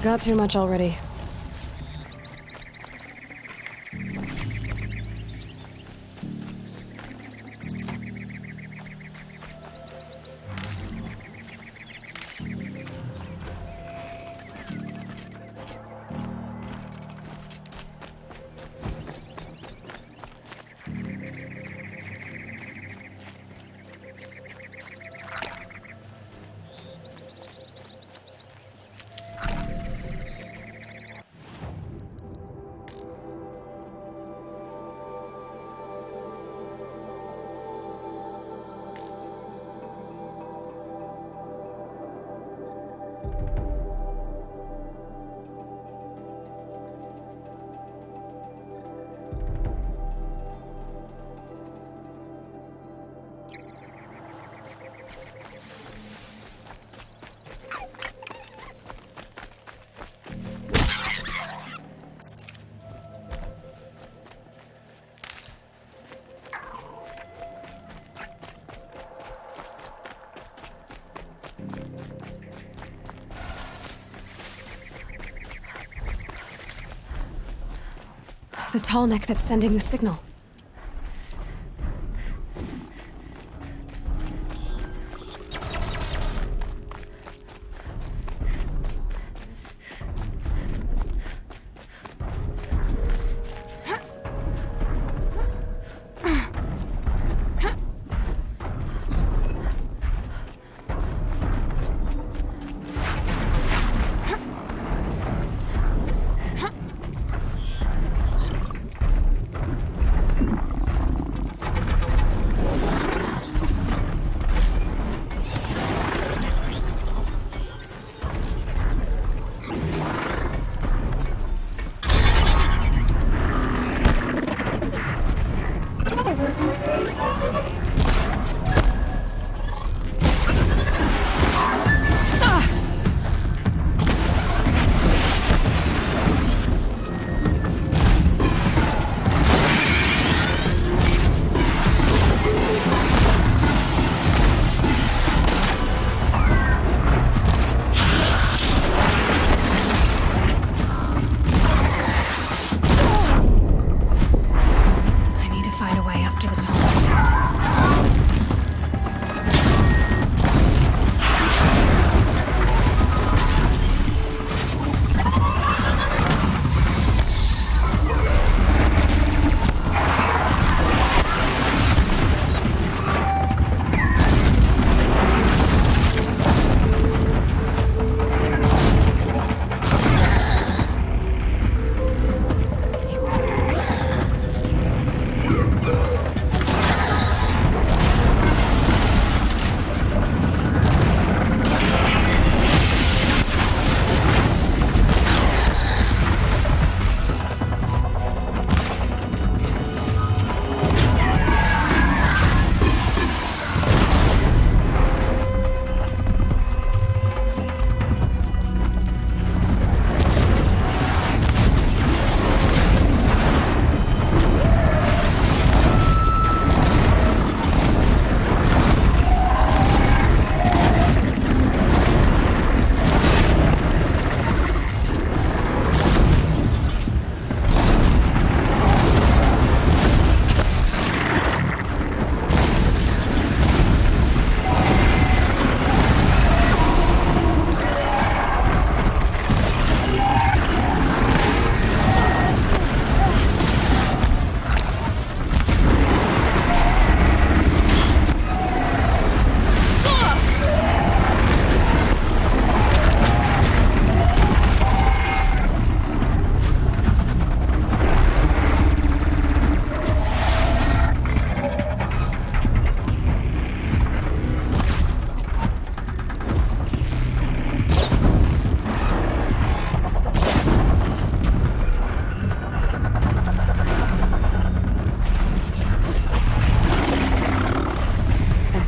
Got too much already. The tall neck that's sending the signal.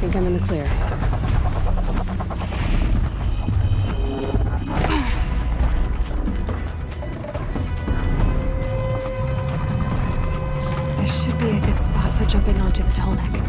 think I'm in the clear. This should be a good spot for jumping onto the tall neck.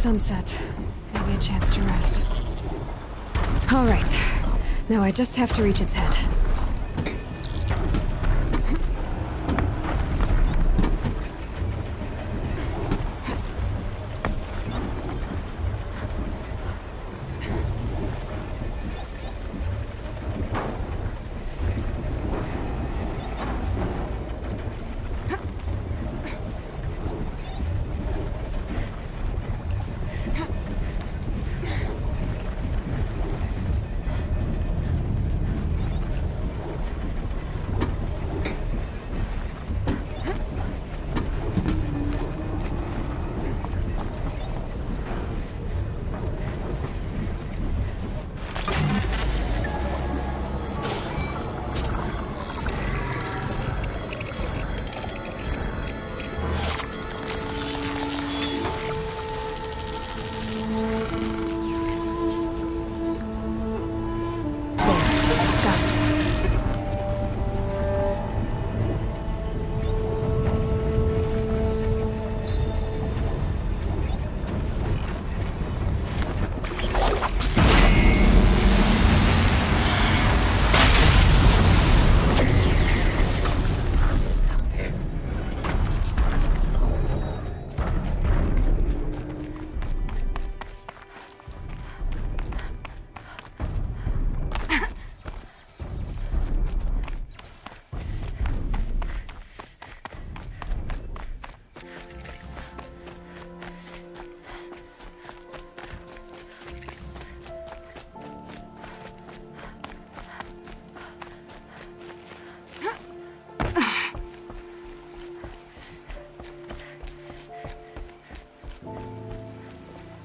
sunset. Maybe a chance to rest. All right. Now I just have to reach its head.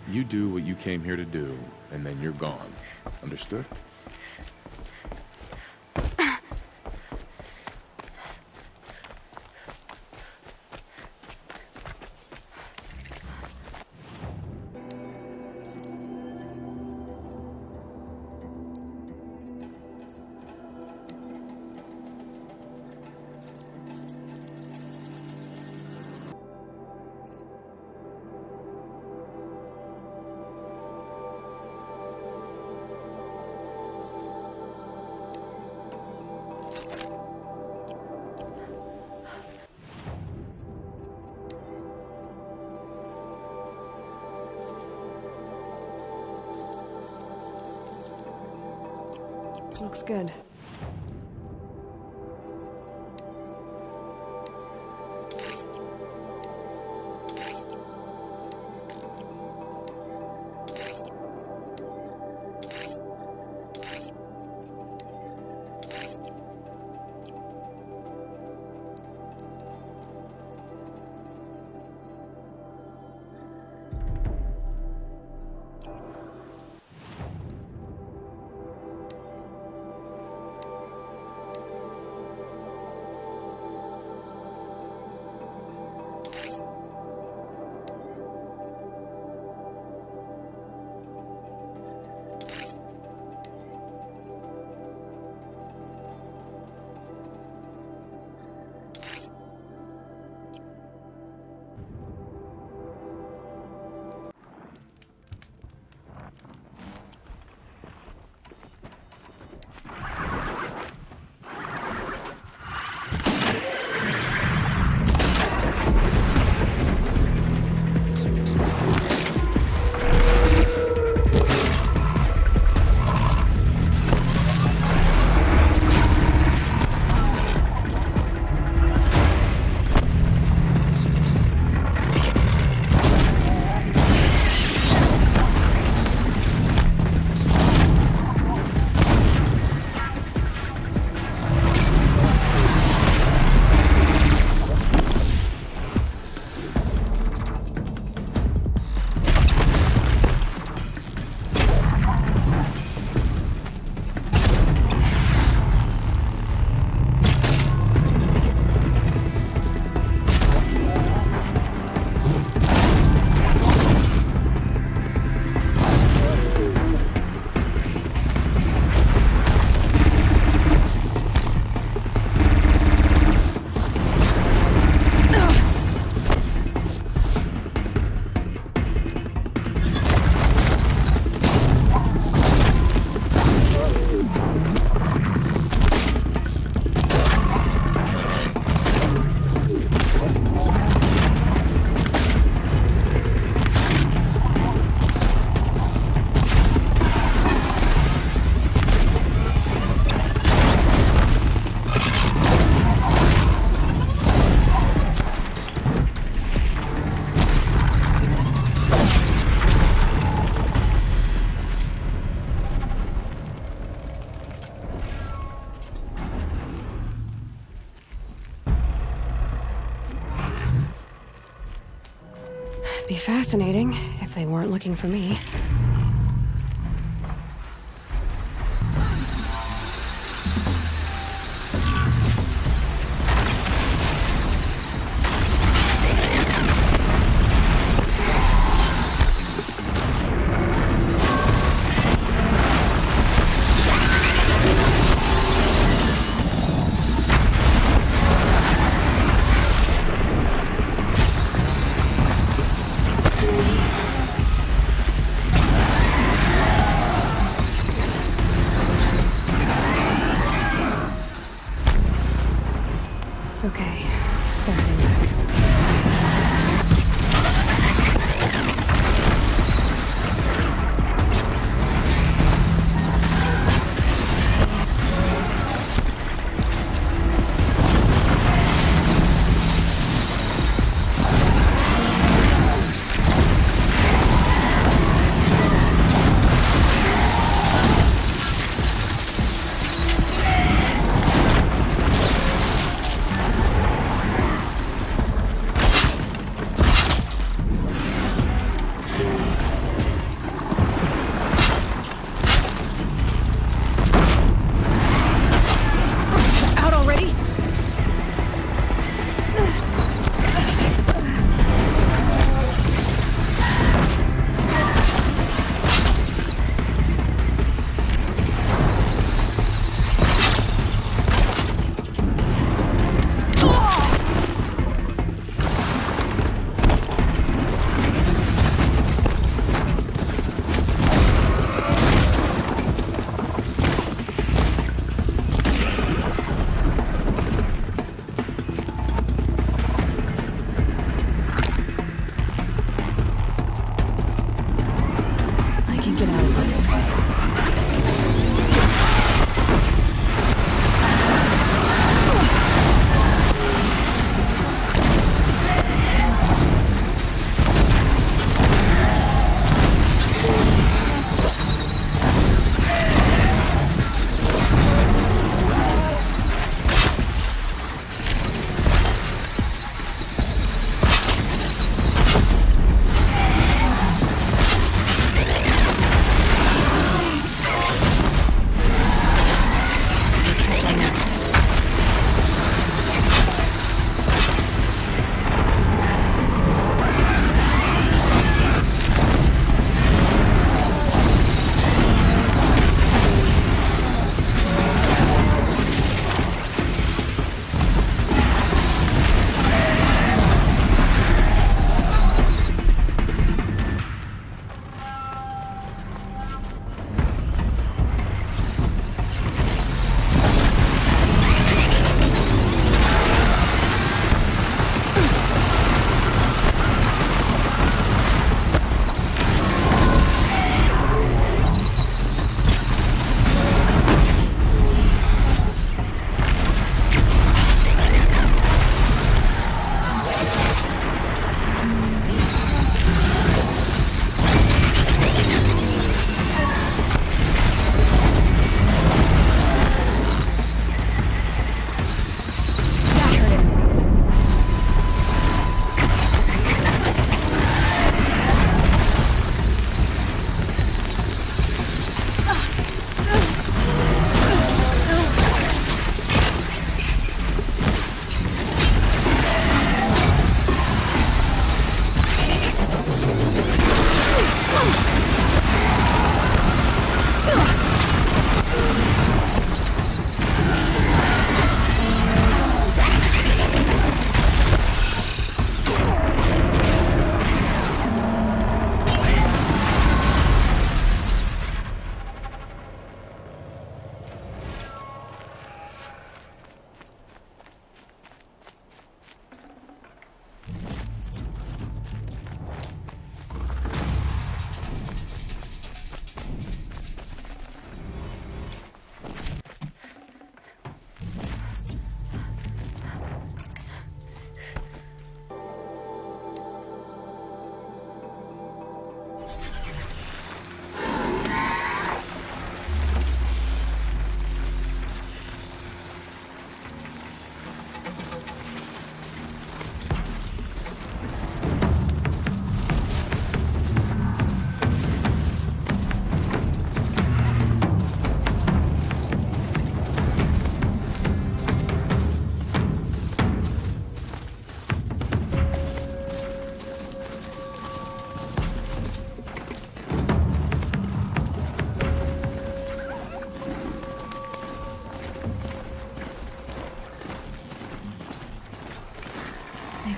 You do what you came here to do, and then you're gone. Understood? Looks good. Be fascinating if they weren't looking for me.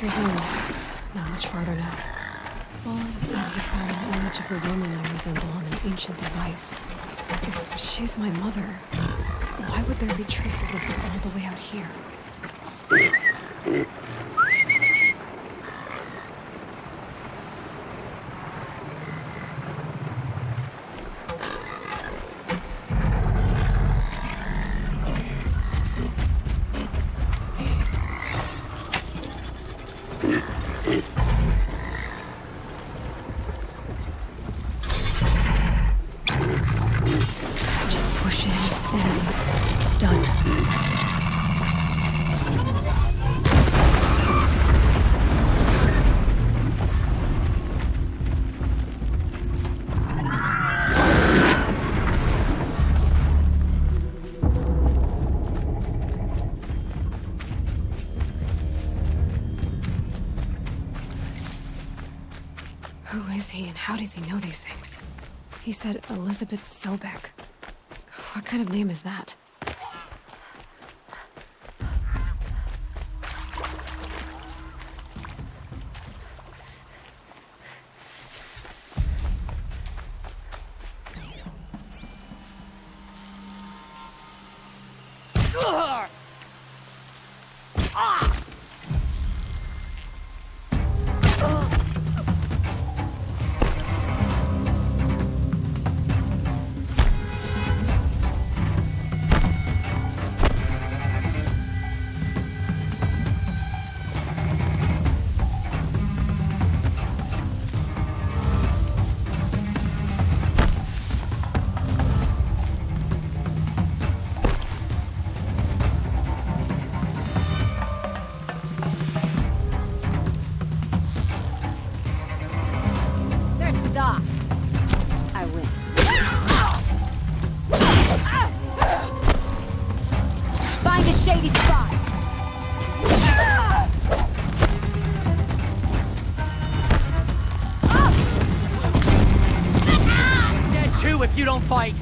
anchor's in. Not much farther now. Bond said he found an image of the woman I resemble on an ancient device. If she's my mother, why would there be traces of her all the way out here? Just push in and done. Who is he and how does he know these things? He said Elizabeth Sobek. What kind of name is that? I win. Find a shady spot. Dead too if you don't fight.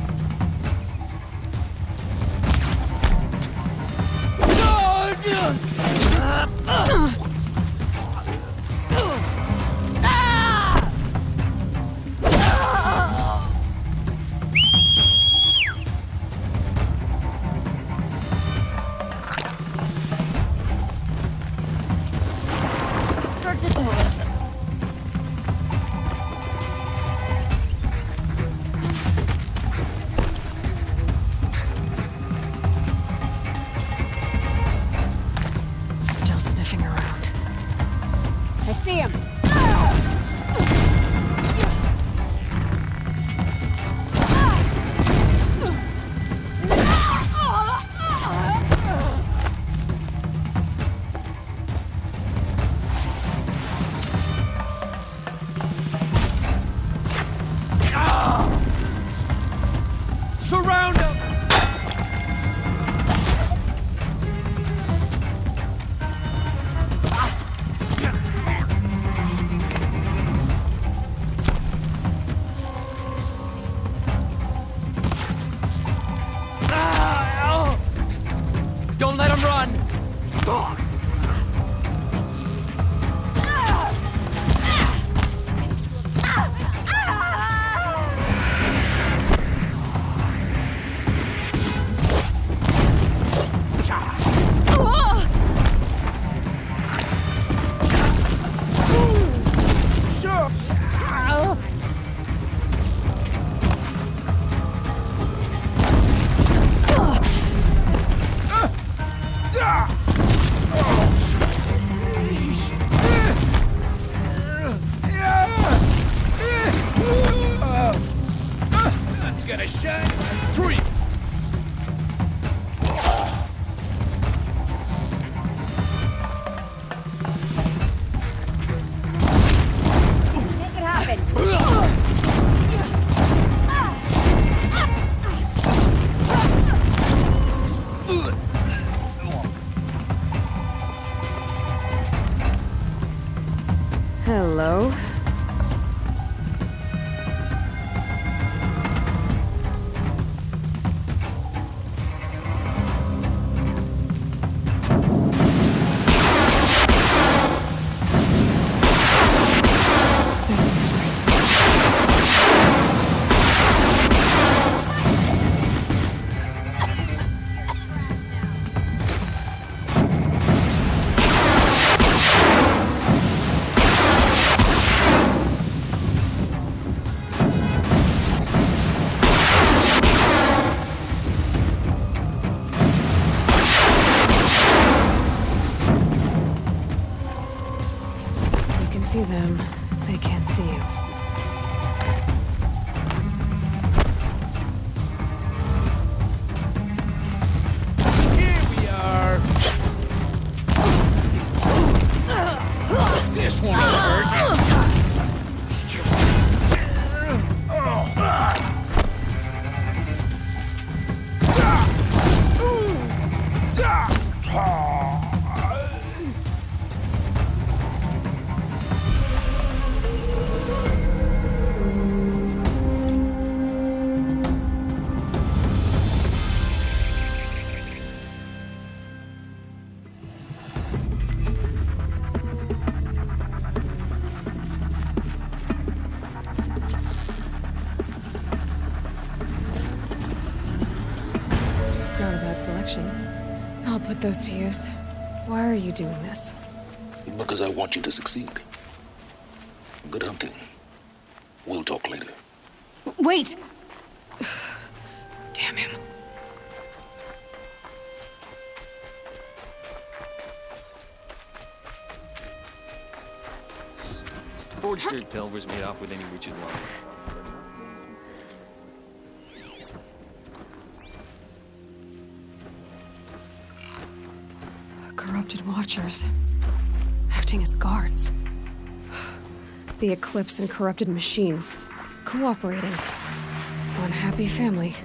Still sniffing around. put those to use. Why are you doing this? Because I want you to succeed. Good hunting. We'll talk later. Wait! Damn him. Forged dirt Pelver's made off with any witch's love. Corrupted watchers. Acting as guards. The Eclipse and corrupted machines. Cooperating. One happy family.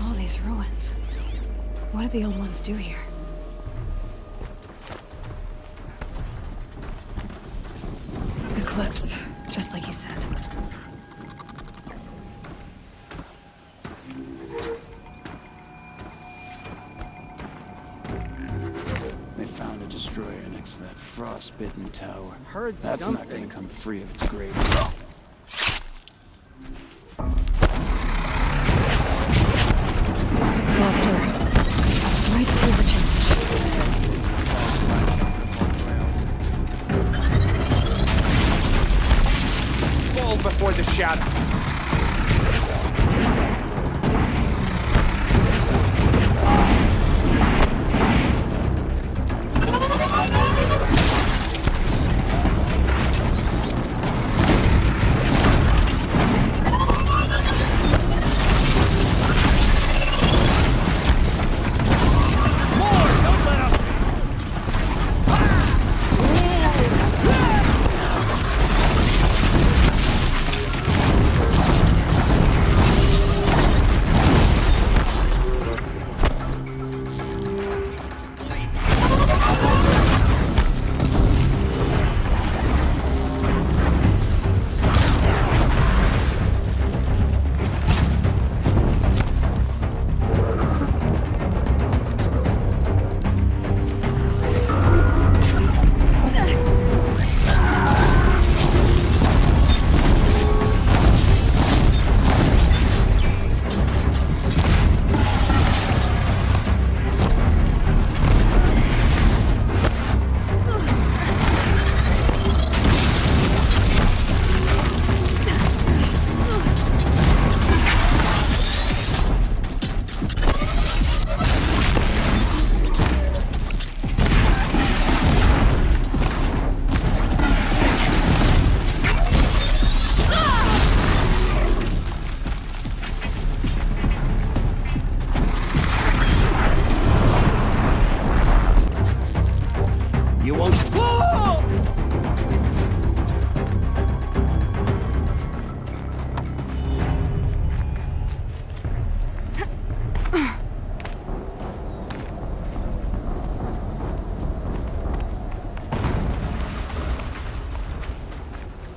All these ruins. What did the old ones do here? Eclipse, just like he said. They found a destroyer next to that frostbitten tower. Heard That's something. not gonna come free of its grave. Corruptor. Right through the challenge. Fall before the shadow.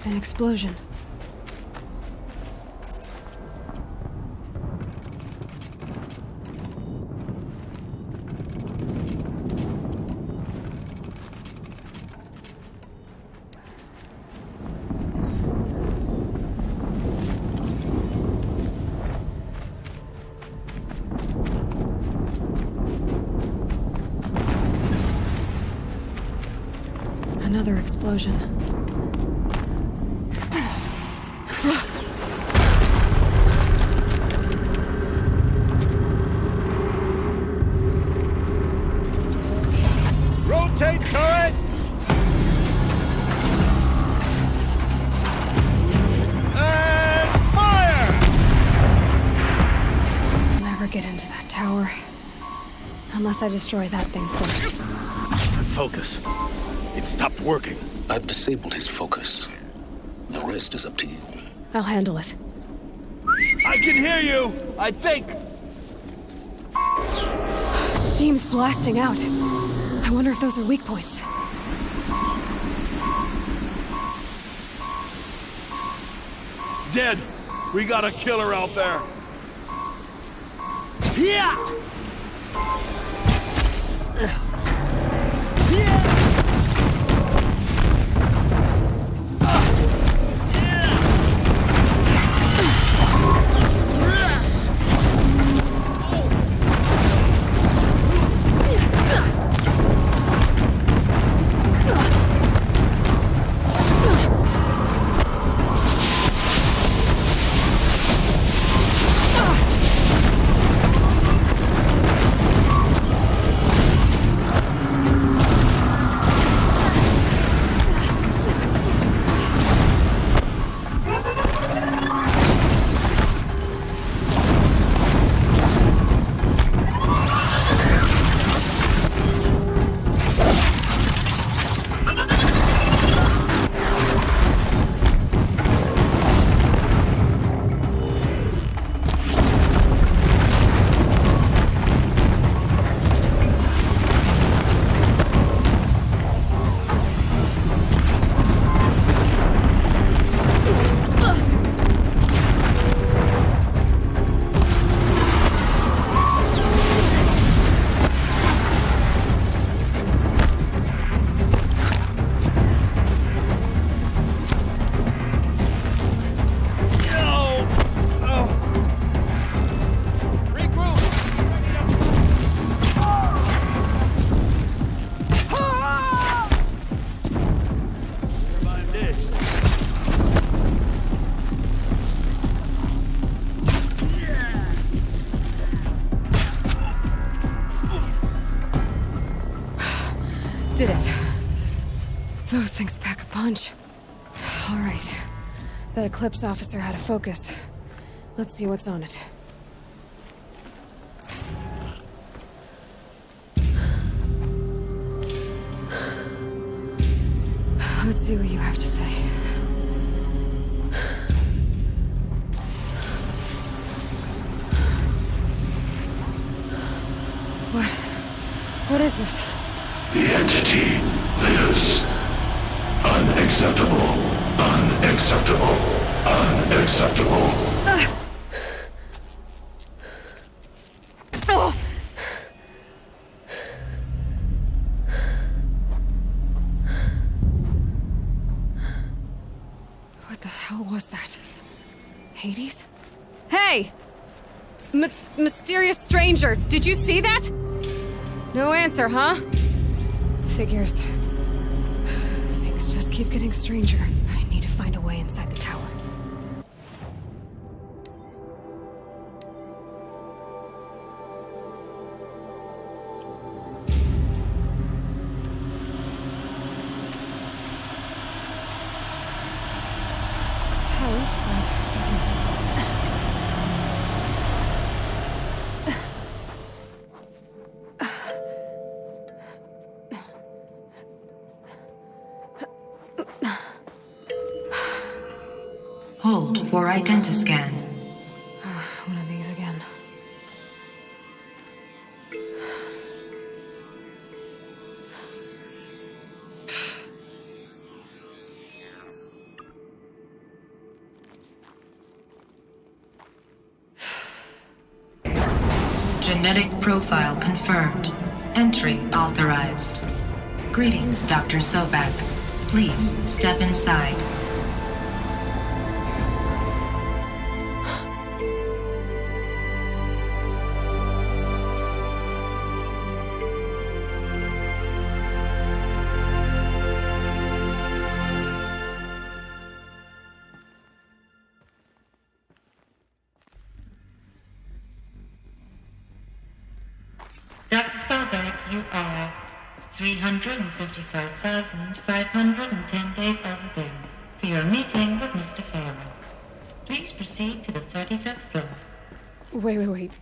An explosion. Another explosion. Rotate turret! And fire! Never get into that tower. Unless I destroy that thing first. Focus. It stopped working. I've disabled his focus. The rest is up to you. I'll handle it. I can hear you, I think. Steam's blasting out. I wonder if those are weak points. Dead. We got a killer out there. Yeah! Yeah! Those things pack a punch. All right. That Eclipse officer had a focus. Let's see what's on it. Let's see what you have to say. What is this? The entity lives. Unacceptable. Unacceptable. Unacceptable. What the hell was that? Hades? Hey! Mysterious stranger, did you see that? No answer, huh? Figures. Things just keep getting stranger. I need to find a way inside the tower. It's talent, but... Hold for identiscan. One of these again. Genetic profile confirmed. Entry authorized. Greetings, Dr. Sobak. Please step inside. Dr. Sobek, you are 355,510 days overdue for your meeting with Mr. Farrell. Please proceed to the 35th floor. Wait.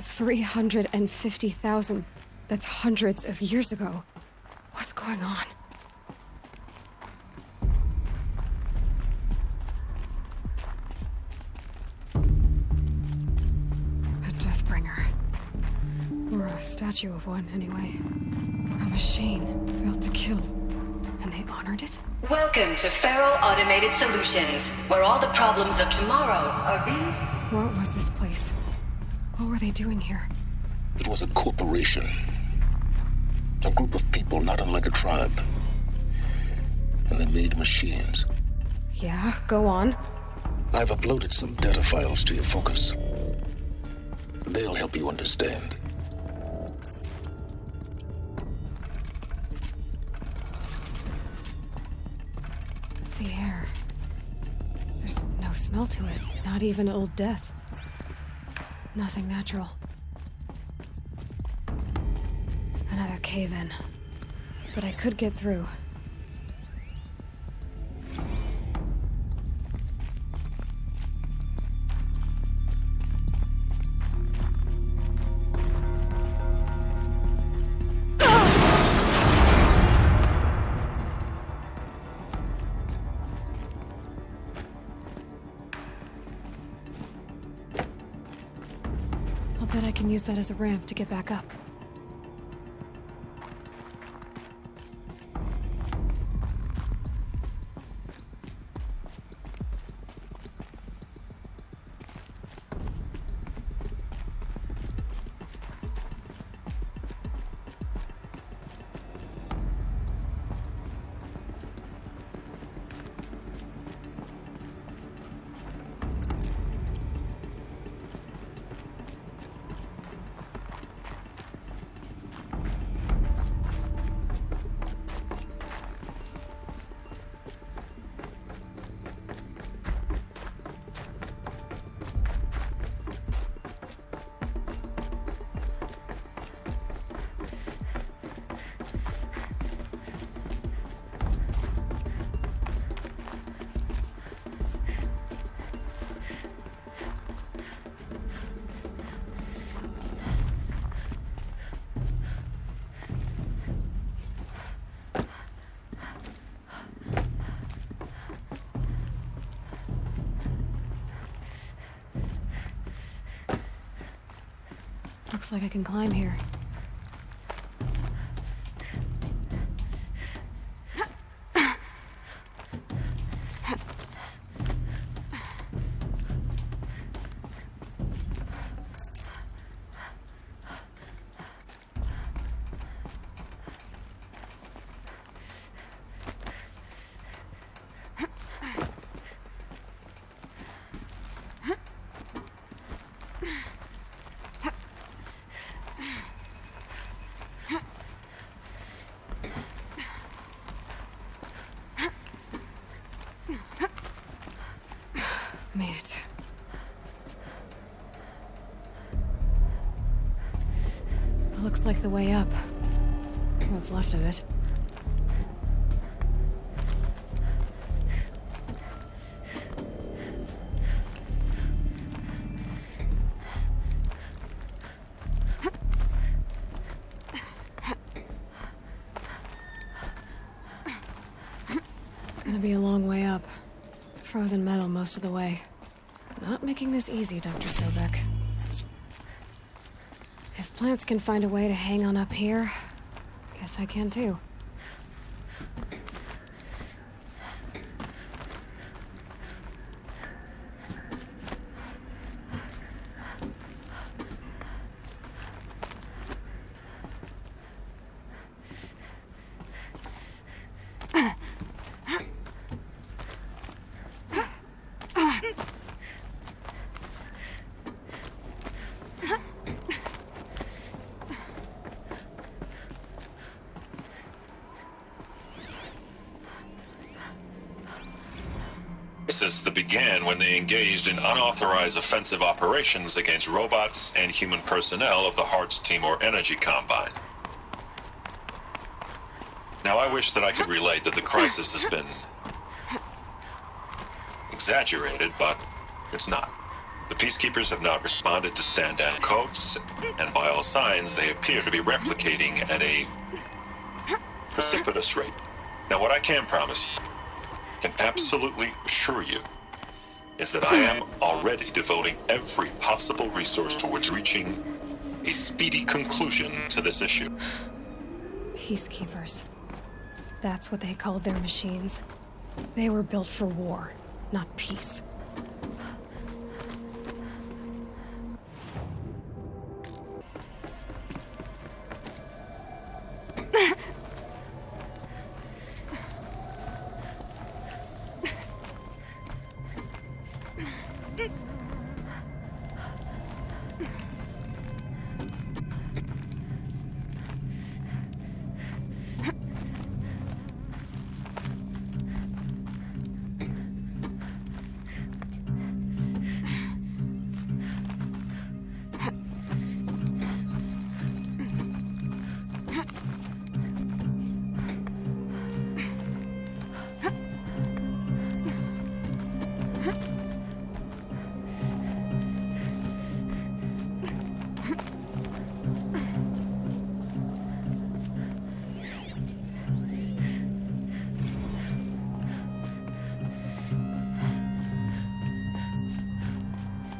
350,000. That's hundreds of years ago. What's going on? A Deathbringer. Or a statue of one, anyway. A machine built to kill. And they honored it? Welcome to Faro Automated Solutions, where all the problems of tomorrow are these. What was this place? What were they doing here? It was a corporation. A group of people not unlike a tribe. And they made machines. Yeah, go on. I've uploaded some data files to your focus. They'll help you understand. The air. There's no smell to it. Not even old death. Nothing natural. Another cave-in. But I could get through. I'll bet I can use that as a ramp to get back up. Looks like I can climb here. Made it. Looks like the way up. What's left of it. Gonna be a long way up. Frozen metal most of the way. Not making this easy, Dr. Sobek. If plants can find a way to hang on up here, guess I can too. That began when they engaged in unauthorized offensive operations against robots and human personnel of the Hearts Timor Energy Combine. Now, I wish that I could relate that the crisis has been exaggerated, but it's not. The Peacekeepers have not responded to stand-down codes, and by all signs, they appear to be replicating at a precipitous rate. Now, what I can promise you, can absolutely assure you, is that I am already devoting every possible resource towards reaching a speedy conclusion to this issue. Peacekeepers. That's what they called their machines. They were built for war, not peace.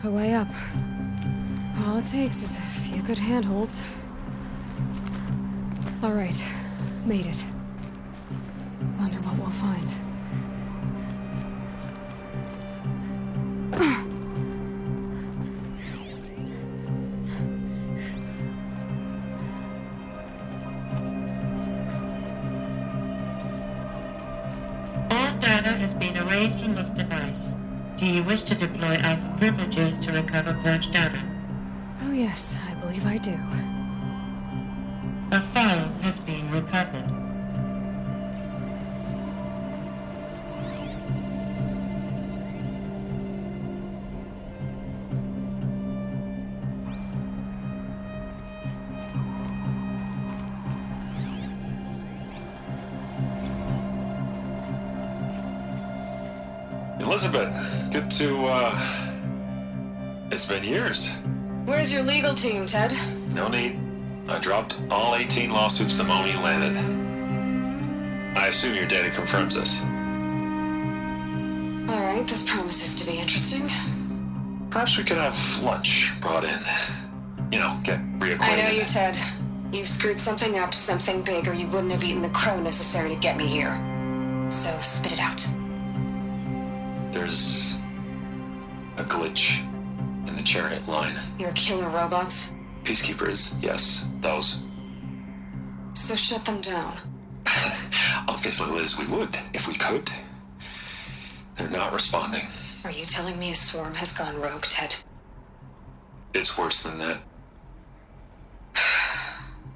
A way up. All it takes is a few good handholds. All right, made it. Wonder what we'll find. All data has been erased from this device. Do you wish to deploy Alpha privileges to recover purged data? Oh yes, I believe I do. A file has been recovered. Elizabeth, good to, it's been years. Where's your legal team, Ted? No need. I dropped all 18 lawsuits the moment you landed. I assume your data confirms this. All right, this promises to be interesting. Perhaps we could have lunch brought in. get reacquainted. I know you, Ted. You screwed something up, something big, or you wouldn't have eaten the crow necessary to get me here. So spit it out. There's a glitch in the chariot line. Your killer robots? Peacekeepers, yes, those. So shut them down. Obviously, Liz, we would, if we could. They're not responding. Are you telling me a swarm has gone rogue, Ted? It's worse than that.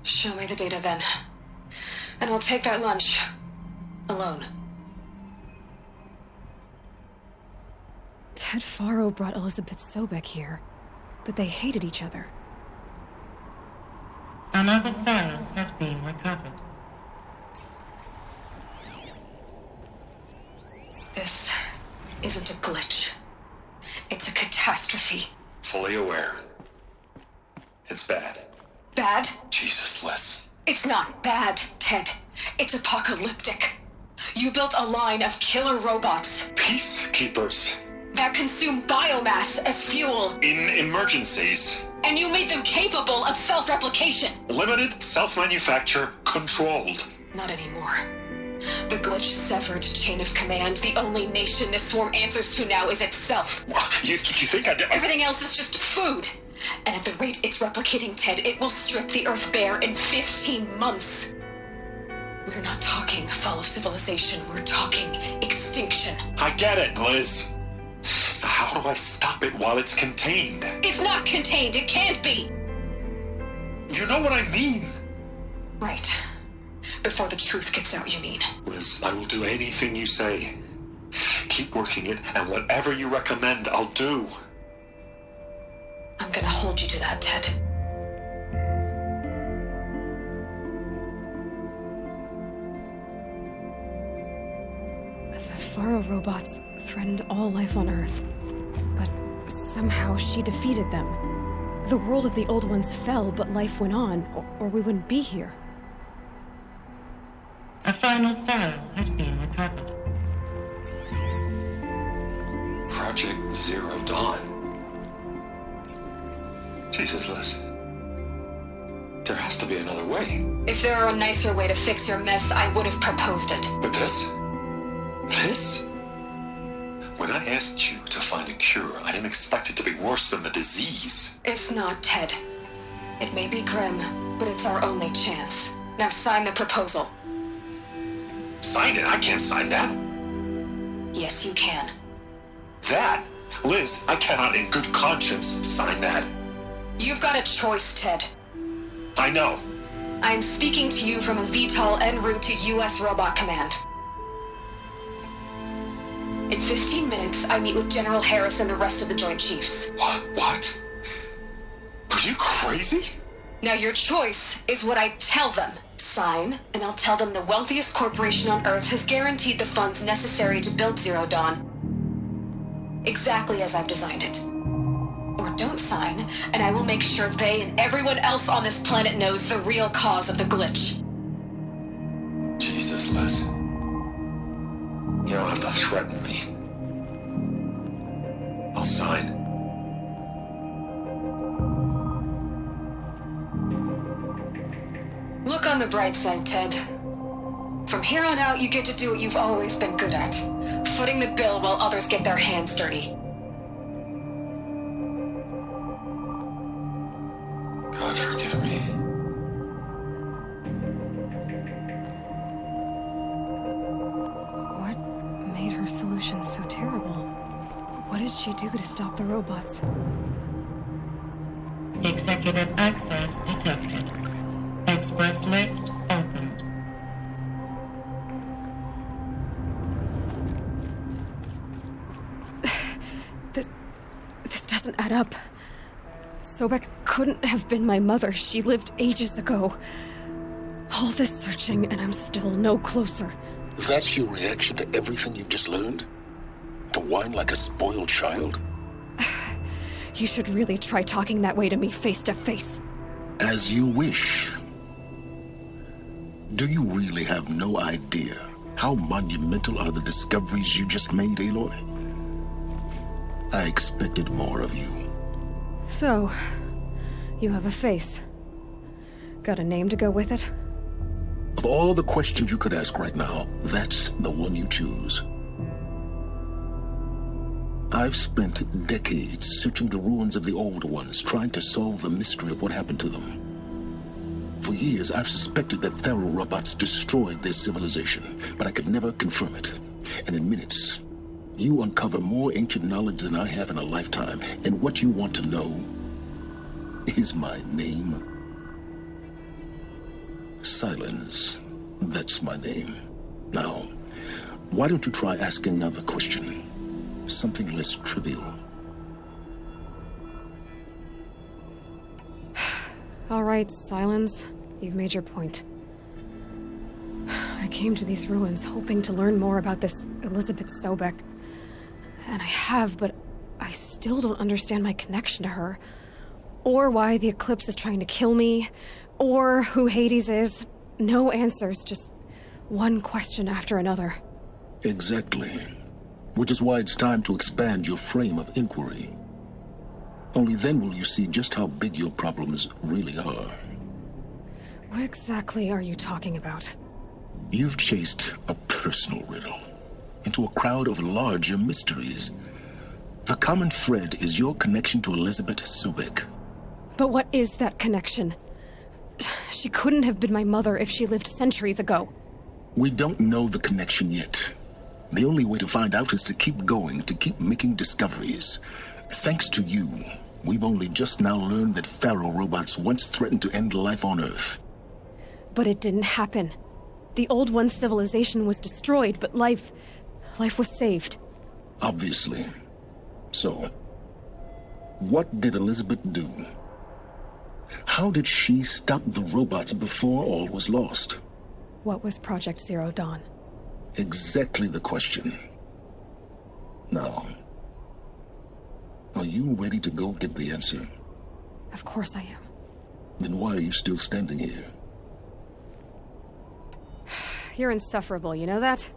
Show me the data then. And I'll take that lunch. Alone. Ted Faro brought Elizabeth Sobek here, but they hated each other. Another file has been recovered. This isn't a glitch. It's a catastrophe. Fully aware. It's bad. Bad? Jesus, Liz. It's not bad, Ted. It's apocalyptic. You built a line of killer robots. Peacekeepers. That consume biomass as fuel. In emergencies. And you made them capable of self-replication. Limited, self-manufacture, controlled. Not anymore. The glitch severed chain of command. The only nation this swarm answers to now is itself. You think I did? Everything else is just food. And at the rate it's replicating, Ted, it will strip the Earth bare in 15 months. We're not talking fall of civilization. We're talking extinction. I get it, Liz. So how do I stop it while it's contained? It's not contained. It can't be. You know what I mean. Right. Before the truth gets out, you mean? Liz, I will do anything you say. Keep working it, and whatever you recommend, I'll do. I'm gonna hold you to that, Ted. The Faro robots threatened all life on Earth, but somehow she defeated them. The world of the old ones fell, but life went on, or we wouldn't be here. A final file has been recovered. Project Zero Dawn. Jesus, Liz. There has to be another way. If there were a nicer way to fix your mess, I would have proposed it. But this? When I asked you to find a cure, I didn't expect it to be worse than the disease. It's not, Ted. It may be grim, but it's our only chance. Now sign the proposal. Sign it? I can't sign that. Yes, you can. That? Liz, I cannot in good conscience sign that. You've got a choice, Ted. I know. I'm speaking to you from a VTOL en route to U.S. Robot Command. In 15 minutes, I meet with General Harris and the rest of the Joint Chiefs. What? Are you crazy? Now your choice is what I tell them. Sign, and I'll tell them the wealthiest corporation on Earth has guaranteed the funds necessary to build Zero Dawn. Exactly as I've designed it. Or don't sign, and I will make sure they and everyone else on this planet knows the real cause of the glitch. Jesus, Liz. You don't have to threaten me. I'll sign. Look on the bright side, Ted. From here on out, you get to do what you've always been good at. Footing the bill while others get their hands dirty. God forgive me. What made her solution so terrible? What did she do to stop the robots? Executive access detected. Express lift opened. This doesn't add up. Sobek couldn't have been my mother. She lived ages ago. All this searching, and I'm still no closer. That's your reaction to everything you've just learned? To whine like a spoiled child? You should really try talking that way to me face to face. As you wish. Do you really have no idea how monumental are the discoveries you just made, Aloy? I expected more of you. So, You have a face. Got a name to go with it? Of all the questions you could ask right now, that's the one you choose. I've spent decades searching the ruins of the old ones, trying to solve the mystery of what happened to them. For years, I've suspected that Thero robots destroyed their civilization, but I could never confirm it. And in minutes, you uncover more ancient knowledge than I have in a lifetime, and what you want to know is my name. Silence. That's my name. Now, why don't you try asking another question? Something less trivial. All right, Silence. You've made your point. I came to these ruins hoping to learn more about this Elizabeth Sobek. And I have, but I still don't understand my connection to her. Or why the Eclipse is trying to kill me. Or who Hades is. No answers, just one question after another. Exactly. Which is why it's time to expand your frame of inquiry. Only then will you see just how big your problems really are. What exactly are you talking about? You've chased a personal riddle into a crowd of larger mysteries. The common thread is your connection to Elizabeth Sobek. But what is that connection? She couldn't have been my mother if she lived centuries ago. We don't know the connection yet. The only way to find out is to keep going, to keep making discoveries. Thanks to you, we've only just now learned that Thero robots once threatened to end life on Earth. But it didn't happen. The Old One's civilization was destroyed, but life was saved. Obviously. So, what did Elizabeth do? How did she stop the robots before all was lost? What was Project Zero Dawn? Exactly the question. Now, are you ready to go get the answer? Of course I am. Then why are you still standing here? You're insufferable, you know that?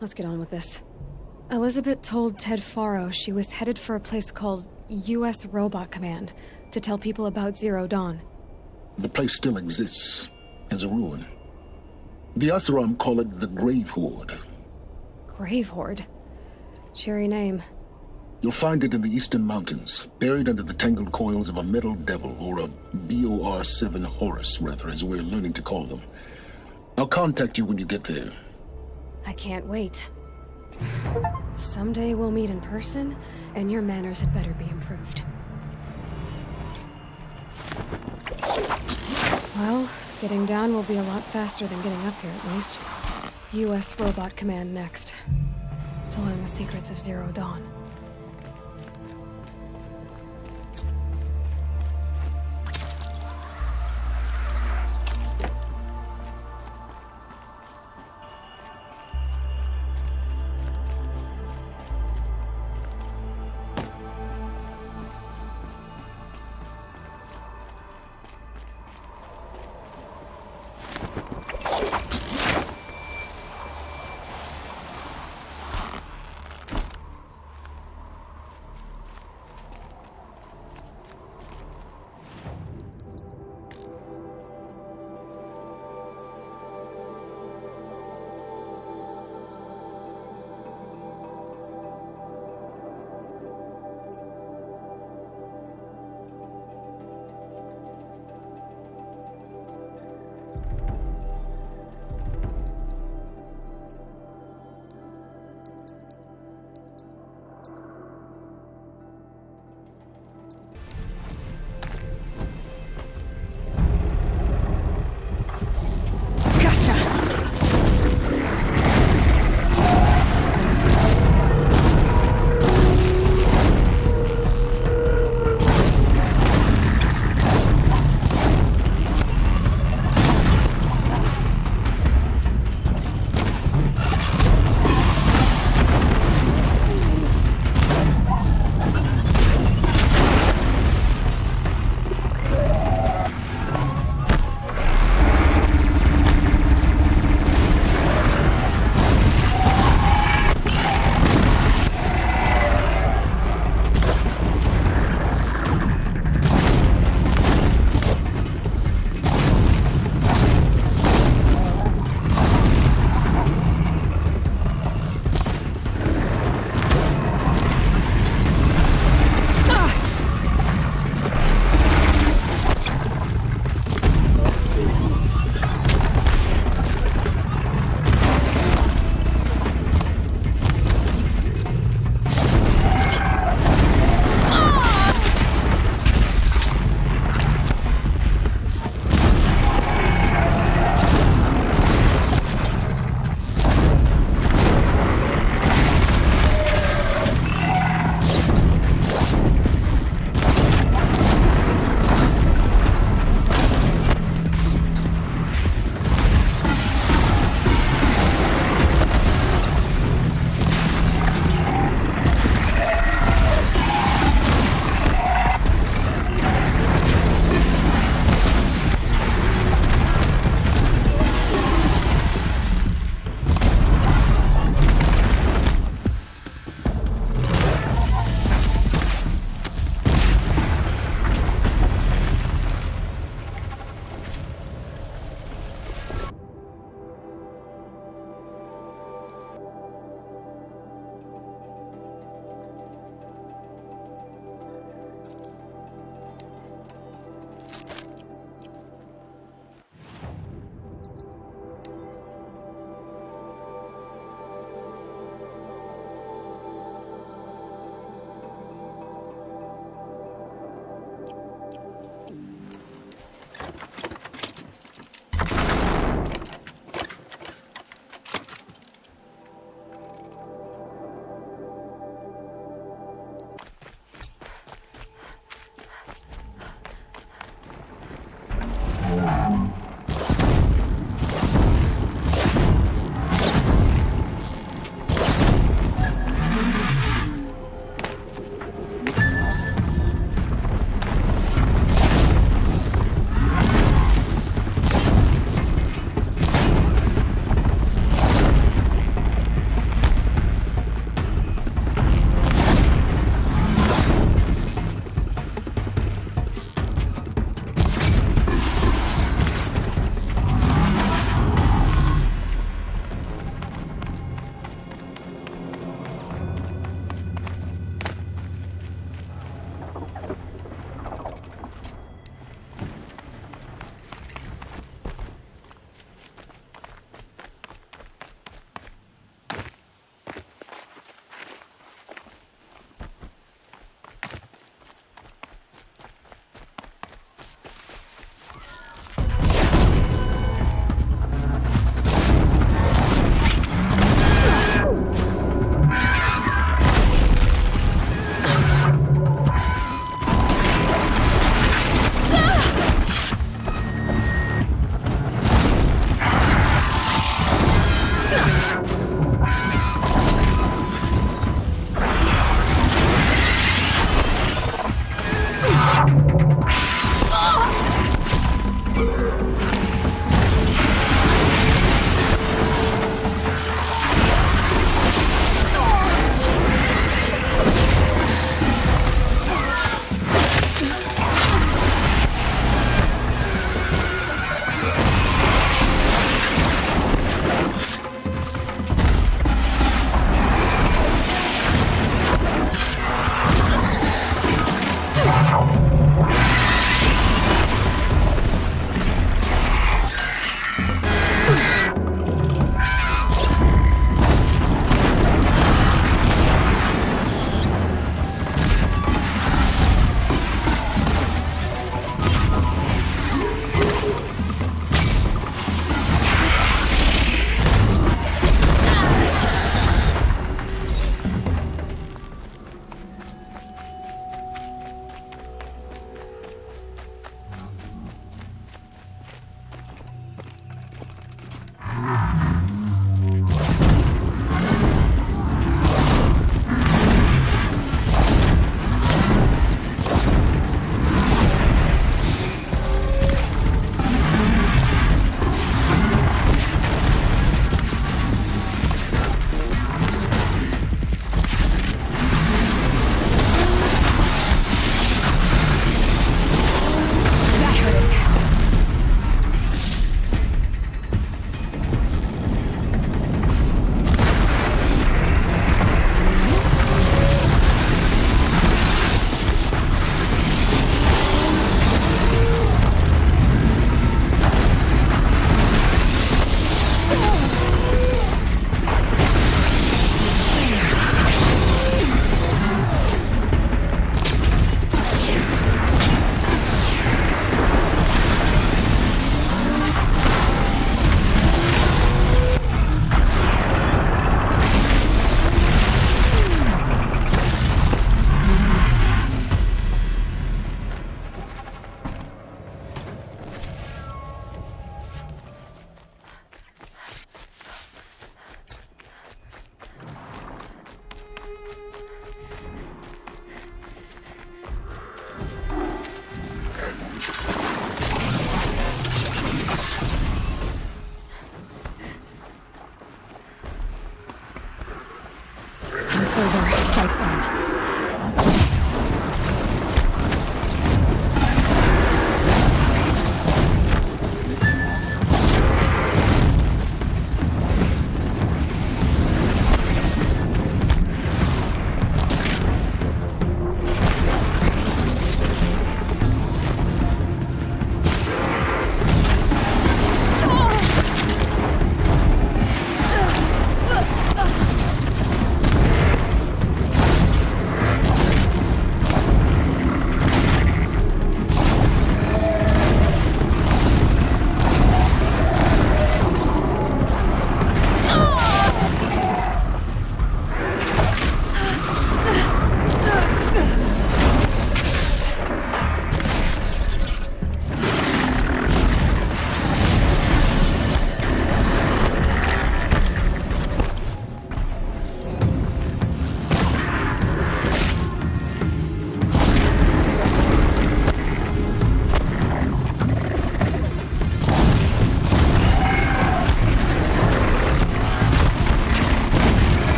Let's get on with this. Elizabeth told Ted Faro she was headed for a place called U.S. Robot Command to tell people about Zero Dawn. The place still exists as a ruin. The Asaram call it the Grave Horde. Grave Horde? Cheery name. You'll find it in the eastern mountains, buried under the tangled coils of a metal devil, or a BOR-7 Horus, rather, as we're learning to call them. I'll contact you when you get there. I can't wait. Someday we'll meet in person, and your manners had better be improved. Well, getting down will be a lot faster than getting up here, at least. U.S. Robot Command next. To learn the secrets of Zero Dawn.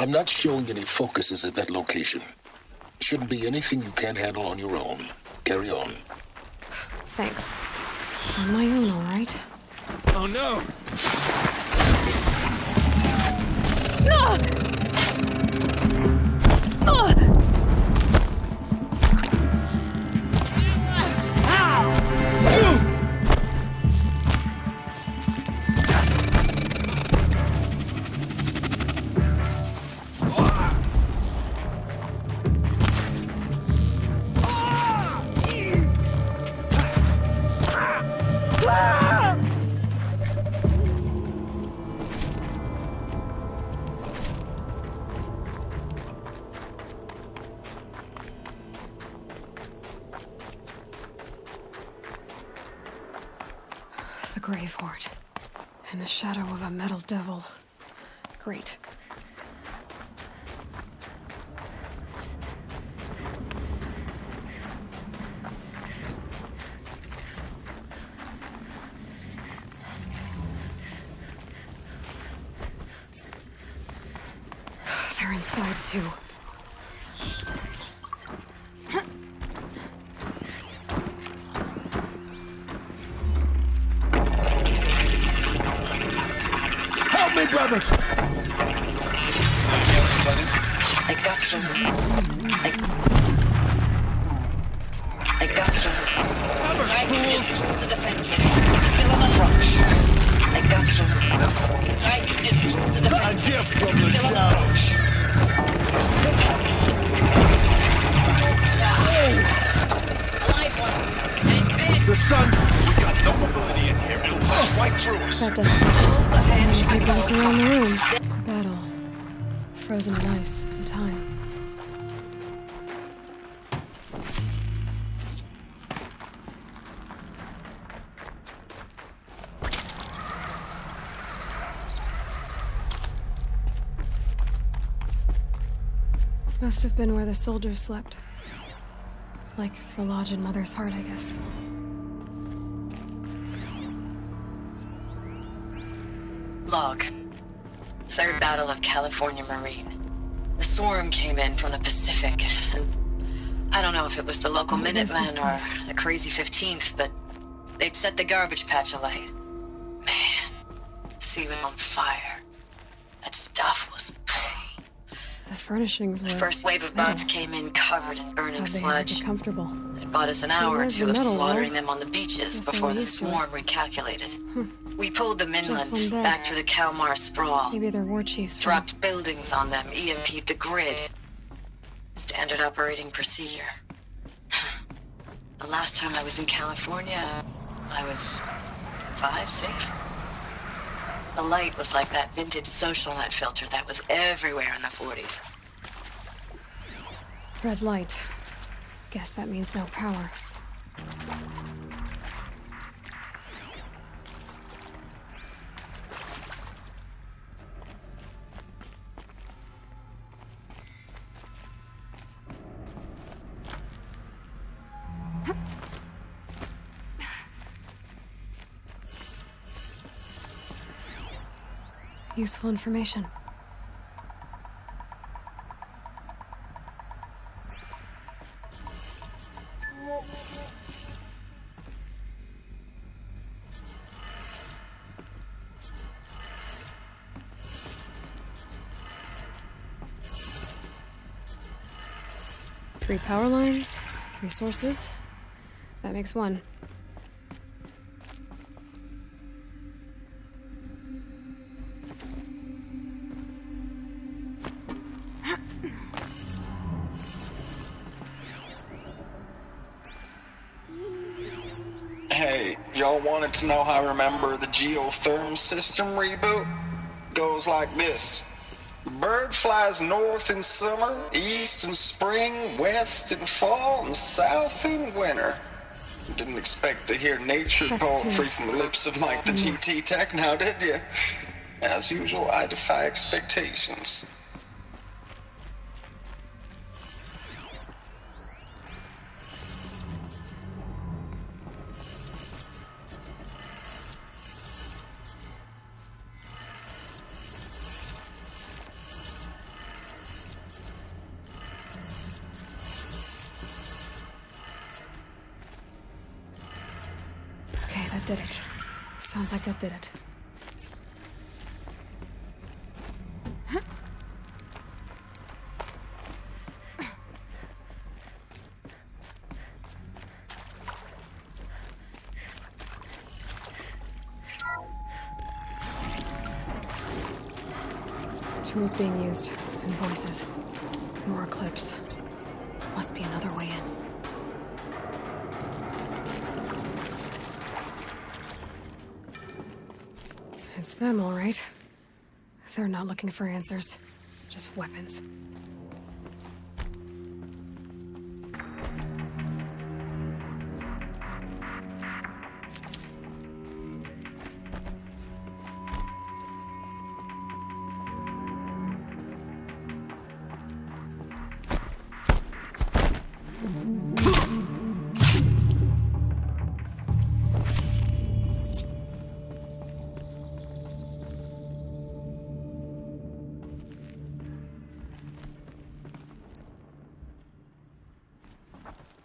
I'm not showing any focuses at that location. Shouldn't be anything you can't handle on your own. Carry on. Thanks. On my own, all right? Oh no! The grave hoard. In the shadow of a metal devil. Great. They're inside too. Help me, brother! I got some. I got some. Dragon is through the defensive. Still on approach. I got some. Dragon is through the defensive. Still on approach. Live one. Nice pace. The sun! We got no mobility in here. It'll push right through us. That doesn't I should take a look around the room. Battle. Frozen in ice and time. Must have been where the soldiers slept. Like the lodge in Mother's Heart, I guess. Log. Third Battle of California Marine. The swarm came in from the Pacific, and I don't know if it was the local Minutemen or the crazy 15th, but they'd set the garbage patch alight. Man, the sea was on fire. That stuff was... The furnishings were... The first wave of bots came in covered in burning sludge. Comfortable. It bought us an hour or two of metal, slaughtering though. them on the beaches before the swarm recalculated. We pulled them inland, one day. back through the Kalmar sprawl. Maybe their war chiefs were... Dropped buildings on them, EMP'd the grid. Standard operating procedure. The last time I was in California, I was 5, 6. The light was like that vintage social net filter that was everywhere in the 40s. Red light. Guess that means no power. Useful information. Three power lines, 3 sources. That makes 1. Hey, y'all wanted to know how I remember the geotherm system reboot? Goes like this. Bird flies north in summer, east in spring, west in fall, and south in winter. Didn't expect to hear nature poetry from the lips of Mike the GT Tech now, did you? As usual, I defy expectations. That did it. Sounds like that did it. Tools being used, and voices. More clips. Must be another way in. It's them, all right. They're not looking for answers, just weapons.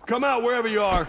Come out wherever you are.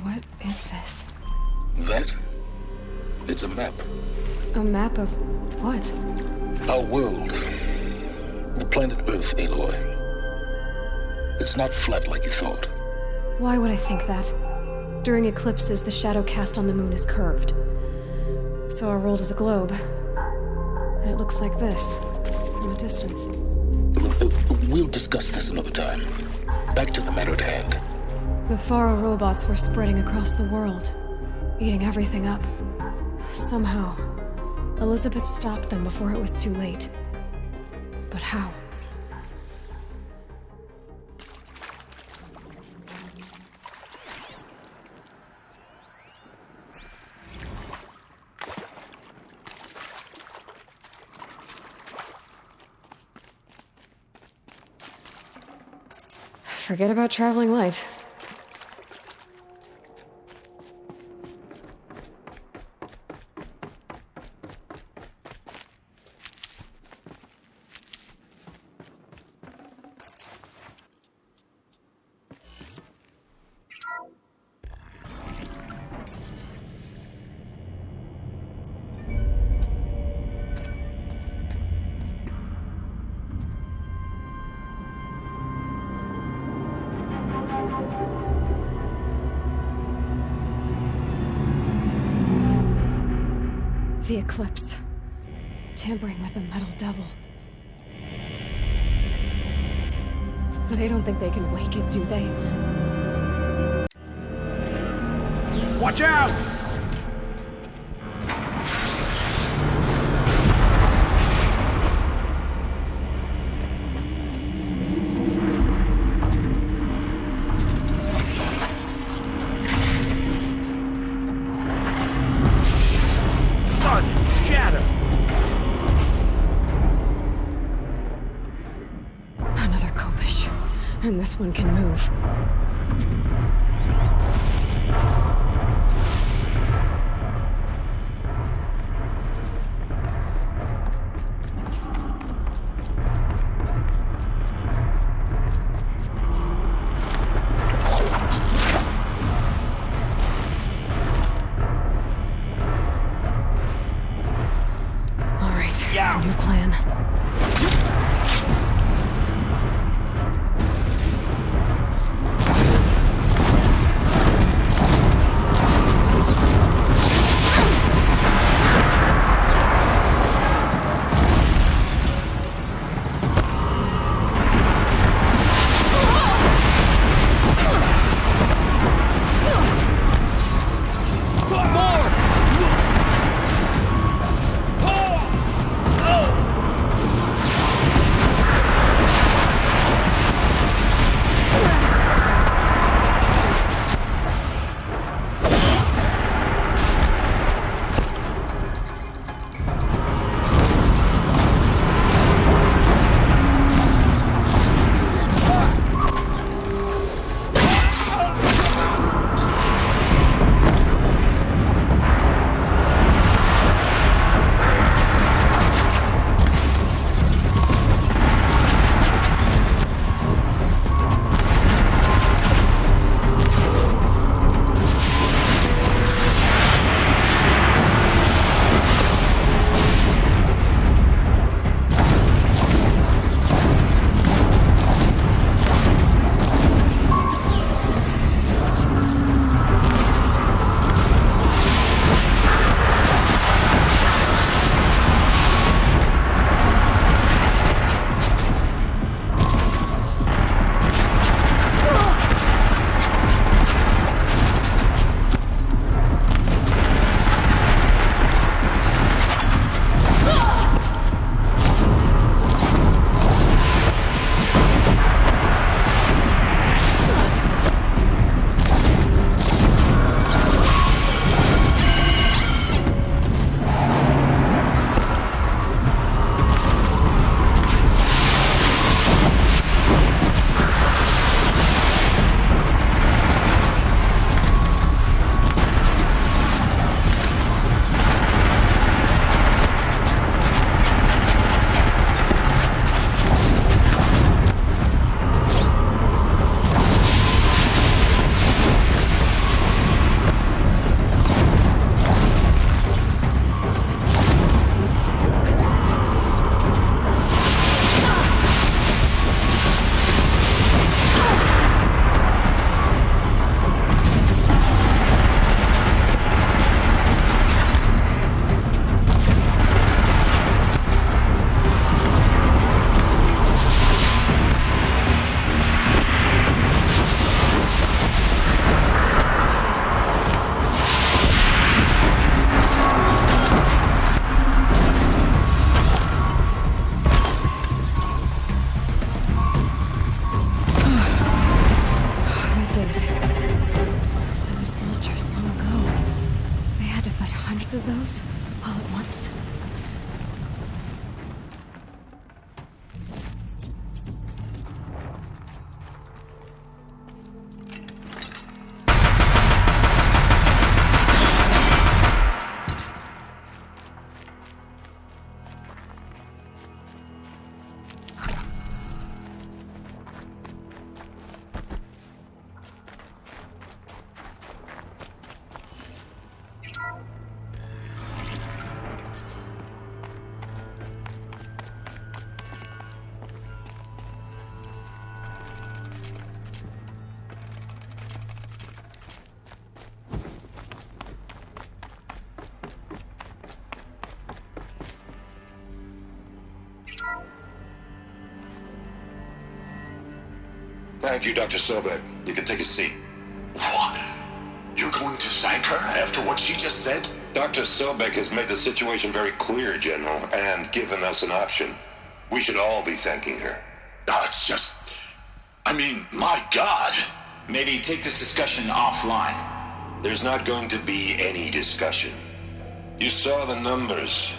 What is this? That? It's a map. A map of what? Our world. The planet Earth, Aloy. It's not flat like you thought. Why would I think that? During eclipses, the shadow cast on the moon is curved. So our world is a globe. And it looks like this, from a distance. We'll discuss this another time. Back to the matter at hand. The Faro robots were spreading across the world, eating everything up. Somehow, Elizabeth stopped them before it was too late. But how? Forget about traveling light. The eclipse. Tampering with the metal devil. They don't think they can wake it, do they? Watch out! Another Kopish. And this one can move. All right, new plan. Thank you, Dr. Sobek. You can take a seat. What? You're going to thank her after what she just said? Dr. Sobek has made the situation very clear, General, and given us an option. We should all be thanking her. It's just... I mean, my God. Maybe take this discussion offline. There's not going to be any discussion. You saw the numbers.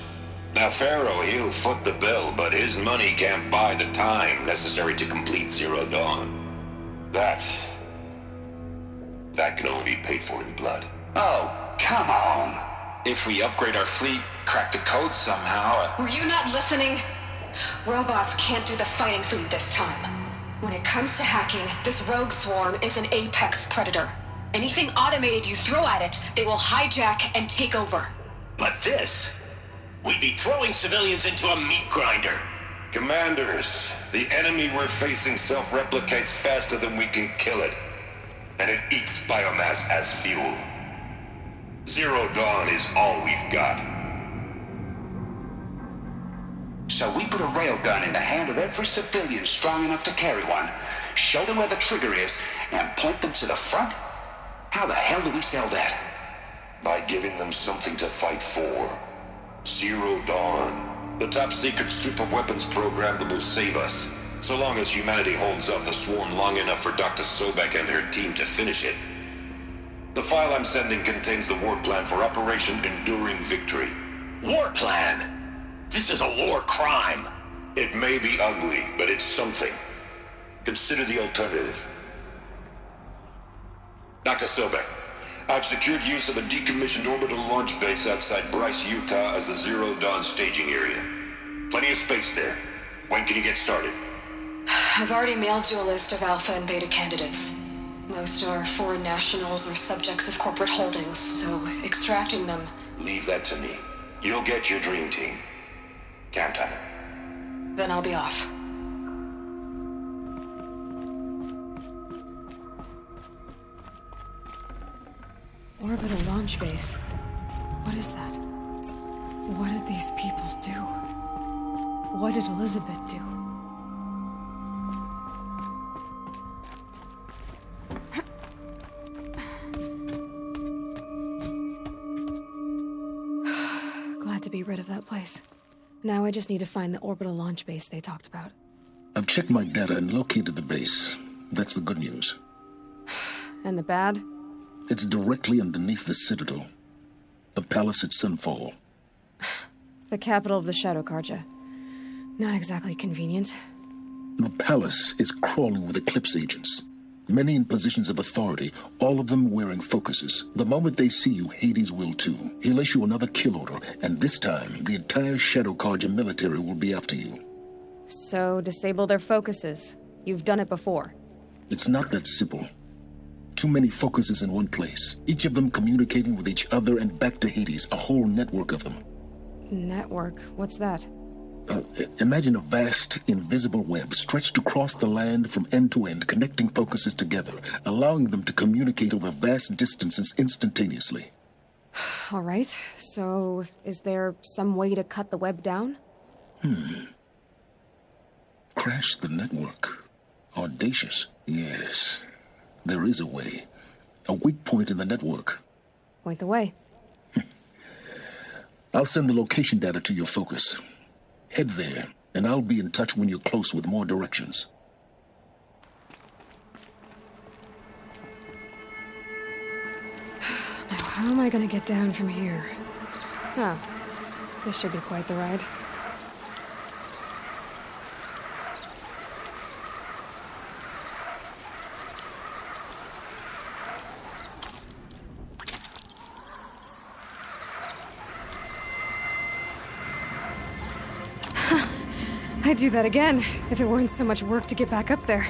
Now, Pharaoh, he'll foot the bill, but his money can't buy the time necessary to complete Zero Dawn. That can only be paid for in blood. Oh, come on. If we upgrade our fleet, crack the code somehow... Were you not listening? Robots can't do the fighting for you this time. When it comes to hacking, this rogue swarm is an apex predator. Anything automated you throw at it, they will hijack and take over. But this... we'd be throwing civilians into a meat grinder. Commanders, the enemy we're facing self-replicates faster than we can kill it. And it eats biomass as fuel. Zero Dawn is all we've got. So we put a railgun in the hand of every civilian strong enough to carry one, show them where the trigger is, and point them to the front? How the hell do we sell that? By giving them something to fight for. Zero Dawn. The top-secret super-weapons program that will save us. So long as humanity holds off the swarm long enough for Dr. Sobek and her team to finish it. The file I'm sending contains the war plan for Operation Enduring Victory. War plan? This is a war crime. It may be ugly, but it's something. Consider the alternative. Dr. Sobek, I've secured use of a decommissioned orbital launch base outside Bryce, Utah as the Zero Dawn staging area. Plenty of space there. When can you get started? I've already mailed you a list of alpha and beta candidates. Most are foreign nationals or subjects of corporate holdings, so extracting them... Leave that to me. You'll get your dream team. Count on it. Then I'll be off. Orbital launch base. What is that? What did these people do? What did Elizabeth do? Glad to be rid of that place. Now I just need to find the orbital launch base they talked about. I've checked my data and located the base. That's the good news. And the bad? It's directly underneath the Citadel. The palace at Sunfall. The capital of the Shadow Carja. Not exactly convenient. The palace is crawling with Eclipse agents. Many in positions of authority, all of them wearing focuses. The moment they see you, Hades will too. He'll issue another kill order, and this time, the entire Shadow Carja military will be after you. So, disable their focuses. You've done it before. It's not that simple. Too many focuses in one place, each of them communicating with each other and back to Hades, a whole network of them. Network? What's that? Imagine a vast, invisible web stretched across the land from end to end, connecting focuses together, allowing them to communicate over vast distances instantaneously. All right, so is there some way to cut the web down? Crash the network. Audacious. Yes, there is a way. A weak point in the network. Point the way. I'll send the location data to your focus. Head there, and I'll be in touch when you're close with more directions. Now, how am I gonna get down from here? Oh, this should be quite the ride. I'd do that again, if it weren't so much work to get back up there.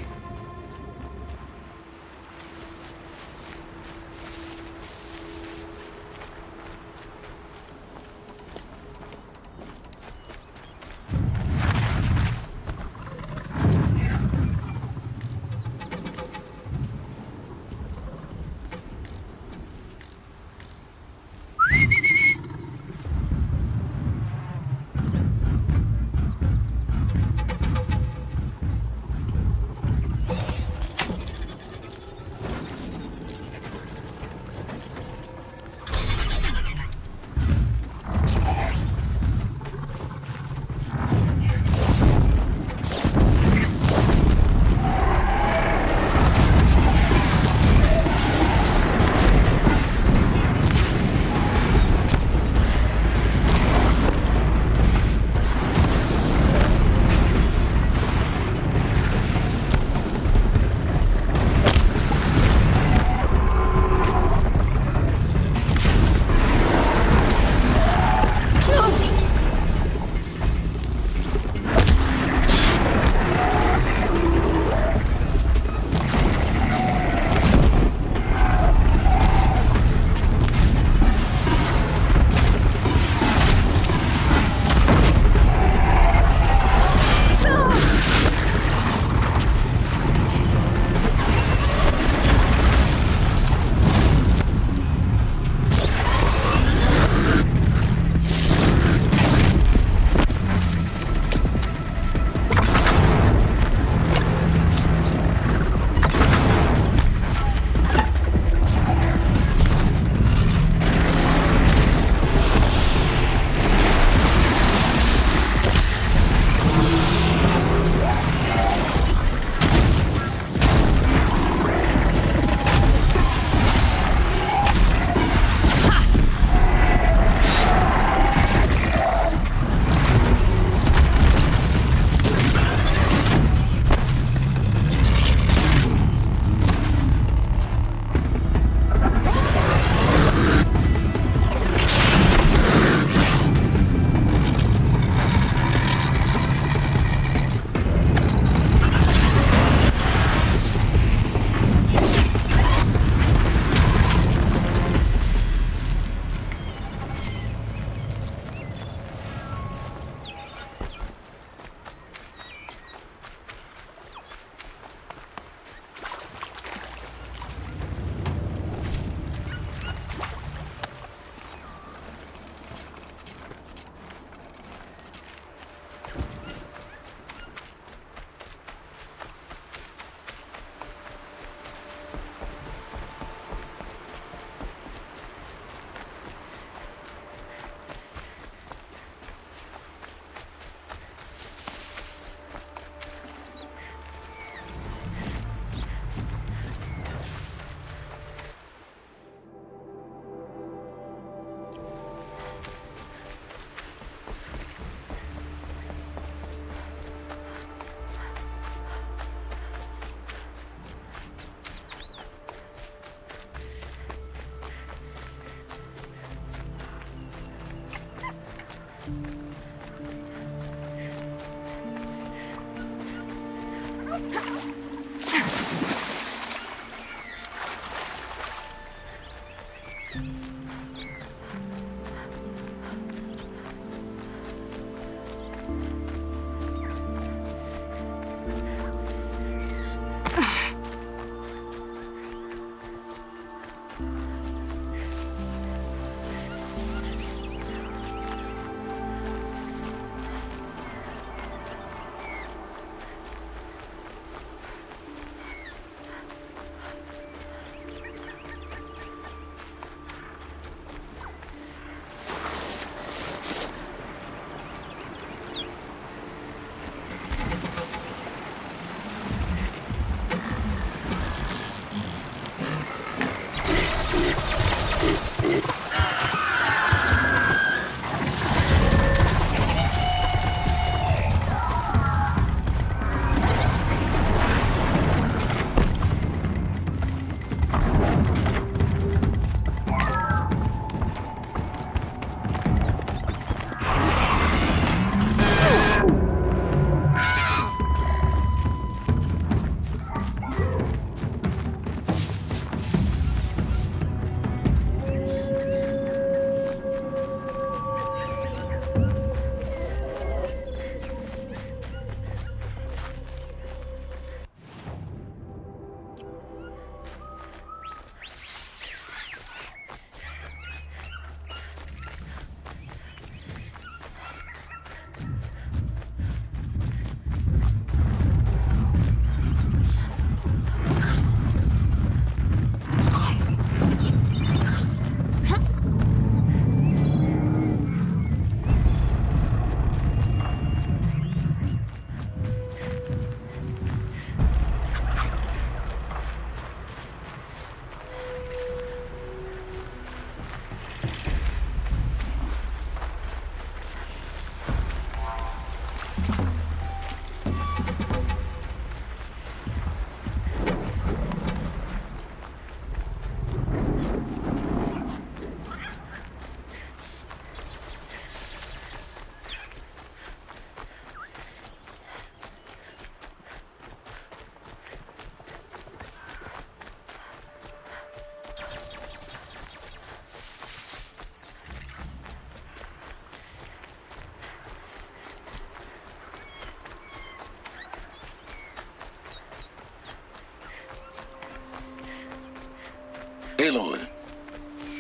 Aloy,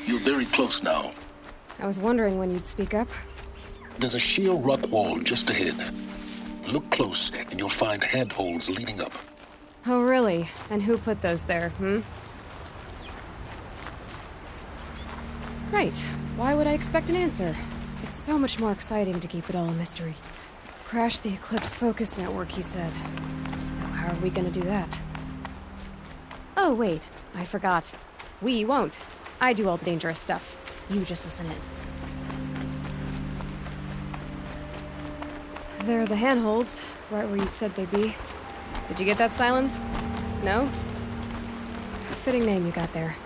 you're very close now. I was wondering when you'd speak up. There's a sheer rock wall just ahead. Look close, and you'll find handholds leading up. Oh, really? And who put those there, Right. Why would I expect an answer? It's so much more exciting to keep it all a mystery. Crash the Eclipse focus network, he said. So how are we gonna do that? Oh, wait. I forgot. We won't. I do all the dangerous stuff. You just listen in. There are the handholds, right where you'd said they'd be. Did you get that, Silence? No? Fitting name you got there.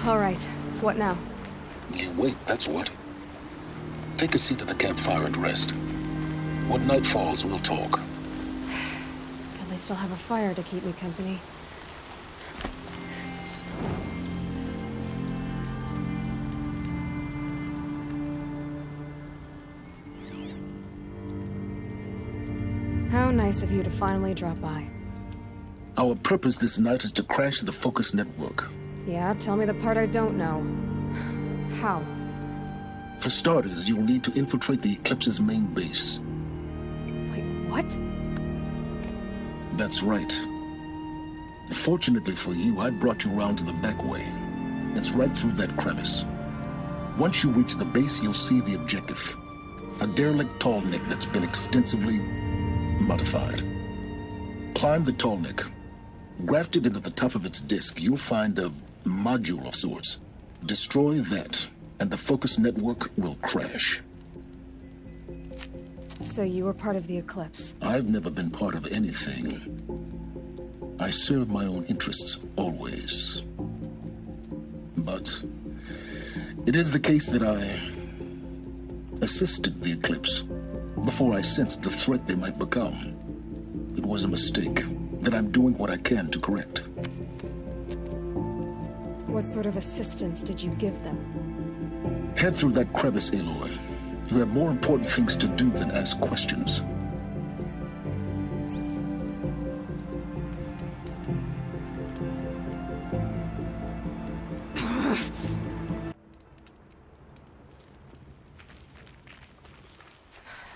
All right. What now? You wait, that's what. Take a seat at the campfire and rest. When night falls, we'll talk. At least I'll have a fire to keep me company. How nice of you to finally drop by. Our purpose this night is to crash the focus network. Yeah, tell me the part I don't know. How? For starters, you'll need to infiltrate the Eclipse's main base. Wait, what? That's right. Fortunately for you, I brought you round to the back way. It's right through that crevice. Once you reach the base, you'll see the objective. A derelict tall neck that's been extensively modified. Climb the tall neck. Grafted into the top of its disk, you'll find a module of sorts. Destroy that, and the focus network will crash. So you were part of the Eclipse? I've never been part of anything. I serve my own interests, always. But it is the case that I assisted the Eclipse before I sensed the threat they might become. It was a mistake that I'm doing what I can to correct. What sort of assistance did you give them? Head through that crevice, Aloy. You have more important things to do than ask questions.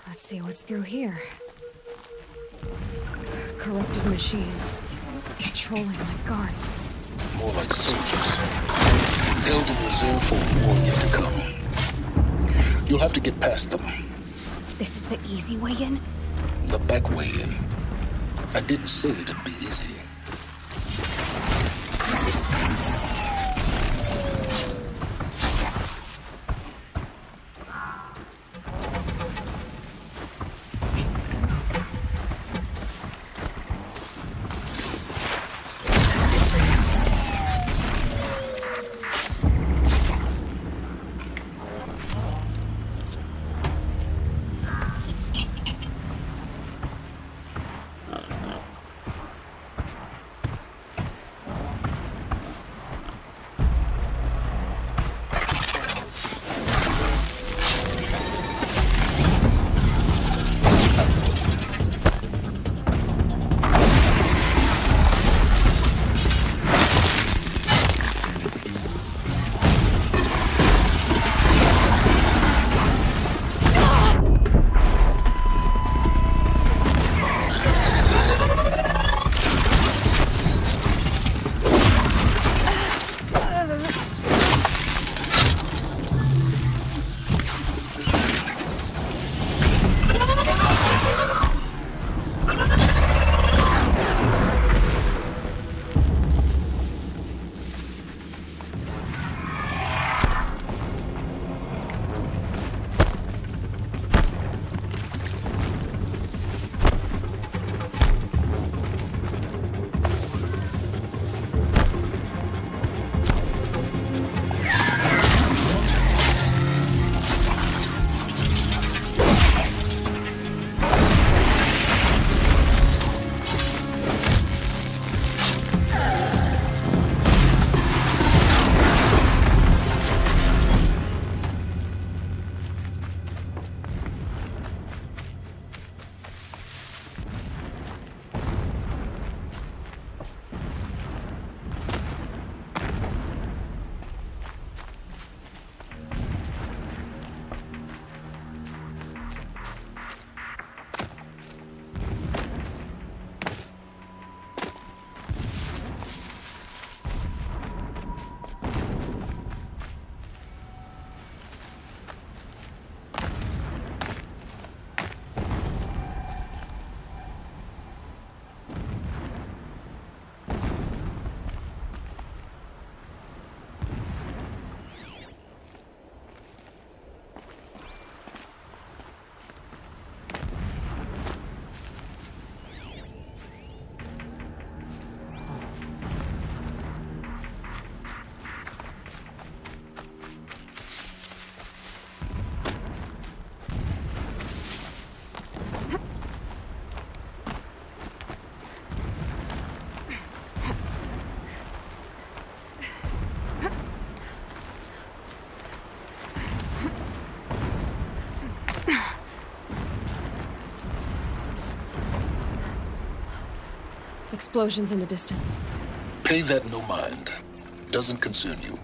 Let's see what's through here. Corrupted machines. Patrolling like guards. More like soldiers. Held in reserve for a war yet to come. You'll have to get past them. This is the easy way in? The back way in. I didn't say it'd be easy. Explosions in the distance. Pay that no mind. Doesn't concern you.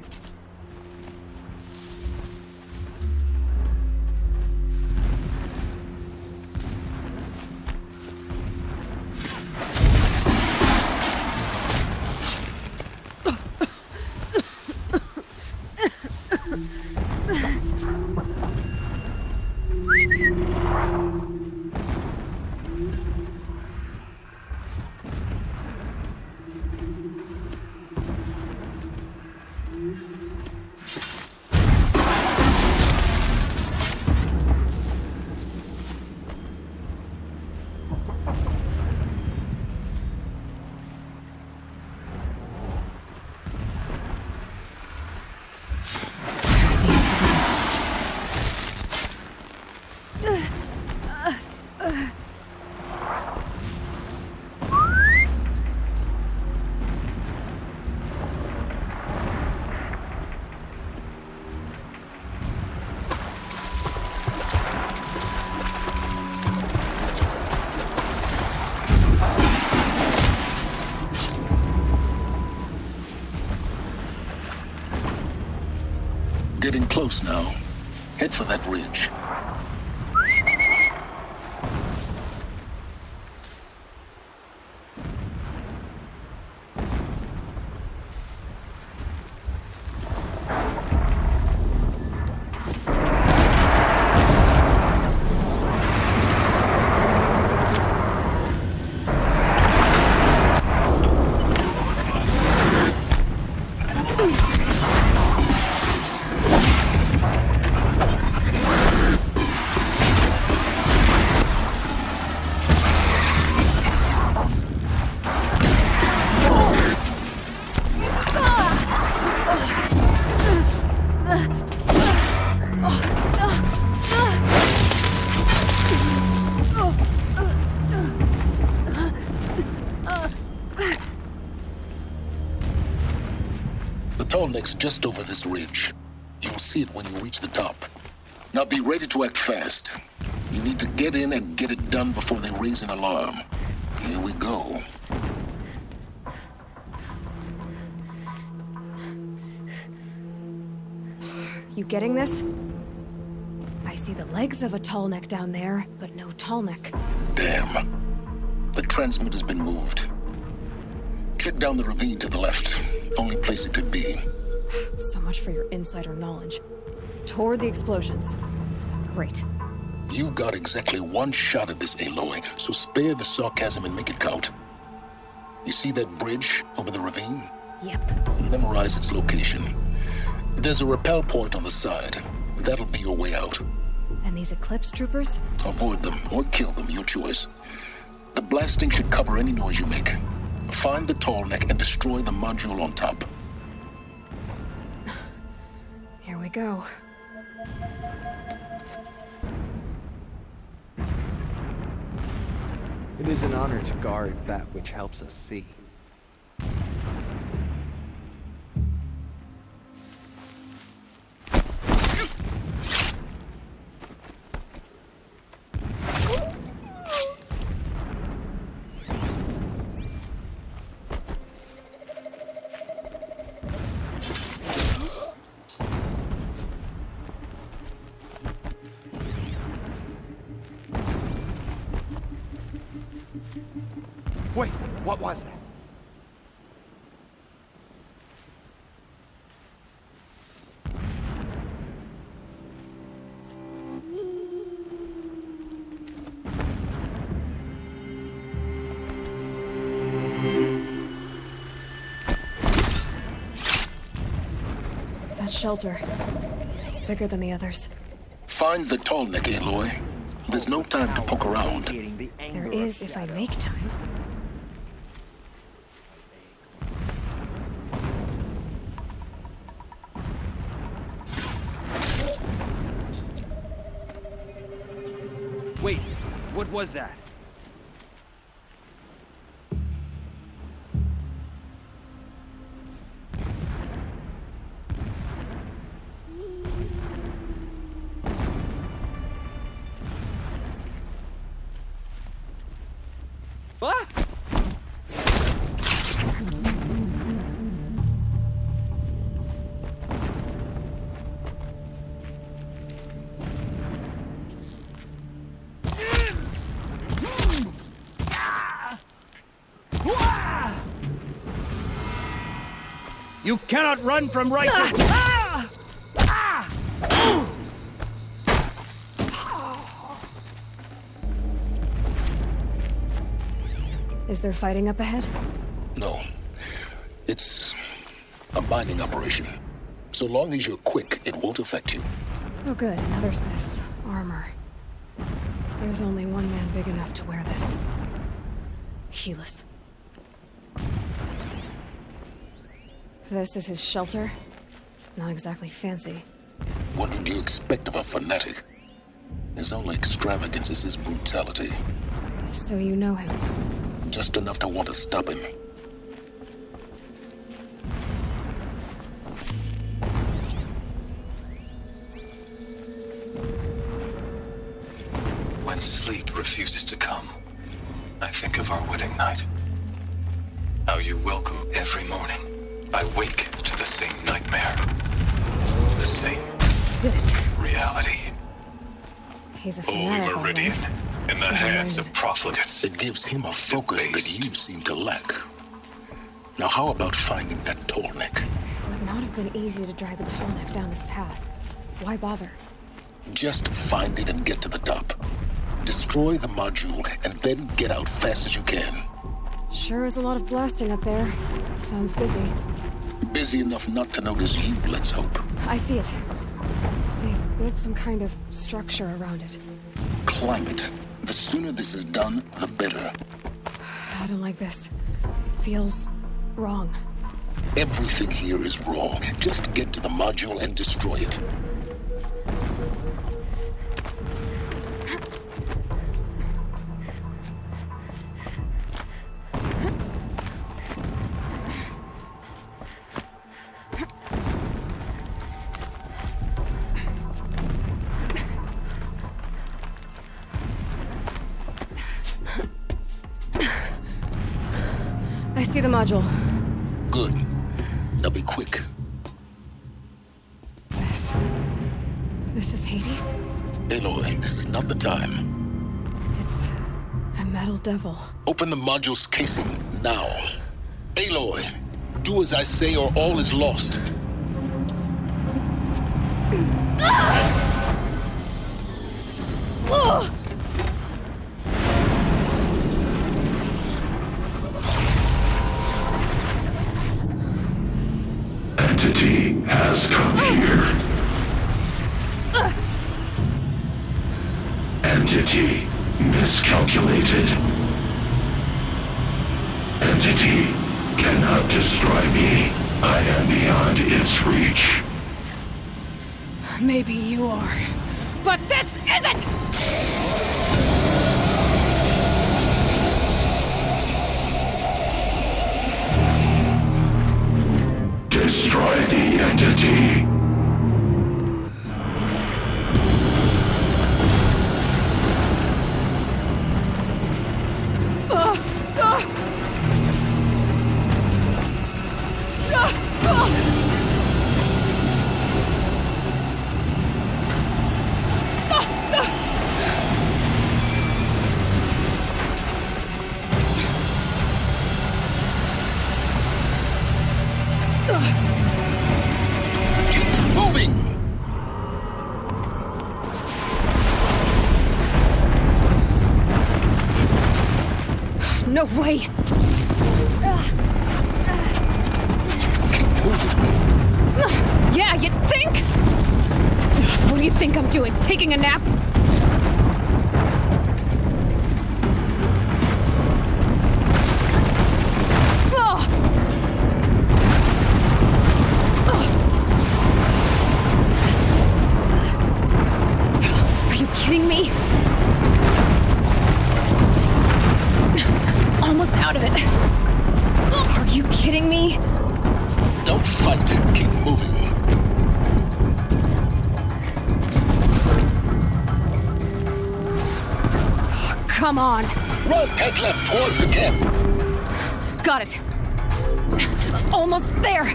close now. Head for that ridge. Tallneck's just over this ridge. You'll see it when you reach the top. Now be ready to act fast. You need to get in and get it done before they raise an alarm. Here we go. You getting this? I see the legs of a Tallneck down there, but no Tallneck. Damn. The transmitter's been moved. Check down the ravine to the left. Only place it could be. So much for your insider knowledge. Toward the explosions. Great. You've got exactly one shot at this, Aloy, so spare the sarcasm and make it count. You see that bridge over the ravine? Yep. Memorize its location. There's a rappel point on the side. That'll be your way out. And these Eclipse troopers? Avoid them or kill them, your choice. The blasting should cover any noise you make. Find the Tallneck and destroy the module on top. Here we go. It is an honor to guard that which helps us see. Wait, what was that? That shelter. It's bigger than the others. Find the Tallneck, Aloy. There's no time to poke around. There is if I make time. Wait, what was that? Ah! You cannot run from righteousness! Is there fighting up ahead? No. It's a mining operation. So long as you're quick, it won't affect you. Oh good, now there's this armor. There's only one man big enough to wear this. Helis. This is his shelter? Not exactly fancy. What would you expect of a fanatic? His only extravagance is his brutality. So you know him? Just enough to want to stop him. When sleep refuses to come, I think of our wedding night. How you welcome every morning. I wake to the same nightmare. The same Did it. Reality. He's a Holy fanatic, all Meridian. right. In the hands of profligates. It gives him a focus that you seem to lack. Now how about finding that tall neck? It would not have been easy to drag the tall neck down this path. Why bother? Just find it and get to the top. Destroy the module and then get out fast as you can. Sure is a lot of blasting up there. Sounds busy. Busy enough not to notice you, let's hope. I see it. They've built some kind of structure around it. Climb it. The sooner this is done, the better. I don't like this. Feels wrong. Everything here is wrong. Just get to the module and destroy it. I see the module. Good. Now be quick. This is Hades? Aloy, this is not the time. It's a metal devil. Open the module's casing, now. Aloy, do as I say or all is lost. Entity has come here. Entity miscalculated. Entity cannot destroy me. I am beyond its reach. Maybe you are. But this isn't! Destroy the entity. Keep moving! No way! Yeah, you think? What do you think I'm doing? Taking a nap? Are you kidding me? Almost out of it. Are you kidding me? Don't fight. Keep moving. Come on. Run, head left towards the camp. Got it. Almost there.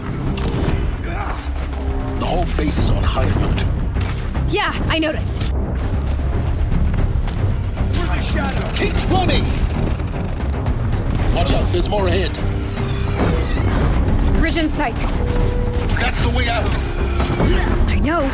The whole base is on high alert. Yeah, I noticed. Where's the shadow? Keep running! Watch out, there's more ahead. Bridge in sight. That's the way out. I know.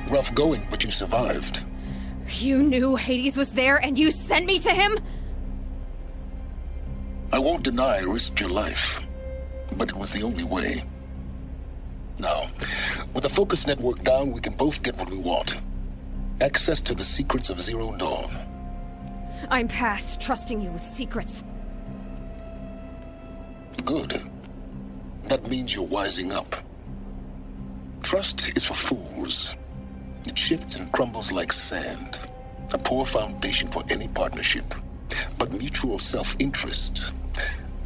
Rough going, but you survived. You knew Hades was there and you sent me to him? I won't deny I risked your life, but it was the only way. Now, with the focus network down, we can both get what we want. Access to the secrets of Zero Dawn. I'm past trusting you with secrets. Good. That means you're wising up. Trust is for fools. It shifts and crumbles like sand. A poor foundation for any partnership. But mutual self-interest,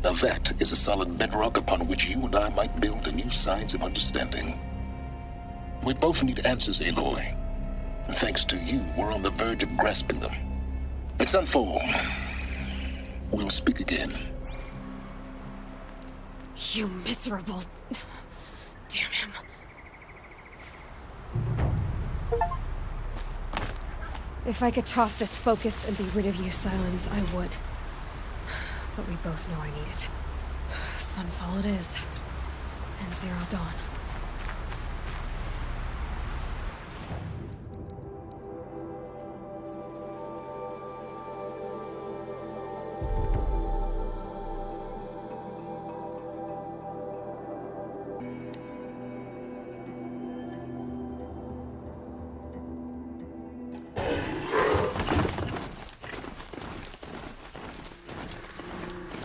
now that is a solid bedrock upon which you and I might build a new science of understanding. We both need answers, Aloy. And thanks to you, we're on the verge of grasping them. At Sunfall, we'll speak again. You miserable... Damn him. If I could toss this focus and be rid of you, Silence, I would. But we both know I need it. Sunfall it is. And Zero Dawn.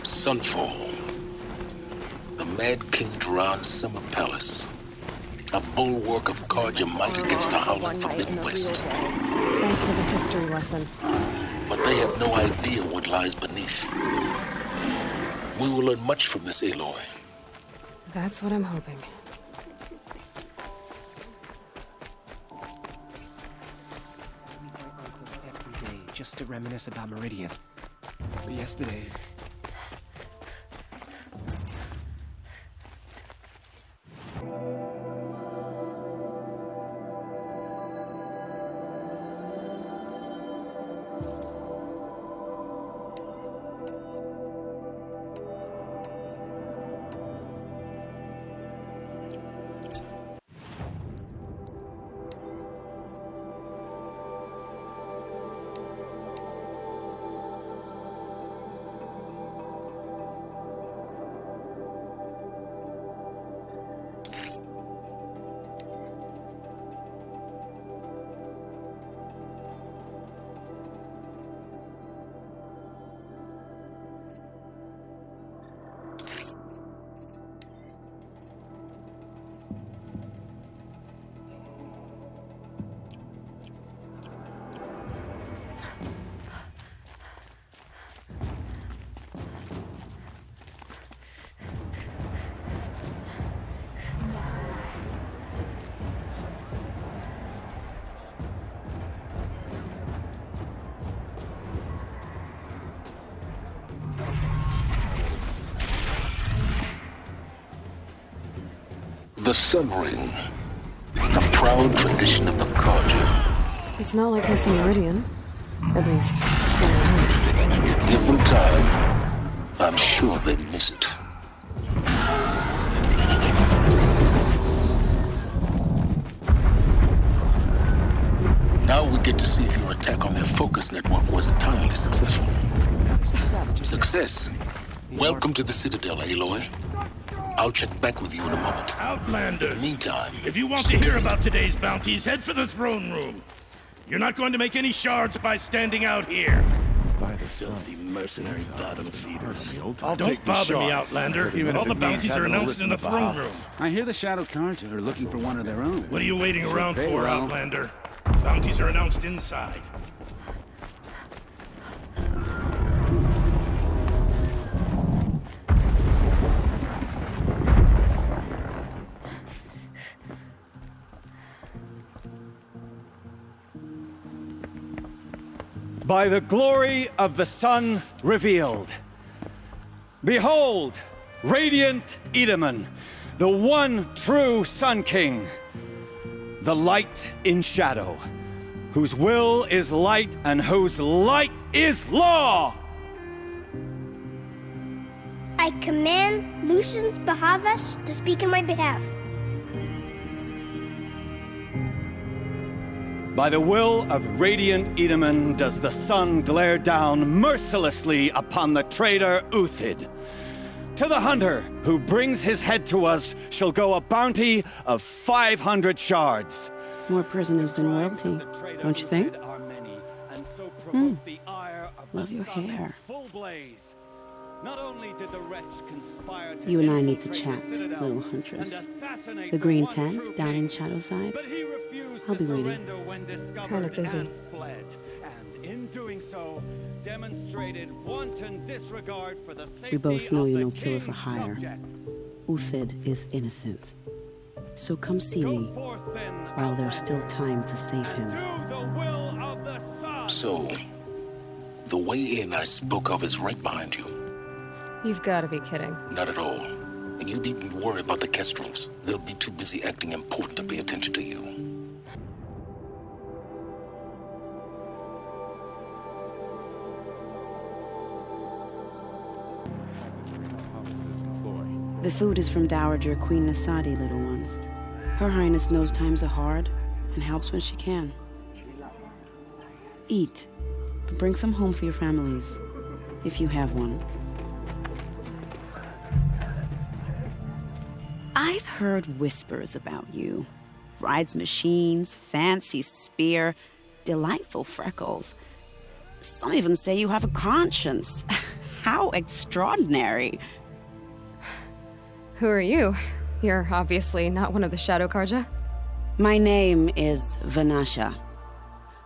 Sunfall. The Mad King Duran's summer palace. A bulwark of Karja might against the howling Forbidden West. Thanks for the history lesson. But they have no idea what lies beneath. We will learn much from this, Aloy. That's what I'm hoping. Every day, just to reminisce about Meridian. But yesterday... The Sun Ring. A proud tradition of the Karja. It's not like missing Meridian. At least, Give them time. I'm sure they miss it. Now we get to see if your attack on their focus network was entirely successful. Success. Welcome to the Citadel, Aloy. I'll check back with you in a moment. Outlander. In the meantime, If you want to hear about today's bounties, head for the throne room. You're not going to make any shards by standing out here. By the filthy mercenary bottom feeders. I'll Don't take the bother me, shards. Outlander. Even All if the it means bounties are having to announced listen in the to throne room. Baals. I hear the Shadow Karja are looking for one of their own. What are you waiting Should around pay for, well. Outlander? Bounties are announced inside. By the glory of the sun revealed. Behold, radiant Edaman, the one true Sun King, the light in shadow, whose will is light and whose light is law! I command Lucius Bahavas to speak in my behalf. By the will of Radiant Edaman does the sun glare down mercilessly upon the traitor Uthid. To the hunter who brings his head to us shall go a bounty of 500 shards. More prisoners than royalty, don't you think? Love your hair. You and I need to chat, little huntress. The green tent down in Shadowside. I'll be waiting. Kind of busy. And in doing so, demonstrated wanton disregard for the safety We both know of you're the no killer for king's hire. subjects. Uthid is innocent. So come see me while there's still time to save him. So, the way in I spoke of is right behind you. You've got to be kidding. Not at all. And you needn't worry about the Kestrels. They'll be too busy acting important to pay attention to you. The food is from Dowager Queen Nasadi, little ones. Her Highness knows times are hard and helps when she can. Eat, but bring some home for your families, if you have one. I've heard whispers about you. Rides machines, fancy spear, delightful freckles. Some even say you have a conscience. How extraordinary. Who are you? You're obviously not one of the Shadow Karja. My name is Vanasha.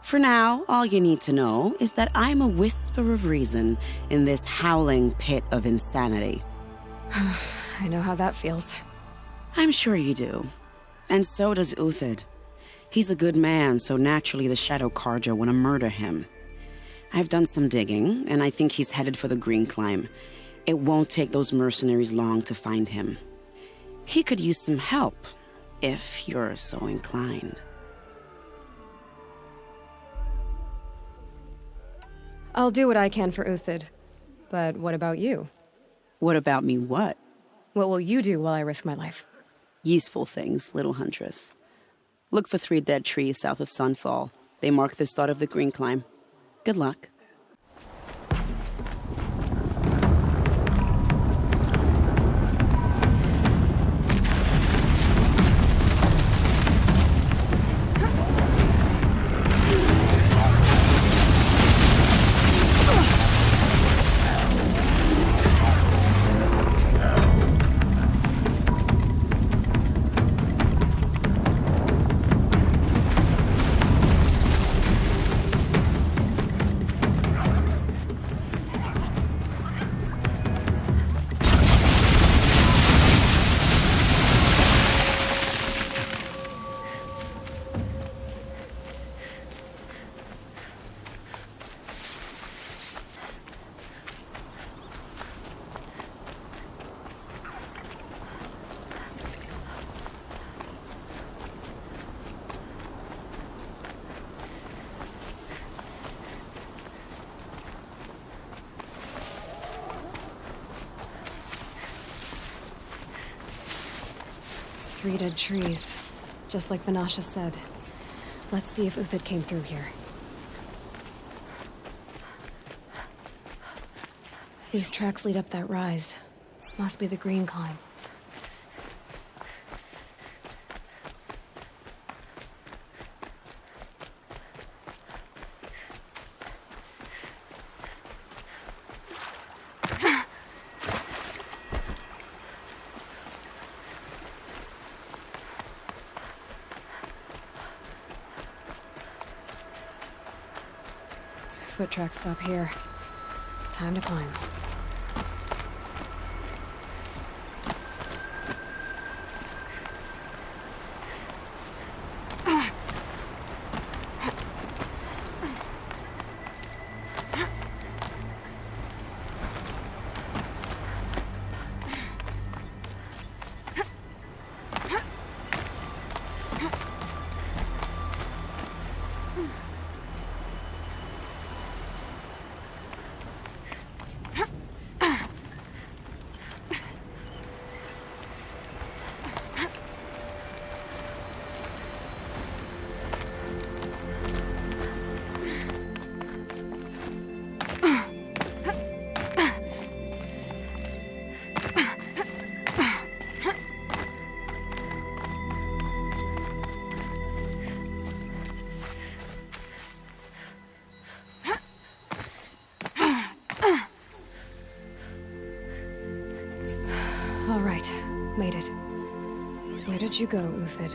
For now, all you need to know is that I'm a whisper of reason in this howling pit of insanity. I know how that feels. I'm sure you do. And so does Uthid. He's a good man, so naturally the Shadow Karja want to murder him. I've done some digging, and I think he's headed for the Green Climb. It won't take those mercenaries long to find him. He could use some help, if you're so inclined. I'll do what I can for Uthid. But what about you? What about me what? What will you do while I risk my life? Useful things, little huntress. Look for 3 dead trees south of Sunfall. They mark the start of the Green Climb. Good luck. Three dead trees, just like Vanasha said. Let's see if Uthid came through here. These tracks lead up that rise. Must be the Green Climb. Foot tracks stop here. Time to climb. All right, made it. Where did you go, Uthid?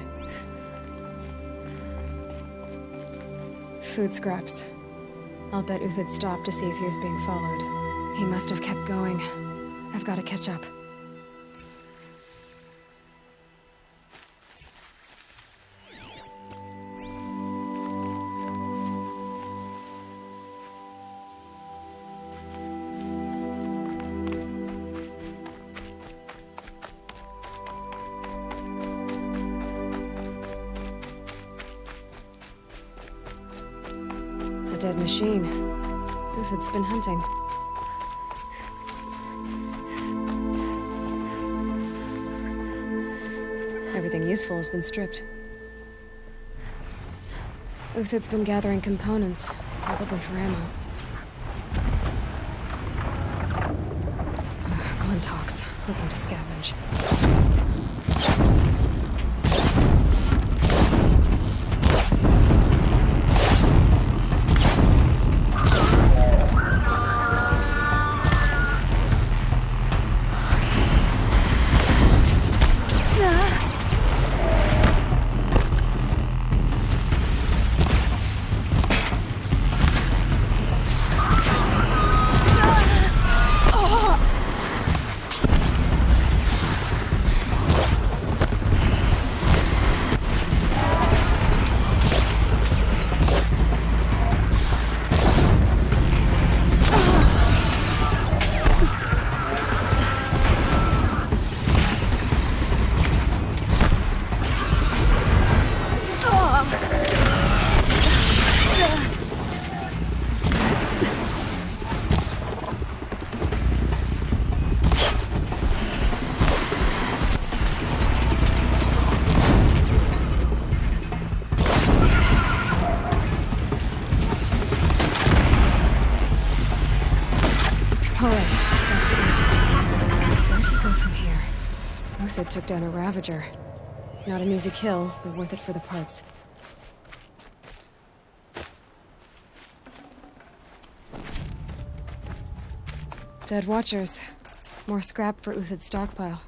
Food scraps. I'll bet Uthid stopped to see if he was being followed. He must have kept going. I've got to catch up. A dead machine. Uthid's been hunting. Everything useful has been stripped. Uthid's been gathering components, probably for ammo. Glintox, looking to scavenge. Uthid took down a Ravager. Not an easy kill, but worth it for the parts. Dead Watchers. More scrap for Uthid's stockpile.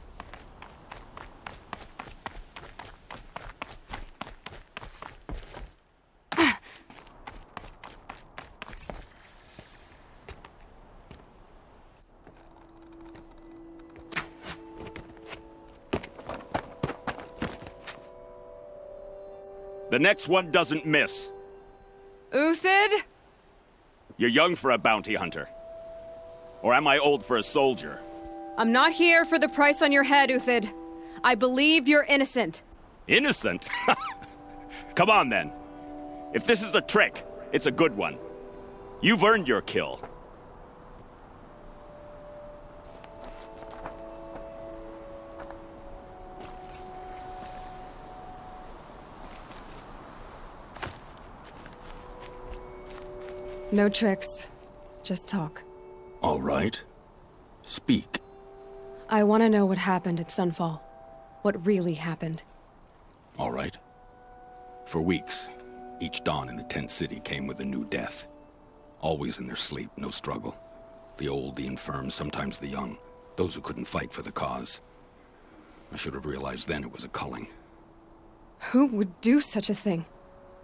The next one doesn't miss. Uthid? You're young for a bounty hunter. Or am I old for a soldier? I'm not here for the price on your head, Uthid. I believe you're innocent. Innocent? Come on, then. If this is a trick, it's a good one. You've earned your kill. No tricks. Just talk. All right. Speak. I want to know what happened at Sunfall. What really happened. All right. For weeks, each dawn in the tent city came with a new death. Always in their sleep, no struggle. The old, the infirm, sometimes the young. Those who couldn't fight for the cause. I should have realized then it was a culling. Who would do such a thing?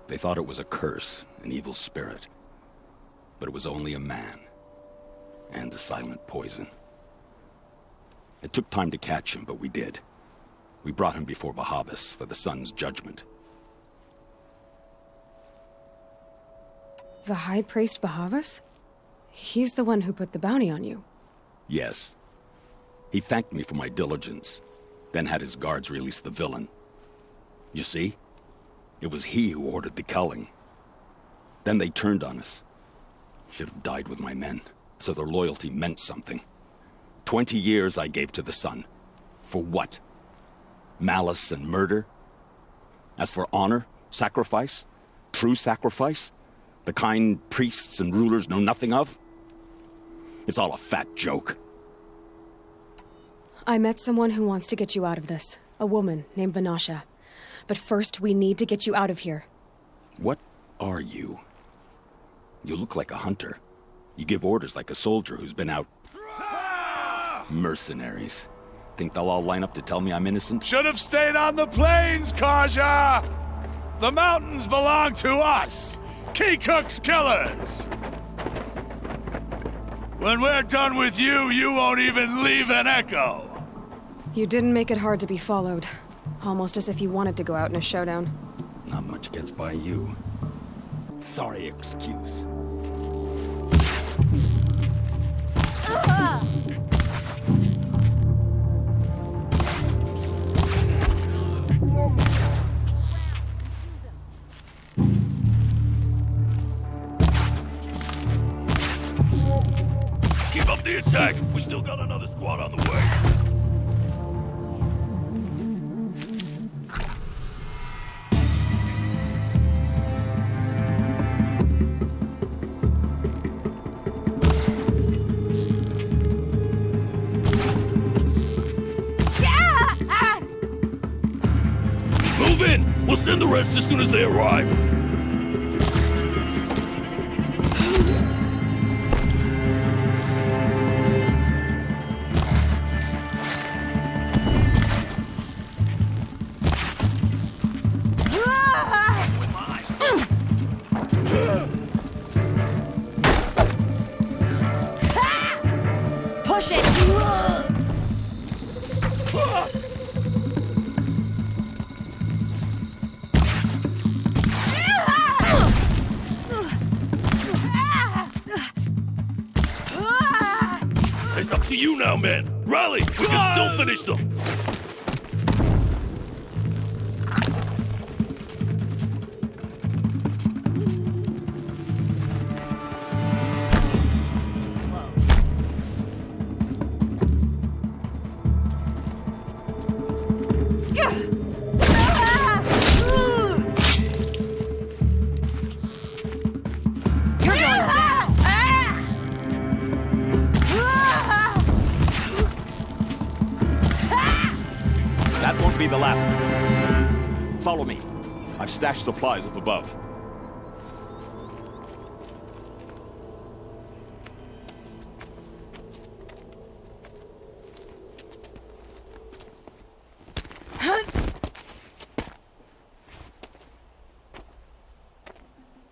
They thought it was a curse, an evil spirit. But it was only a man. And a silent poison. It took time to catch him, but we did. We brought him before Bahavas for the sun's judgment. The High Priest Bahavas? He's the one who put the bounty on you. Yes. He thanked me for my diligence, then had his guards release the villain. You see? It was he who ordered the culling. Then they turned on us. Should have died with my men, so their loyalty meant something. 20 years I gave to the sun. For what? Malice and murder? As for honor, sacrifice, true sacrifice, the kind priests and rulers know nothing of? It's all a fat joke. I met someone who wants to get you out of this. A woman named Vanasha. But first, we need to get you out of here. What are you? You look like a hunter. You give orders like a soldier who's been out... Mercenaries. Think they'll all line up to tell me I'm innocent? Should have stayed on the plains, Kaja! The mountains belong to us! Keecook's killers! When we're done with you, you won't even leave an echo! You didn't make it hard to be followed. Almost as if you wanted to go out in a showdown. Not much gets by you. Sorry excuse. Keep up the attack! We still got another squad on the way! Move in! We'll send the rest as soon as they arrive. Push it! It's up to you now, man. Rally! We can still finish them. That won't be the last. Follow me. I've stashed supplies up above.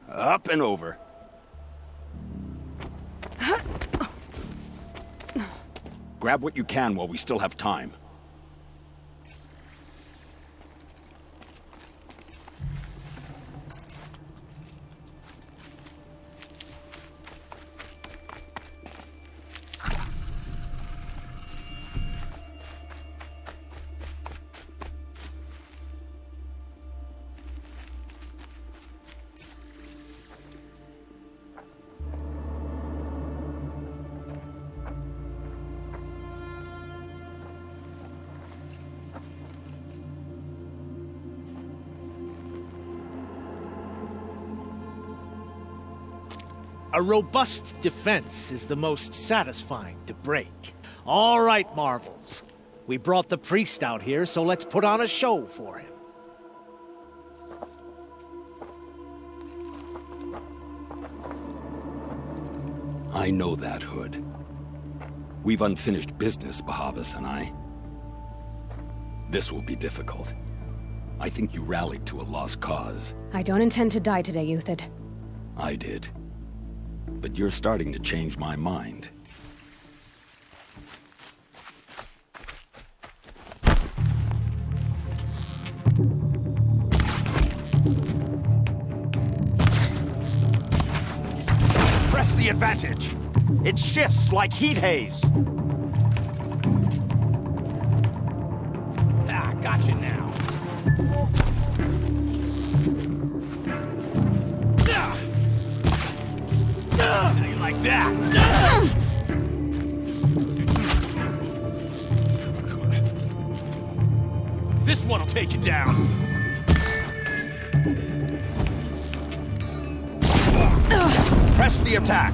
Up and over. Grab what you can while we still have time. A robust defense is the most satisfying to break. All right, Marvels. We brought the priest out here, so let's put on a show for him. I know that, Hood. We've unfinished business, Bahavas and I. This will be difficult. I think you rallied to a lost cause. I don't intend to die today, Euthid. I did. But you're starting to change my mind. Press the advantage. It shifts like heat haze. Ah, gotcha now. How you like that? This one'll take you down. Press the attack.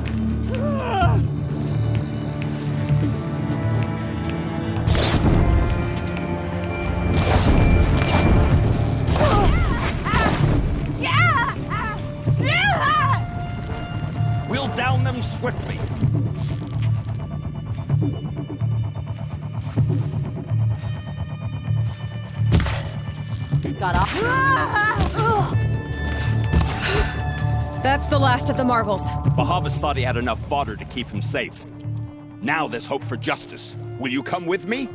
We'll down them swiftly. got off. That's the last of the Marvels. Bahavas thought he had enough fodder to keep him safe. Now there's hope for justice. Will you come with me?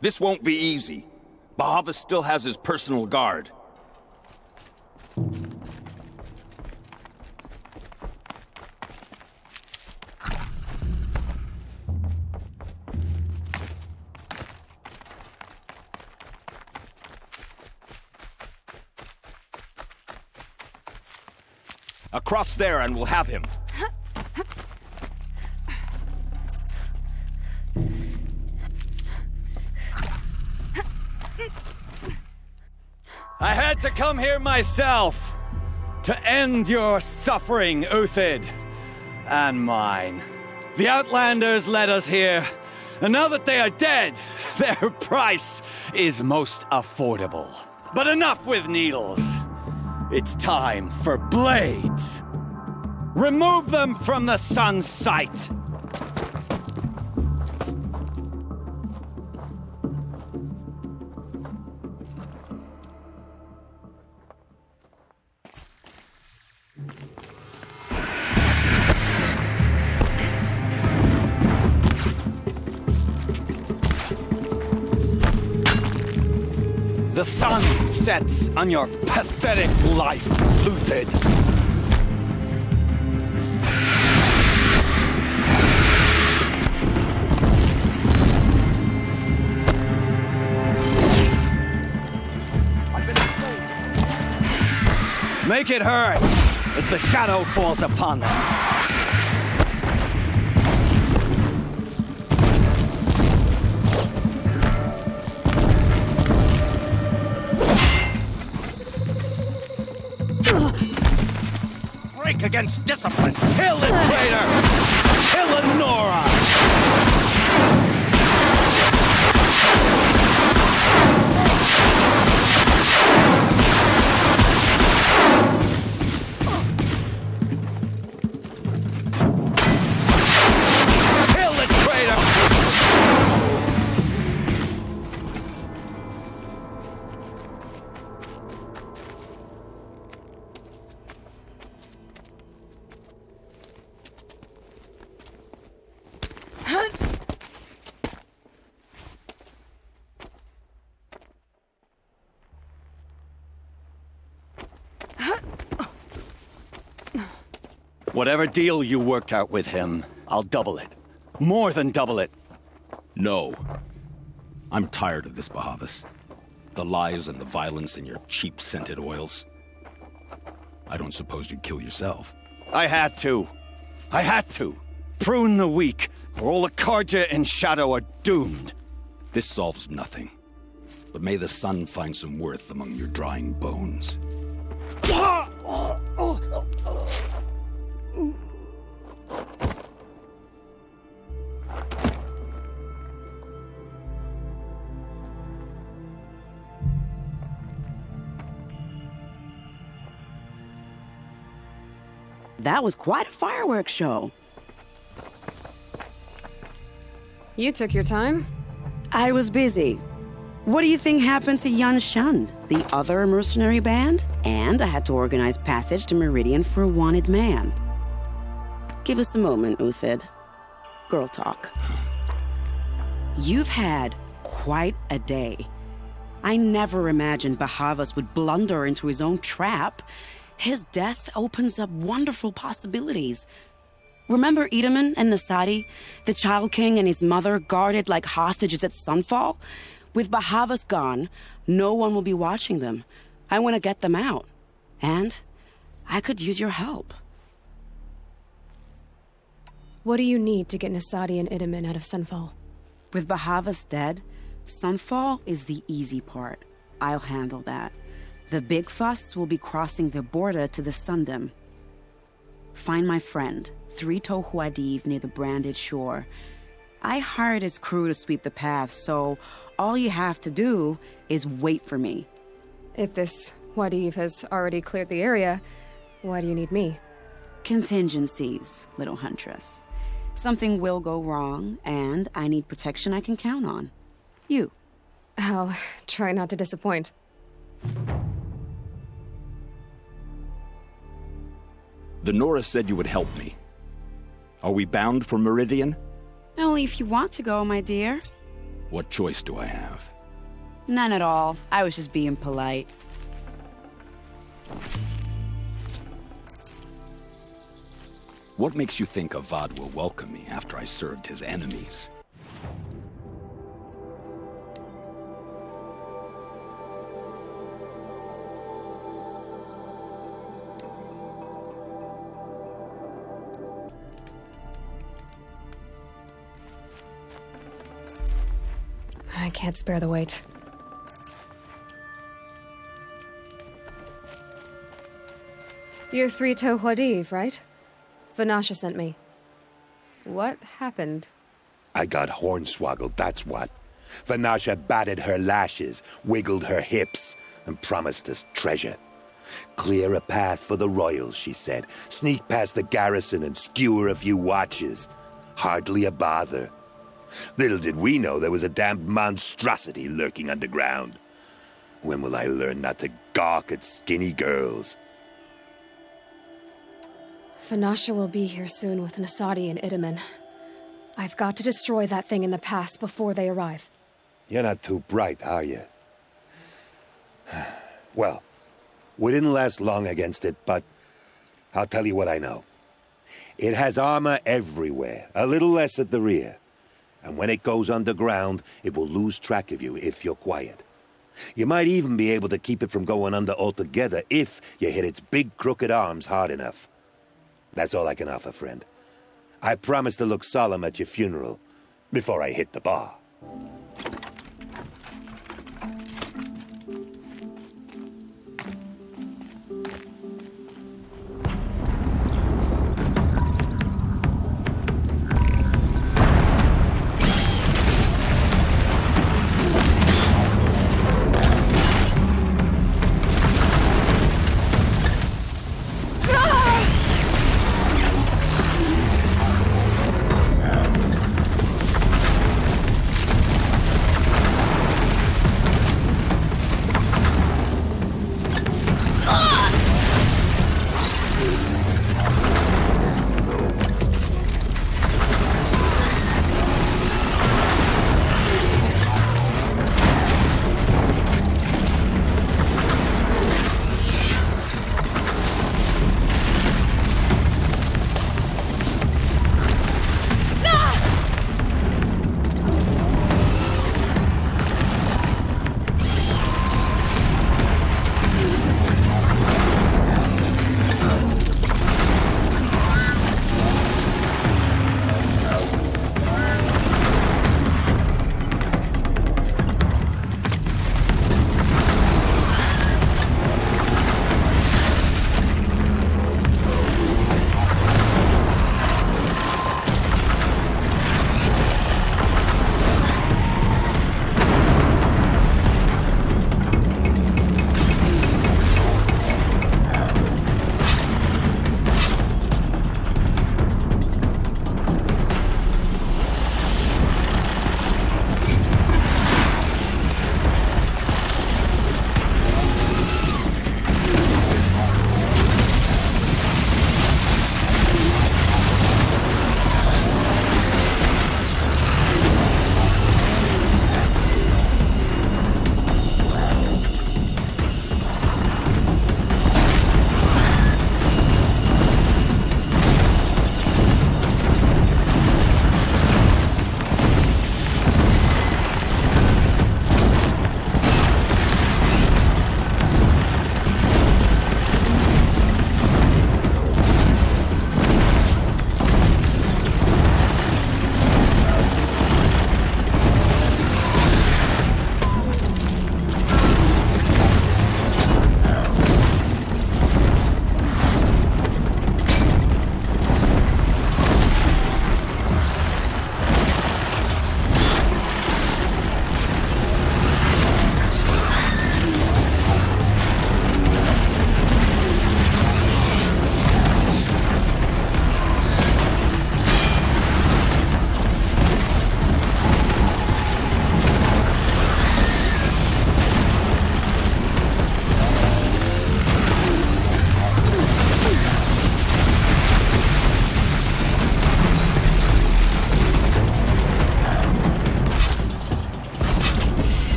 This won't be easy. Bahavas still has his personal guard. Across there and we'll have him. I had to come here myself to end your suffering, Uthid, and mine. The Outlanders led us here, and now that they are dead, their price is most affordable. But enough with needles. It's time for blades. Remove them from the sun's sight. The sun sets on your pathetic life, Uthid. Make it hurt as the shadow falls upon them. Break against discipline. Kill the traitor! Kill Lenora! Kill the traitor! Whatever deal you worked out with him, I'll double it. More than double it. No. I'm tired of this, Bahavas. The lies and the violence and your cheap scented oils. I don't suppose you'd kill yourself. I had to. Prune the weak, or all the Karja in Shadow are doomed. This solves nothing. But may the sun find some worth among your drying bones. That was quite a fireworks show. You took your time? I was busy. What do you think happened to Yan Shund, the other mercenary band? And I had to organize passage to Meridian for a wanted man. Give us a moment, Uthid. Girl talk. You've had quite a day. I never imagined Bahavas would blunder into his own trap. His death opens up wonderful possibilities. Remember Edaman and Nasadi, the Child King and his mother guarded like hostages at Sunfall? With Bahavas gone, no one will be watching them. I want to get them out. And I could use your help. What do you need to get Nasadi and Edaman out of Sunfall? With Bahavas dead, Sunfall is the easy part. I'll handle that. The big fuss will be crossing the border to the Sundom. Find my friend, 3 Tohuadiv near the branded shore. I hired his crew to sweep the path, so all you have to do is wait for me. If this Wadif has already cleared the area, why do you need me? Contingencies, little huntress. Something will go wrong, and I need protection I can count on. You. I'll try not to disappoint. The Nora said you would help me. Are we bound for Meridian? Only if you want to go, my dear. What choice do I have? None at all. I was just being polite. What makes you think Avad will welcome me after I served his enemies? I can't spare the weight. You're Three-Toe Huadiv, right? Vanasha sent me. What happened? I got hornswoggled, that's what. Vanasha batted her lashes, wiggled her hips, and promised us treasure. Clear a path for the royals, she said. Sneak past the garrison and skewer a few watches. Hardly a bother. Little did we know there was a damned monstrosity lurking underground. When will I learn not to gawk at skinny girls? Vanasha will be here soon with Nasadi and Idaman. I've got to destroy that thing in the past before they arrive. You're not too bright, are you? Well, we didn't last long against it, but I'll tell you what I know. It has armor everywhere, a little less at the rear. And when it goes underground, it will lose track of you if you're quiet. You might even be able to keep it from going under altogether if you hit its big crooked arms hard enough. That's all I can offer, friend. I promise to look solemn at your funeral before I hit the bar.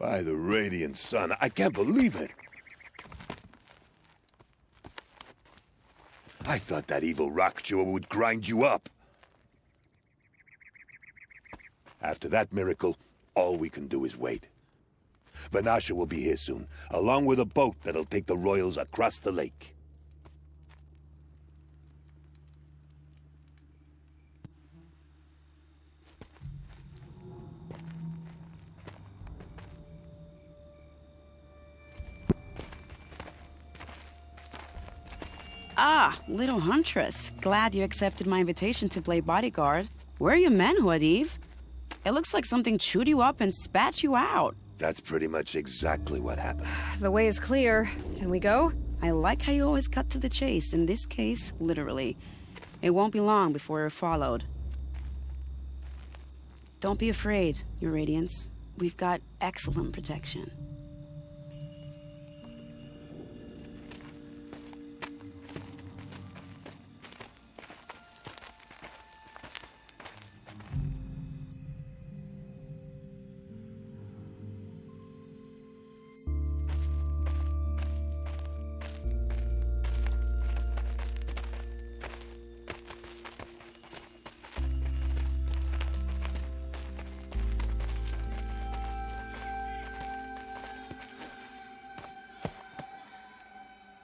By the radiant sun, I can't believe it. I thought that evil rock jewel would grind you up. After that miracle, all we can do is wait. Vanasha will be here soon, along with a boat that'll take the royals across the lake. Ah, little huntress. Glad you accepted my invitation to play bodyguard. Where are your men, Huadiv? It looks like something chewed you up and spat you out. That's pretty much exactly what happened. The way is clear. Can we go? I like how you always cut to the chase. In this case, literally. It won't be long before we're followed. Don't be afraid, Your Radiance. We've got excellent protection.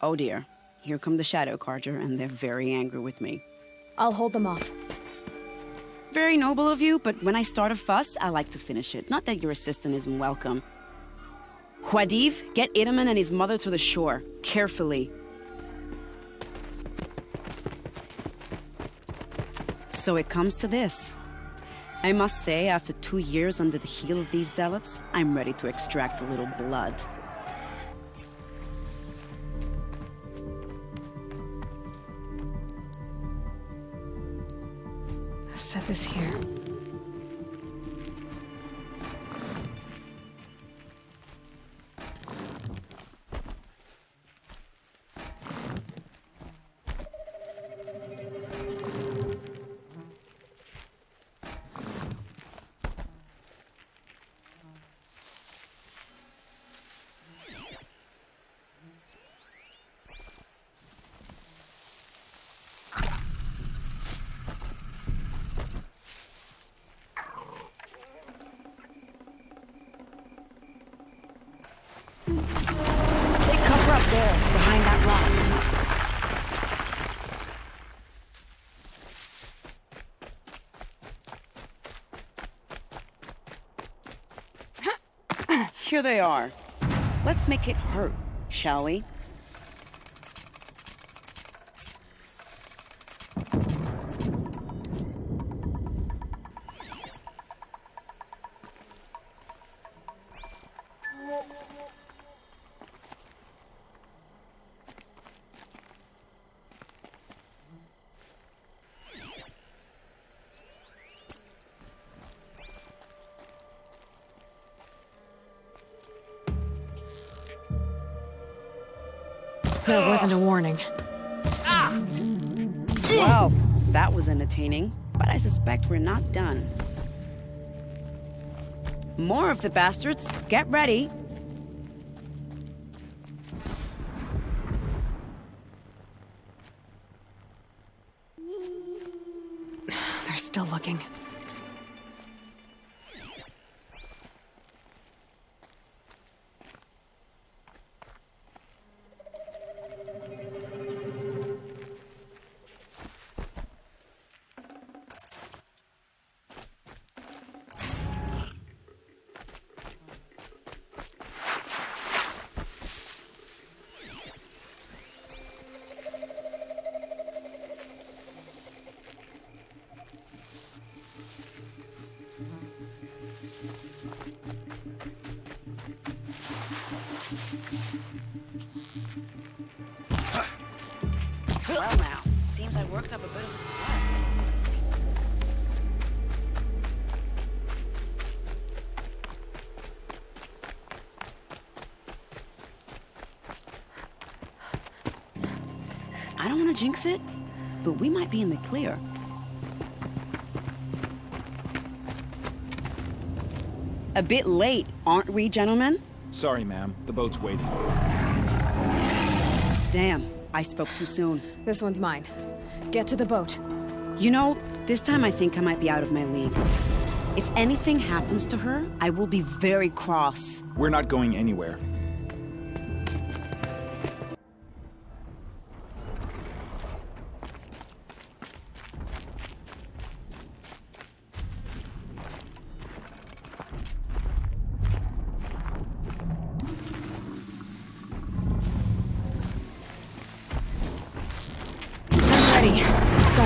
Oh dear, here come the Shadow Carja, and they're very angry with me. I'll hold them off. Very noble of you, but when I start a fuss, I like to finish it. Not that your assistant isn't welcome. Huadiv, get Itaman and his mother to the shore. Carefully. So it comes to this. I must say, after 2 years under the heel of these zealots, I'm ready to extract a little blood. Set this here. Take cover up there, behind that rock. Here they are. Let's make it hurt, shall we? That wasn't a warning. Well, that was entertaining, but I suspect we're not done. More of the bastards. Get ready. They're still looking. Well now, seems I worked up a bit of a sweat. I don't want to jinx it, but we might be in the clear. A bit late, aren't we, gentlemen? Sorry, ma'am. The boat's waiting. Damn, I spoke too soon. This one's mine. Get to the boat. You know, this time I think I might be out of my league. If anything happens to her, I will be very cross. We're not going anywhere. Ready. Go.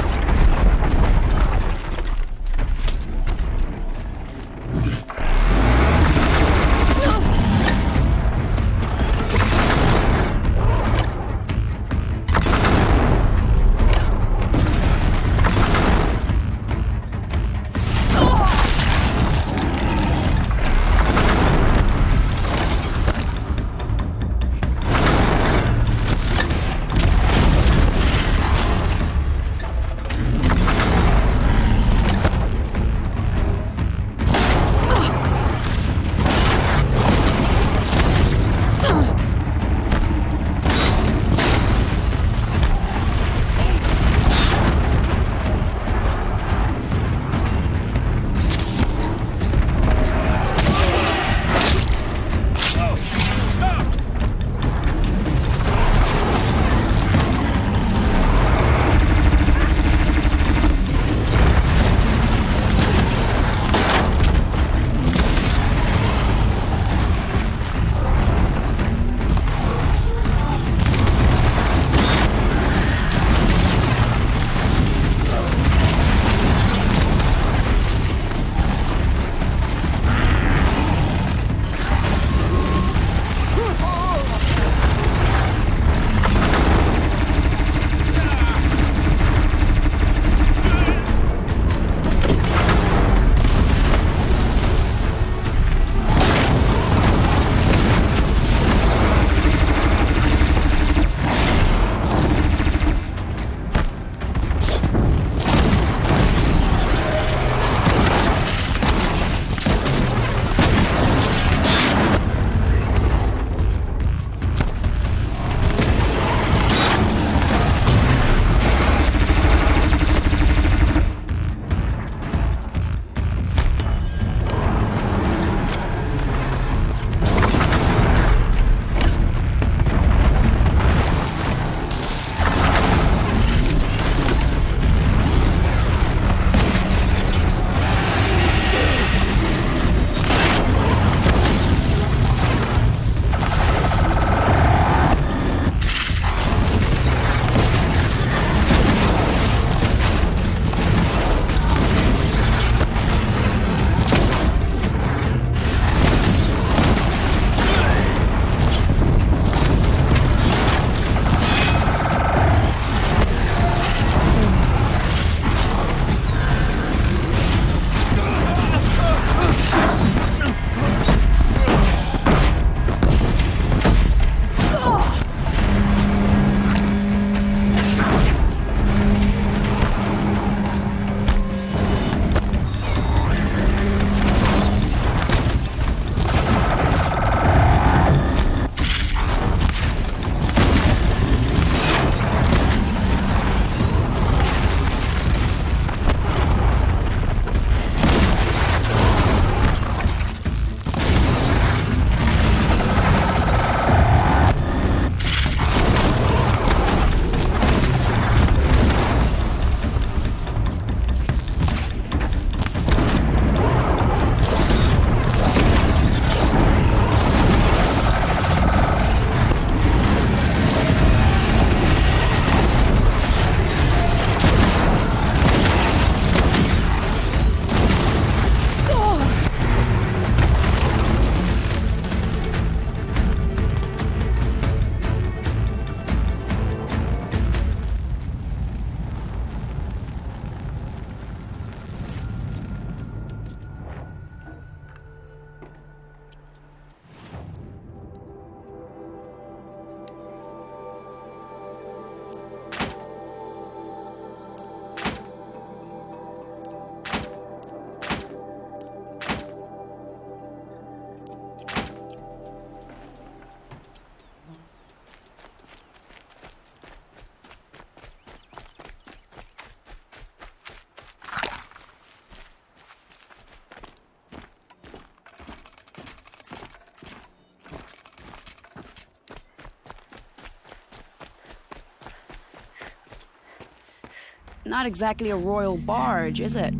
Not exactly a royal barge, is it?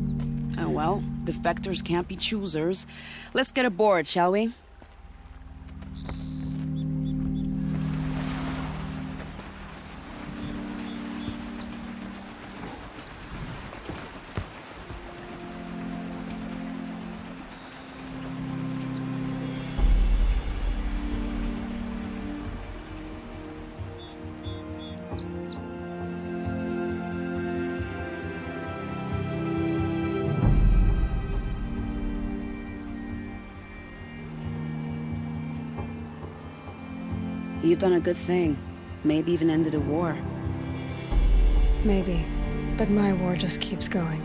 Oh well, defectors can't be choosers. Let's get aboard, shall we? You've done a good thing. Maybe even ended a war. Maybe. But my war just keeps going.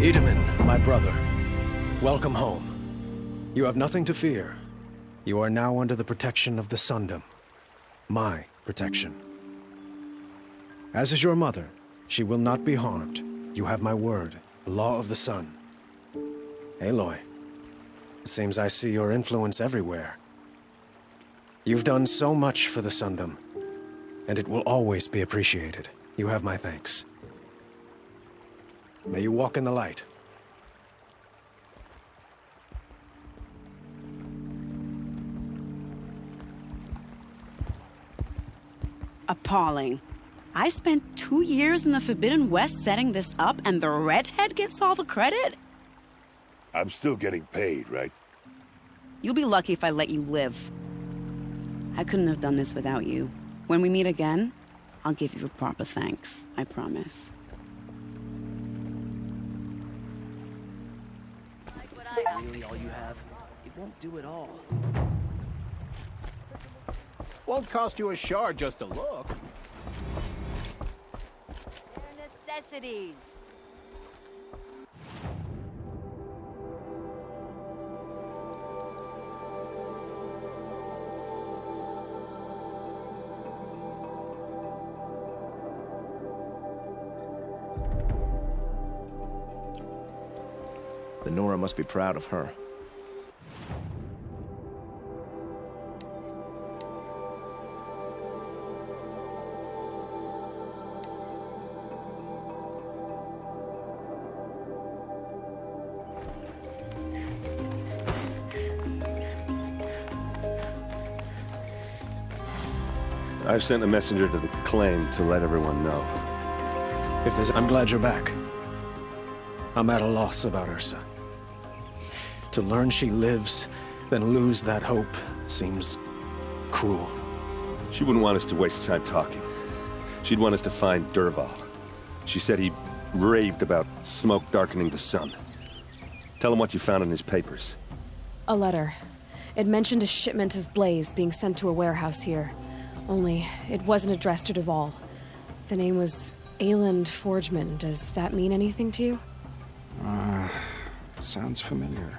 Itaman, my brother, welcome home. You have nothing to fear. You are now under the protection of the Sundom. My protection. As is your mother, she will not be harmed. You have my word, the law of the sun. Aloy, it seems I see your influence everywhere. You've done so much for the Sundom, and it will always be appreciated. You have my thanks. May you walk in the light. Appalling. I spent 2 years in the Forbidden West setting this up, and the redhead gets all the credit? I'm still getting paid, right? You'll be lucky if I let you live. I couldn't have done this without you. When we meet again, I'll give you a proper thanks, I promise. Really all you have? It won't do it all. Won't cost you a shard just to look. Bare necessities. The Nora must be proud of her. I've sent a messenger to the claim to let everyone know. I'm glad you're back. I'm at a loss about Ursa. To learn she lives, then lose that hope, seems cruel. She wouldn't want us to waste time talking. She'd want us to find Dervahl. She said he raved about smoke darkening the sun. Tell him what you found in his papers. A letter. It mentioned a shipment of blaze being sent to a warehouse here. Only, it wasn't addressed to Dervahl. The name was Ayland Forgeman. Does that mean anything to you? Sounds familiar.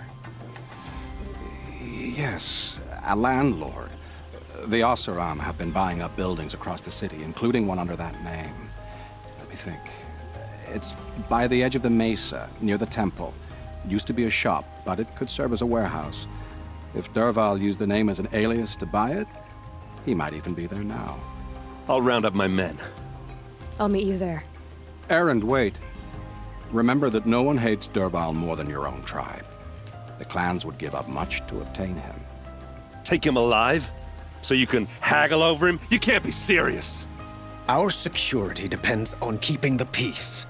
Yes, a landlord. The Oseram have been buying up buildings across the city, including one under that name. Let me think. It's by the edge of the mesa, near the temple. It used to be a shop, but it could serve as a warehouse. If Dervahl used the name as an alias to buy it, he might even be there now. I'll round up my men. I'll meet you there. Erend, wait. Remember that no one hates Dervahl more than your own tribe. The clans would give up much to obtain him. Take him alive? So you can haggle over him? You can't be serious. Our security depends on keeping the peace.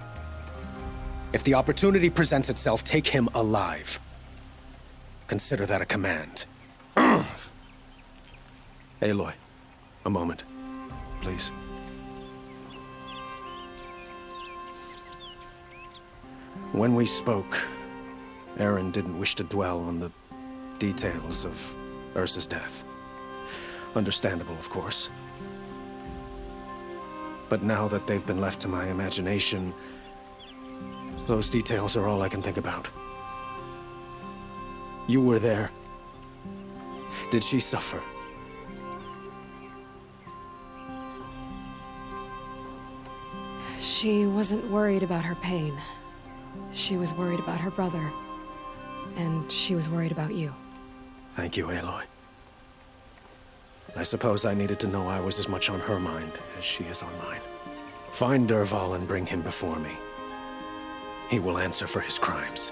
If the opportunity presents itself, take him alive. Consider that a command. Aloy, a moment, please. When we spoke, Aaron didn't wish to dwell on the details of Ursa's death. Understandable, of course. But now that they've been left to my imagination, those details are all I can think about. You were there. Did she suffer? She wasn't worried about her pain. She was worried about her brother. And she was worried about you. Thank you, Aloy. I suppose I needed to know I was as much on her mind as she is on mine. Find Dervahl and bring him before me. He will answer for his crimes.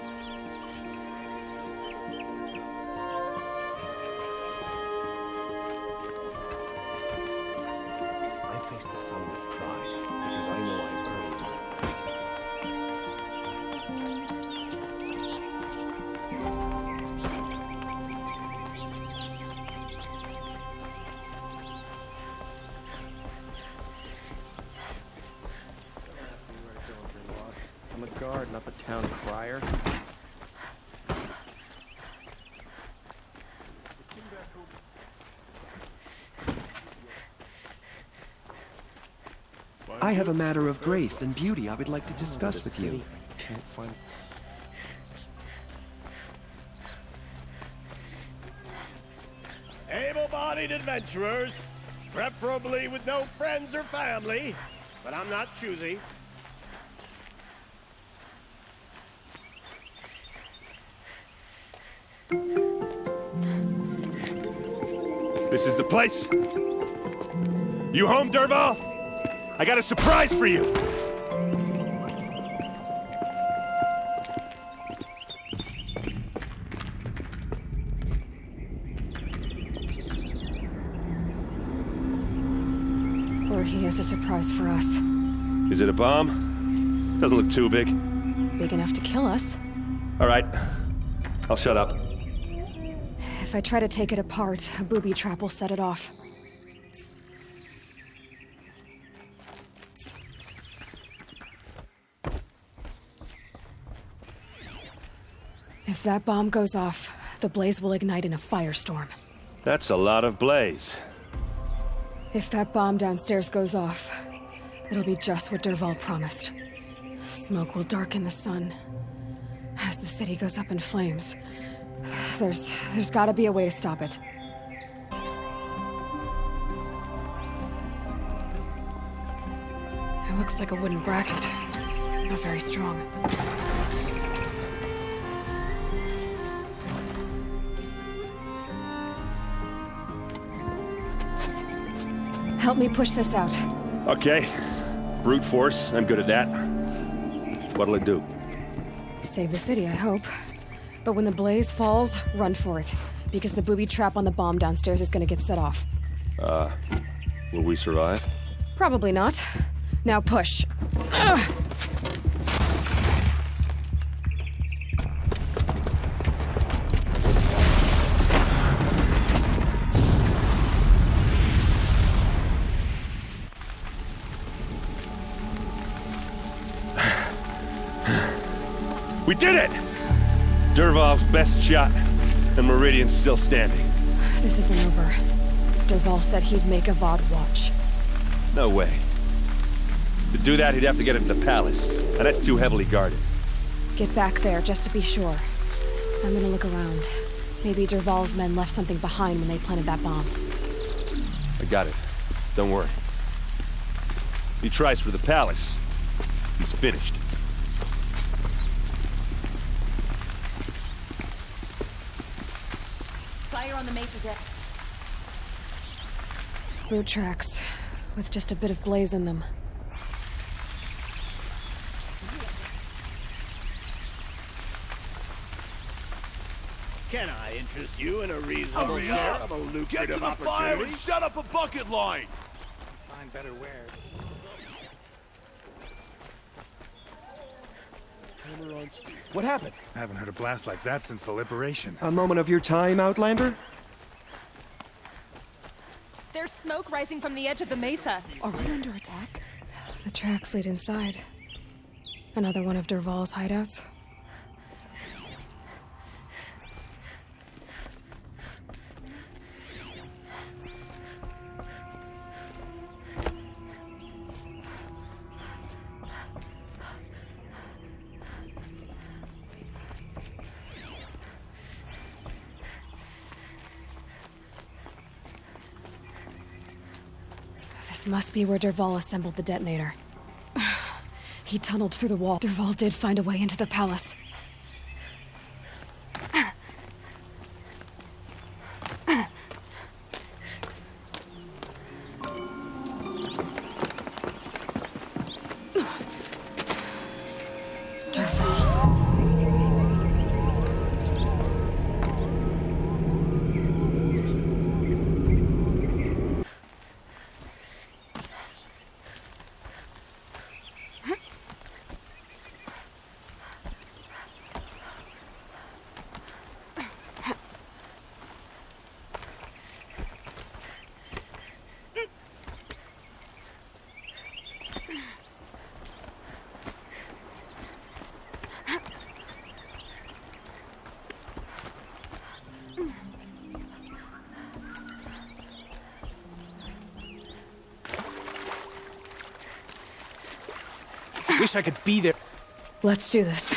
I face the sun with pride, because I know I earned my place. I'm a guard, not the town crier. I have a matter of grace and beauty I would like to discuss with you. Can't find... Able-bodied adventurers, preferably with no friends or family, but I'm not choosy. This is the place. You home, Dervahl? I got a surprise for you. Or he has a surprise for us. Is it a bomb? Doesn't look too big. Big enough to kill us. All right. I'll shut up. If I try to take it apart, a booby trap will set it off. If that bomb goes off, the blaze will ignite in a firestorm. That's a lot of blaze. If that bomb downstairs goes off, it'll be just what Dervahl promised. Smoke will darken the sun. As the city goes up in flames, there's gotta be a way to stop it. It looks like a wooden bracket. Not very strong. Help me push this out. Okay. Brute force. I'm good at that. What'll it do? Save the city, I hope. But when the blaze falls, run for it. Because the booby trap on the bomb downstairs is gonna get set off. Will we survive? Probably not. Now push. Ugh. We did it! Dervahl's best shot, and Meridian's still standing. This isn't over. Dervahl said he'd make Avad watch. No way. To do that, he'd have to get into the palace, and that's too heavily guarded. Get back there, just to be sure. I'm gonna look around. Maybe Dervahl's men left something behind when they planted that bomb. I got it. Don't worry. If he tries for the palace, he's finished. Fire on the mesa deck. Boot tracks, with just a bit of blaze in them. Can I interest you in a reasonable share of a lucrative Get to the fire opportunity? and set up a bucket line! Find better wear. What happened? I haven't heard a blast like that since the liberation. A moment of your time, Outlander? There's smoke rising from the edge of the mesa. Are we under attack? The tracks lead inside. Another one of Dervahl's hideouts. This must be where Dervahl assembled the detonator. He tunneled through the wall. Dervahl did find a way into the palace. Wish I could be there. Let's do this.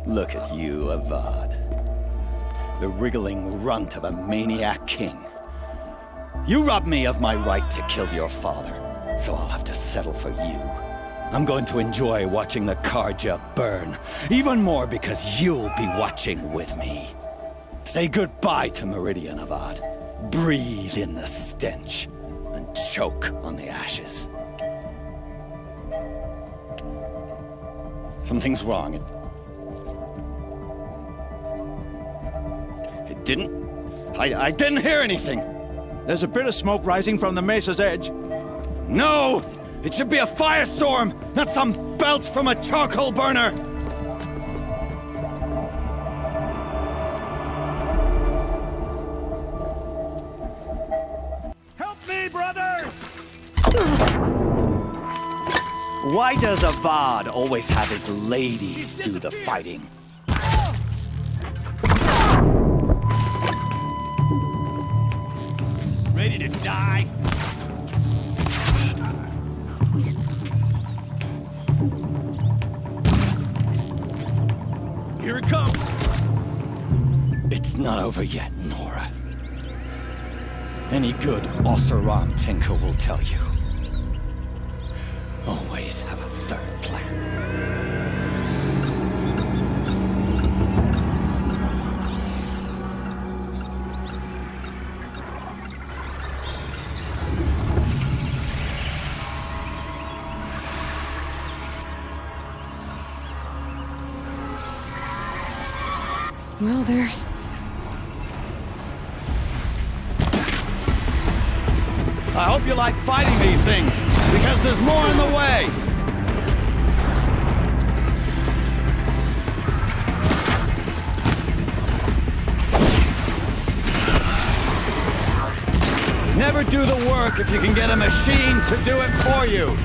Look at you, Avad. The wriggling runt of a maniac king. You robbed me of my right to kill your father, so I'll have to settle for you. I'm going to enjoy watching the Karja burn, even more because you'll be watching with me. Say goodbye to Meridian, Avad. Breathe in the stench, and choke on the ashes. Something's wrong. I didn't hear anything. There's a bit of smoke rising from the mesa's edge. No! It should be a firestorm, not some belch from a charcoal burner! Help me, brothers! Why does Avad always have his ladies do the fighting? Ready to die? Here it comes! It's not over yet, Nora. Any good Oseram tinker will tell you. Always have a third plan. Well, there's... I hope you like fighting these things, because there's more in the way! Never do the work if you can get a machine to do it for you!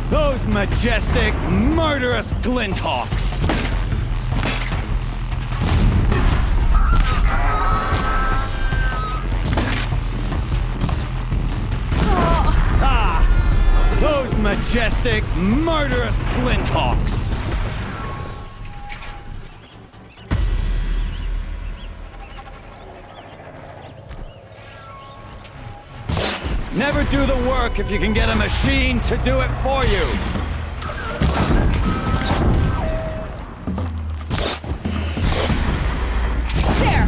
Those majestic, murderous glinthawks! majestic, murderous flinthawks! Never do the work if you can get a machine to do it for you! There!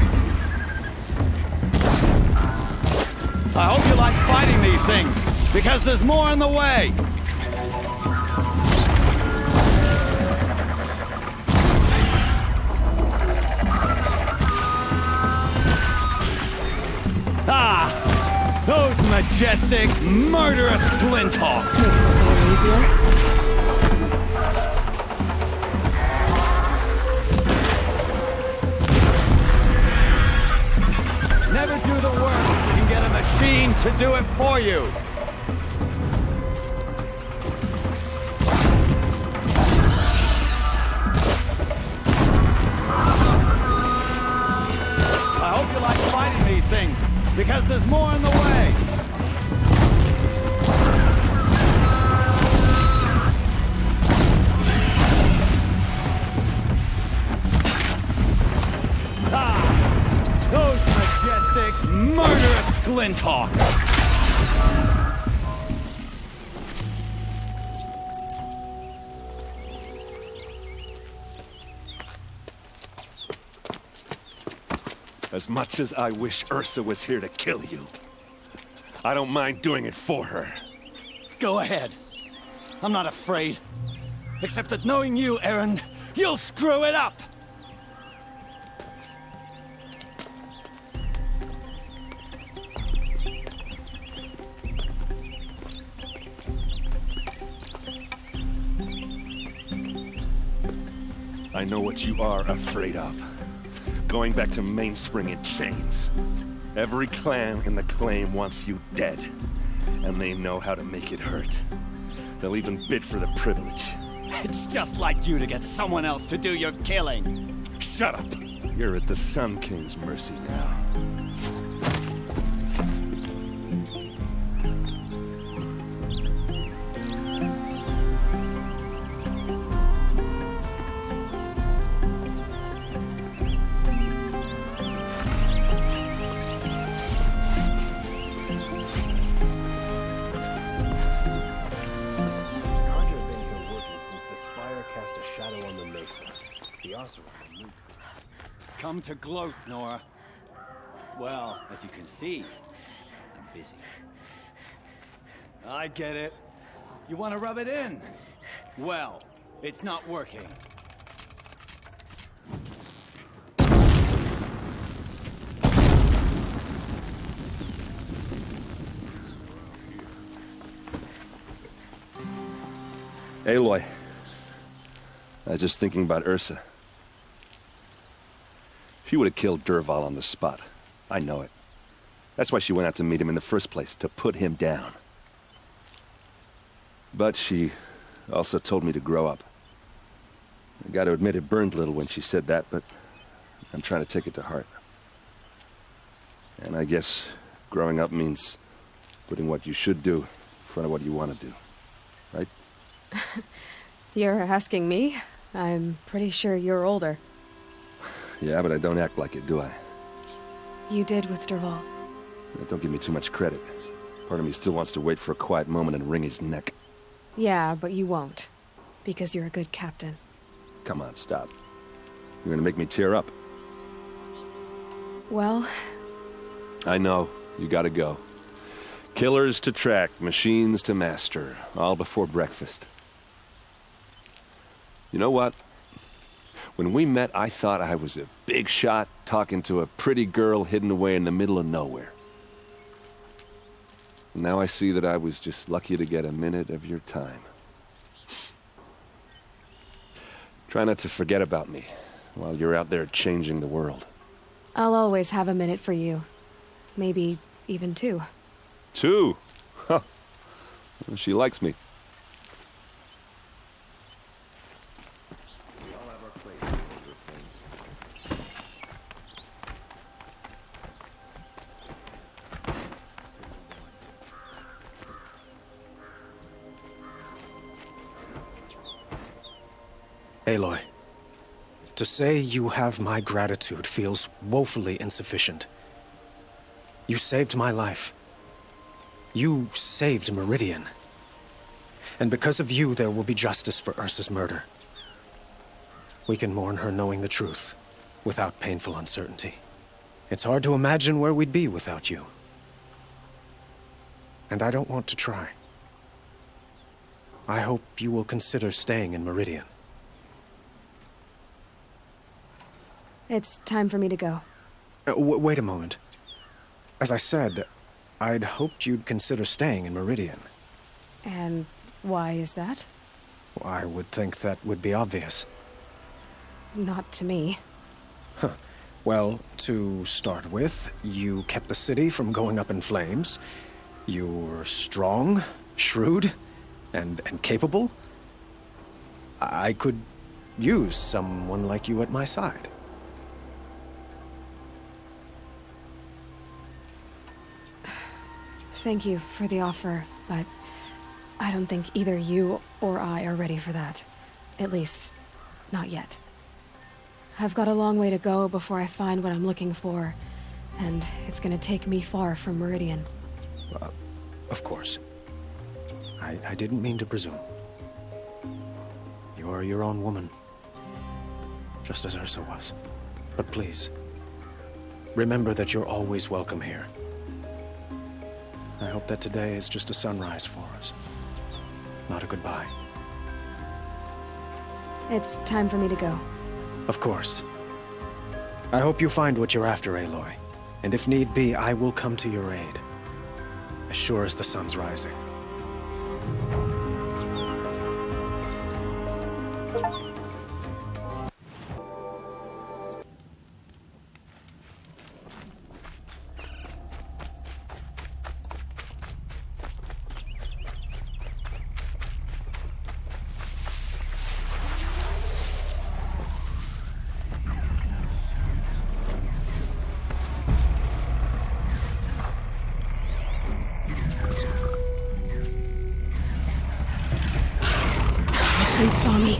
I hope you like fighting these things, because there's more on the way! Ah! Those majestic, murderous flinthawks! Makes this a little easier. Never do the work if you can get a machine to do it for you! I hope you like fighting these things, because there's more on the way! Ah! Those majestic, murderous flinthawks! As much as I wish Ursa was here to kill you, I don't mind doing it for her. Go ahead. I'm not afraid. Except that knowing you, Aaron, you'll screw it up! I know what you are afraid of. Going back to Mainspring in chains. Every clan in the claim wants you dead. And they know how to make it hurt. They'll even bid for the privilege. It's just like you to get someone else to do your killing. Shut up! You're at the Sun King's mercy now. Come to gloat, Nora. Well, as you can see, I'm busy. I get it. You want to rub it in? Well, it's not working. Aloy, I was just thinking about Ursa. She would have killed Dervahl on the spot. I know it. That's why she went out to meet him in the first place, to put him down. But she also told me to grow up. I gotta admit it burned a little when she said that, but I'm trying to take it to heart. And I guess growing up means putting what you should do in front of what you want to do. Right? You're asking me? I'm pretty sure you're older. Yeah, but I don't act like it, do I? You did with Dervahl. Don't give me too much credit. Part of me still wants to wait for a quiet moment and wring his neck. Yeah, but you won't. Because you're a good captain. Come on, stop. You're gonna make me tear up. Well... I know. You gotta go. Killers to track, machines to master. All before breakfast. You know what? When we met, I thought I was a big shot talking to a pretty girl hidden away in the middle of nowhere. And now I see that I was just lucky to get a minute of your time. Try not to forget about me while you're out there changing the world. I'll always have a minute for you. Maybe even 2. 2? Huh. Well, she likes me. Aloy, to say you have my gratitude feels woefully insufficient. You saved my life. You saved Meridian. And because of you, there will be justice for Ursa's murder. We can mourn her knowing the truth, without painful uncertainty. It's hard to imagine where we'd be without you. And I don't want to try. I hope you will consider staying in Meridian. It's time for me to go. Wait a moment. As I said, I'd hoped you'd consider staying in Meridian. And why is that? I would think that would be obvious. Not to me. Huh. Well, to start with, you kept the city from going up in flames. You were strong, shrewd, and capable. I could use someone like you at my side. Thank you for the offer, but I don't think either you or I are ready for that. At least, not yet. I've got a long way to go before I find what I'm looking for, and it's gonna take me far from Meridian. Of course. I didn't mean to presume. You're your own woman, just as Ursa was. But please, remember that you're always welcome here. I hope that today is just a sunrise for us, not a goodbye. It's time for me to go. Of course. I hope you find what you're after, Aloy. And if need be, I will come to your aid. As sure as the sun's rising. Saw me.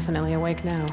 definitely awake now.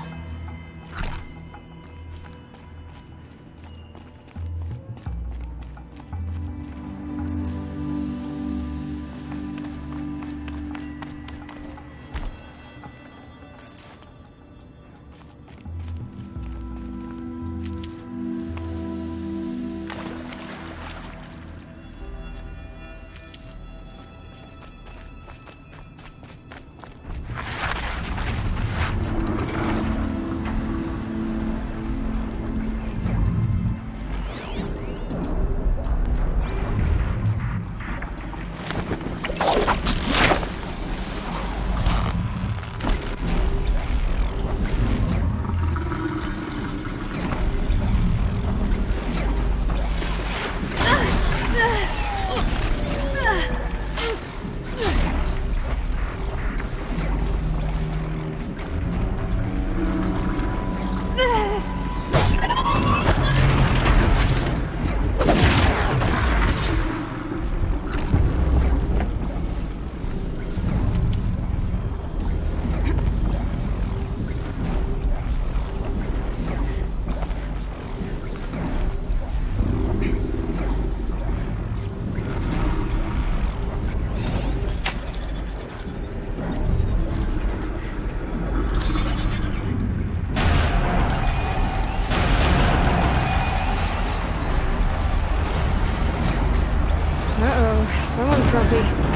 Uh-oh, someone's grumpy.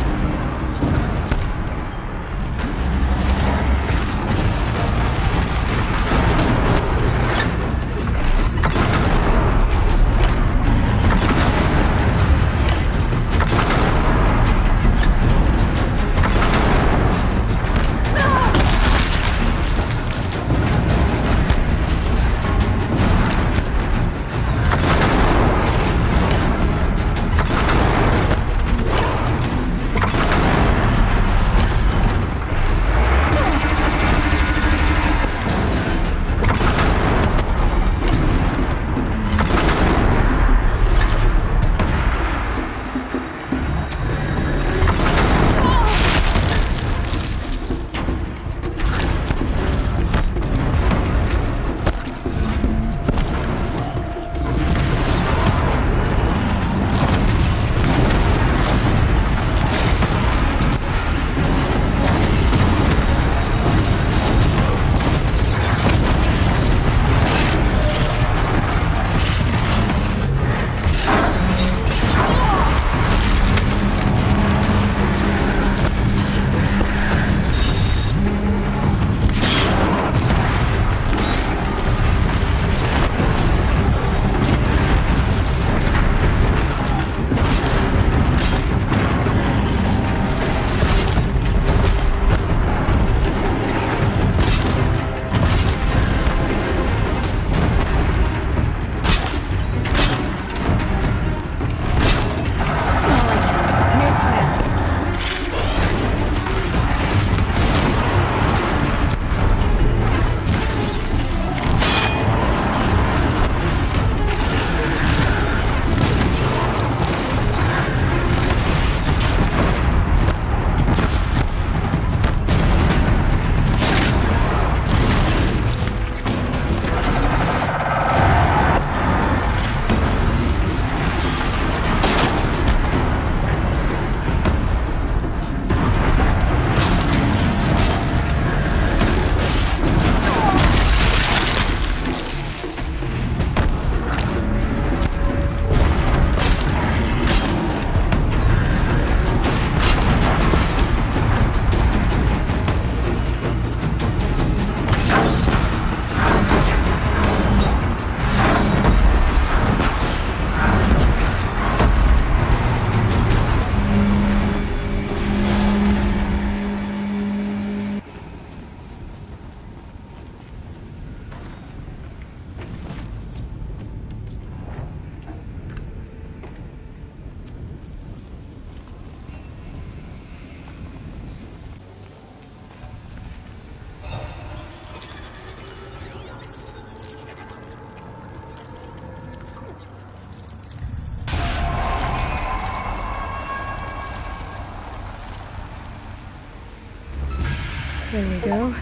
There we go.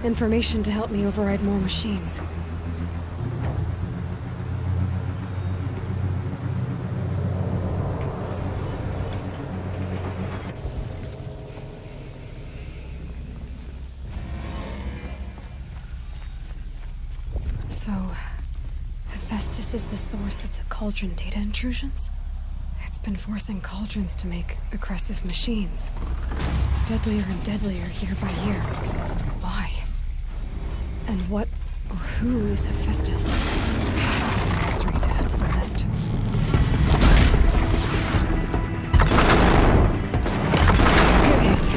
Information to help me override more machines. So, Hephaestus is the source of the cauldron data intrusions? It's been forcing cauldrons to make aggressive machines. Deadlier and deadlier year by year. Why? And what or who is Hephaestus? Mystery to add to the list. Good hit.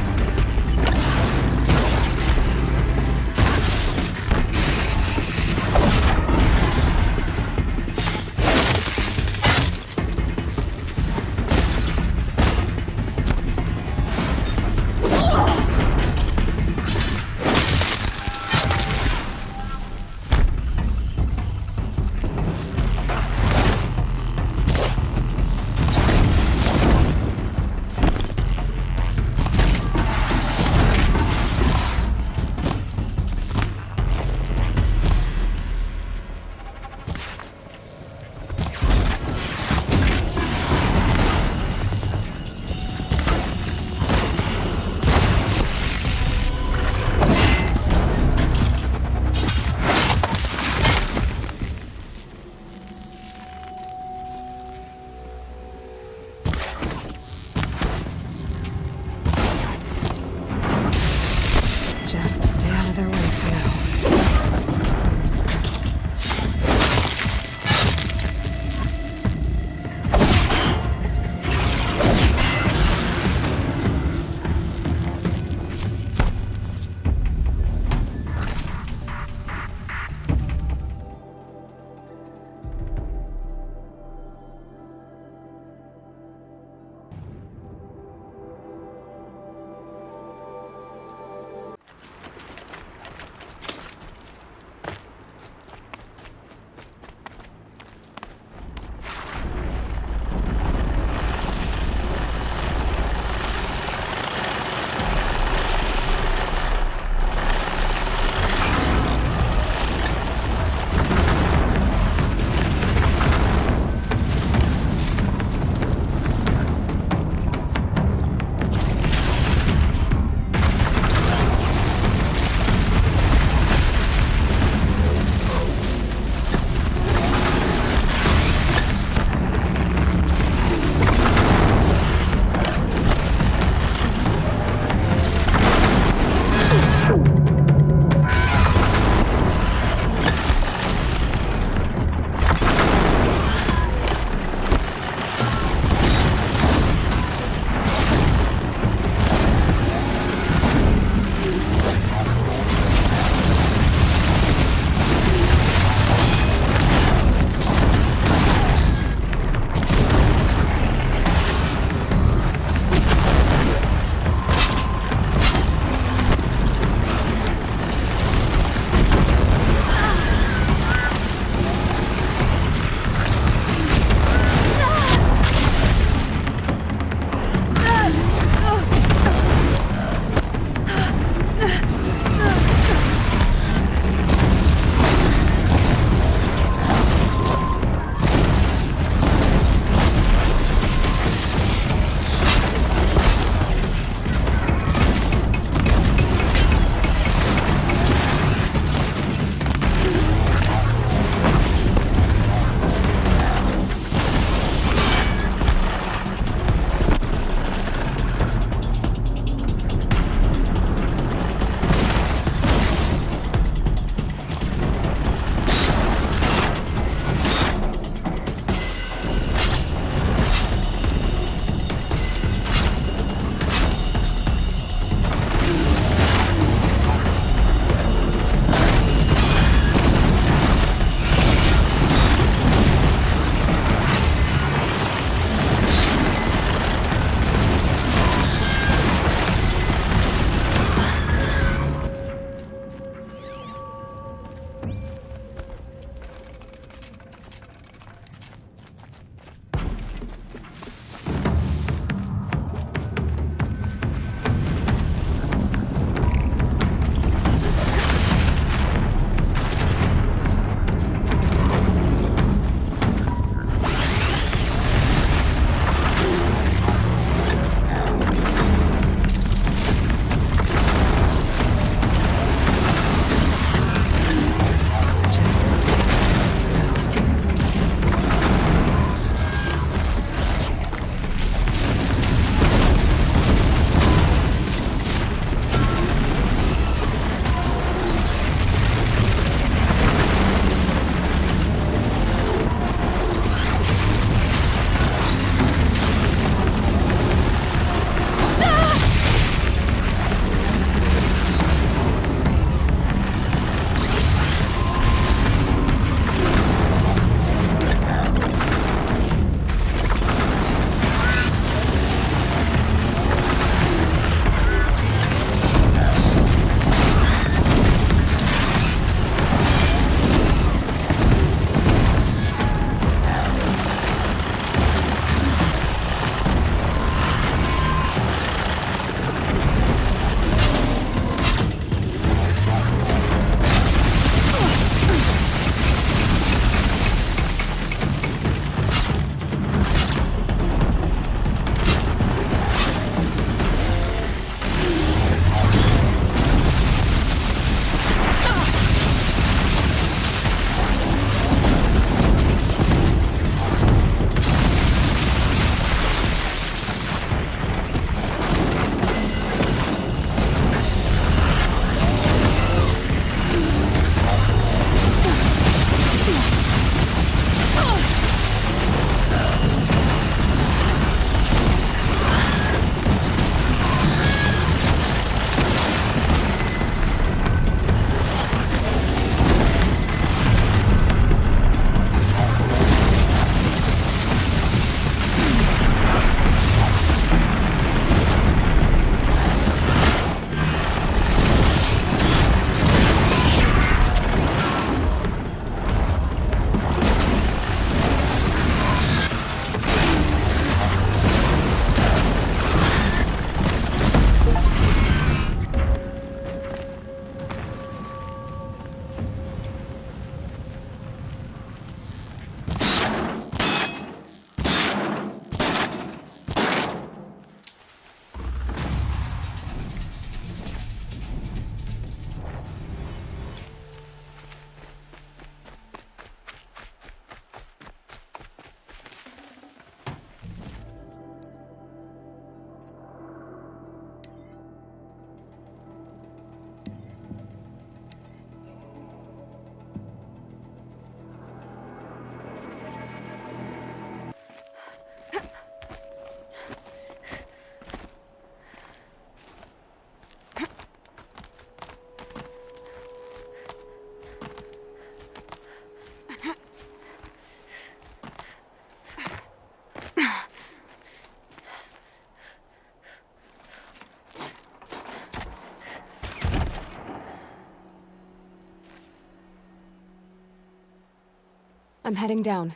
I'm heading down.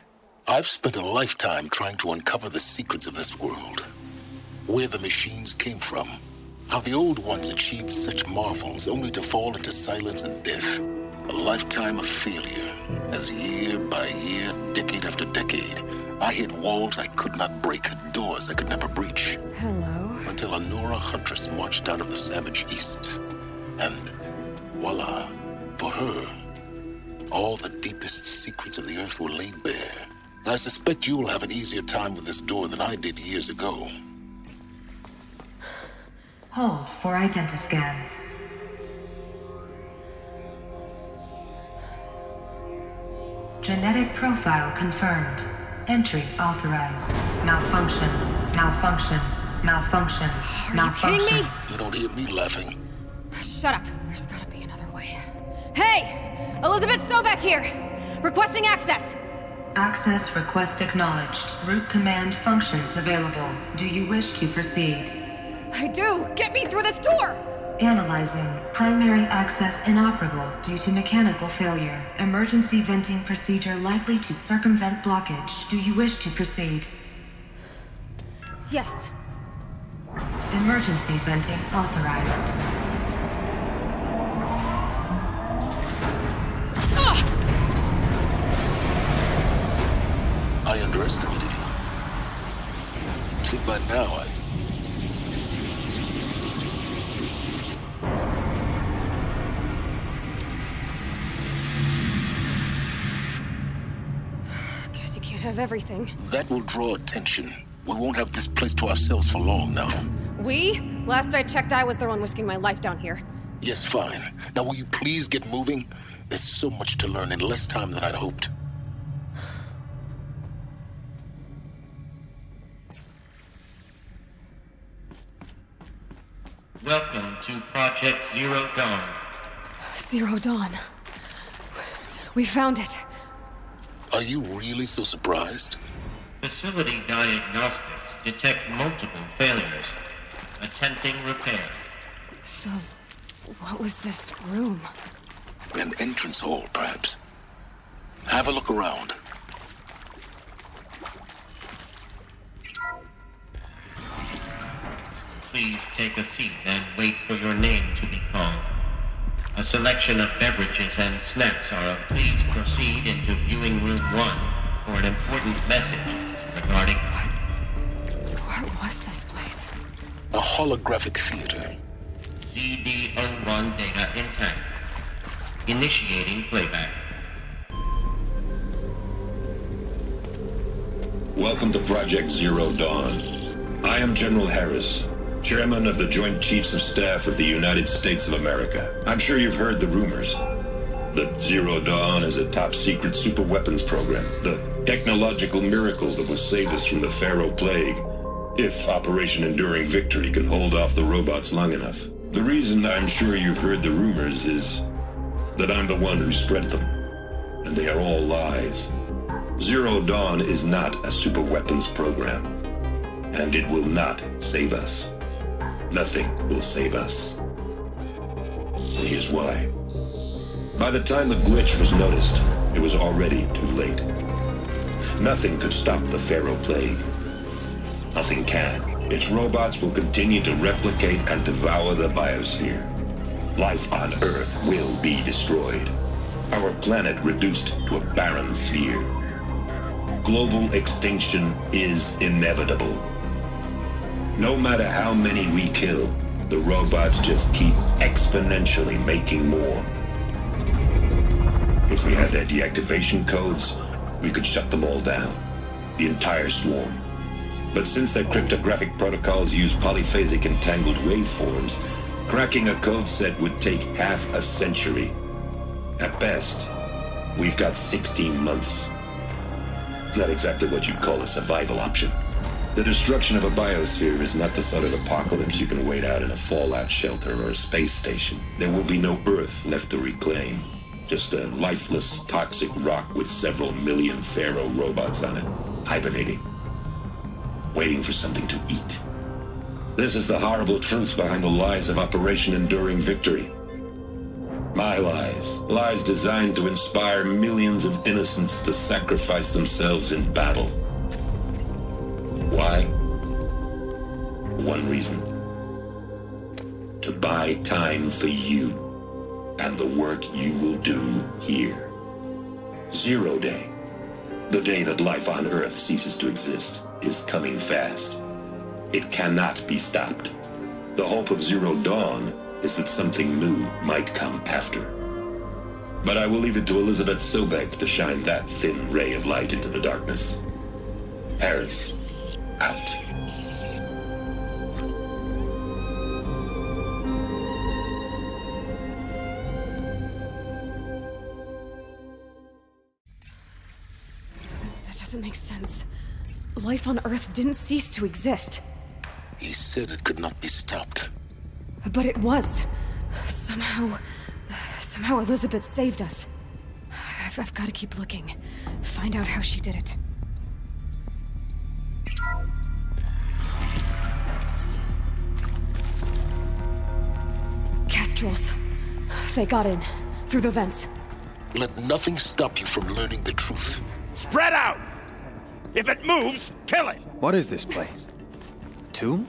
I've spent a lifetime trying to uncover the secrets of this world. Where the machines came from. How the old ones achieved such marvels only to fall into silence and death. A lifetime of failure, as year by year, decade after decade, I hit walls I could not break, doors I could never breach. Hello. Until a Nora huntress marched out of the savage east. And voila, for her, all the deepest secrets of the earth were laid bare. I suspect you will have an easier time with this door than I did years ago. Hold for identiscan. Genetic profile confirmed. Entry authorized. Malfunction. Malfunction. Malfunction. Malfunction. Are you kidding me? You don't hear me laughing. Shut up. There's gotta be another way. Hey! Elizabeth Sobek here! Requesting access! Access request acknowledged. Root command functions available. Do you wish to proceed? I do! Get me through this door! Analyzing. Primary access inoperable due to mechanical failure. Emergency venting procedure likely to circumvent blockage. Do you wish to proceed? Yes. Emergency venting authorized. I underestimated you. See, by now, Guess you can't have everything. That will draw attention. We won't have this place to ourselves for long now. We? Last I checked, I was the one risking my life down here. Yes, fine. Now will you please get moving? There's so much to learn in less time than I'd hoped. Welcome to Project Zero Dawn. Zero Dawn. We found it. Are you really so surprised? Facility diagnostics detect multiple failures. Attempting repair. So, what was this room? An entrance hall, perhaps. Have a look around. Please take a seat and wait for your name to be called. A selection of beverages and snacks are. Please proceed into viewing room 1 for an important message regarding... What was this place? A holographic theater. CD01 data intact. Initiating playback. Welcome to Project Zero Dawn. I am General Harris, Chairman of the Joint Chiefs of Staff of the United States of America. I'm sure you've heard the rumors that Zero Dawn is a top-secret superweapons program, the technological miracle that will save us from the Pharaoh Plague, if Operation Enduring Victory can hold off the robots long enough. The reason I'm sure you've heard the rumors is that I'm the one who spread them, and they are all lies. Zero Dawn is not a superweapons program, and it will not save us. Nothing will save us. And here's why. By the time the glitch was noticed, it was already too late. Nothing could stop the Pharaoh Plague. Nothing can. Its robots will continue to replicate and devour the biosphere. Life on Earth will be destroyed. Our planet reduced to a barren sphere. Global extinction is inevitable. No matter how many we kill, the robots just keep exponentially making more. If we had their deactivation codes, we could shut them all down. The entire swarm. But since their cryptographic protocols use polyphasic entangled waveforms, cracking a code set would take half a century. At best, we've got 16 months. Not exactly what you'd call a survival option. The destruction of a biosphere is not the sort of apocalypse you can wait out in a fallout shelter or a space station. There will be no Earth left to reclaim. Just a lifeless, toxic rock with several million Pharaoh robots on it, hibernating. Waiting for something to eat. This is the horrible truth behind the lies of Operation Enduring Victory. My lies. Lies designed to inspire millions of innocents to sacrifice themselves in battle. Why? One reason. To buy time for you and the work you will do here. 0 Day, the day that life on Earth ceases to exist, is coming fast. It cannot be stopped. The hope of Zero Dawn is that something new might come after. But I will leave it to Elizabeth Sobek to shine that thin ray of light into the darkness. Harris, out. That doesn't make sense. Life on Earth didn't cease to exist. He said it could not be stopped. But it was. Somehow Elizabeth saved us. I've got to keep looking. Find out how she did it. Kestrels. They got in. Through the vents. Let nothing stop you from learning the truth. Spread out! If it moves, kill it! What is this place? Tomb?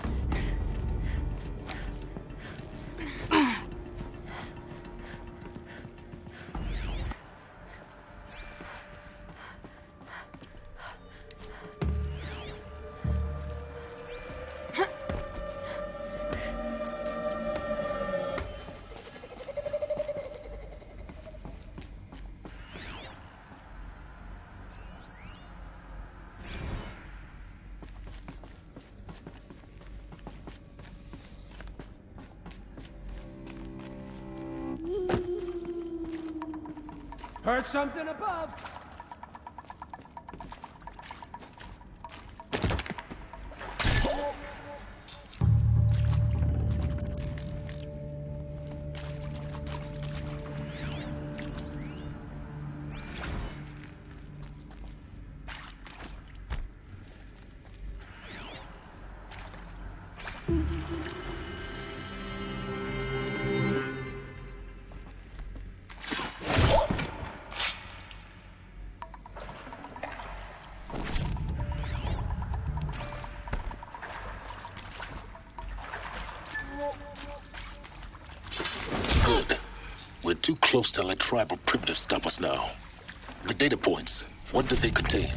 Heard something above. Good. We're too close to let tribal primitives stop us now. The data points, what did they contain?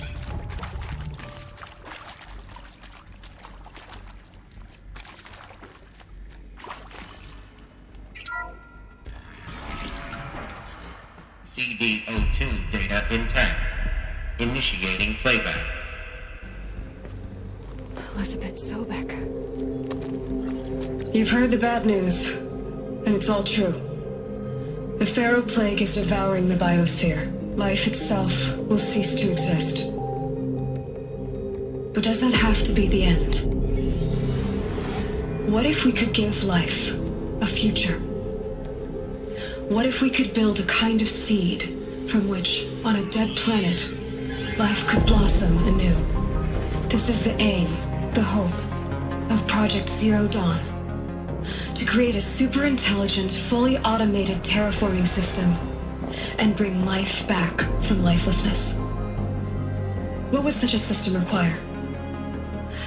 CD02 data intact. Initiating playback. Elizabeth Sobek. You've heard the bad news, and it's all true. The Pharaoh Plague is devouring the biosphere. Life itself will cease to exist. But does that have to be the end? What if we could give life a future? What if we could build a kind of seed from which, on a dead planet, life could blossom anew? This is the aim, the hope, of Project Zero Dawn. To create a super-intelligent, fully automated terraforming system and bring life back from lifelessness. What would such a system require?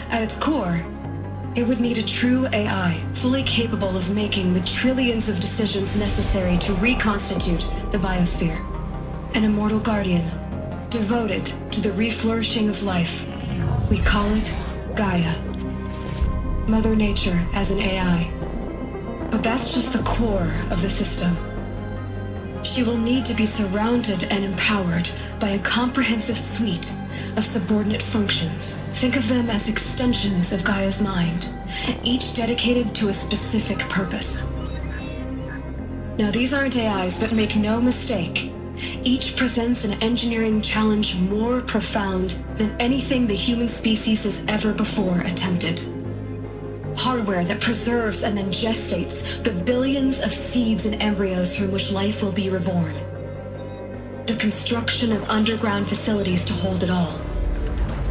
At its core, it would need a true AI, fully capable of making the trillions of decisions necessary to reconstitute the biosphere. An immortal guardian, devoted to the reflourishing of life. We call it Gaia. Mother Nature as an AI. But that's just the core of the system. She will need to be surrounded and empowered by a comprehensive suite of subordinate functions. Think of them as extensions of Gaia's mind, each dedicated to a specific purpose. Now, these aren't AIs, but make no mistake, each presents an engineering challenge more profound than anything the human species has ever before attempted. Hardware that preserves and then gestates the billions of seeds and embryos from which life will be reborn. The construction of underground facilities to hold it all.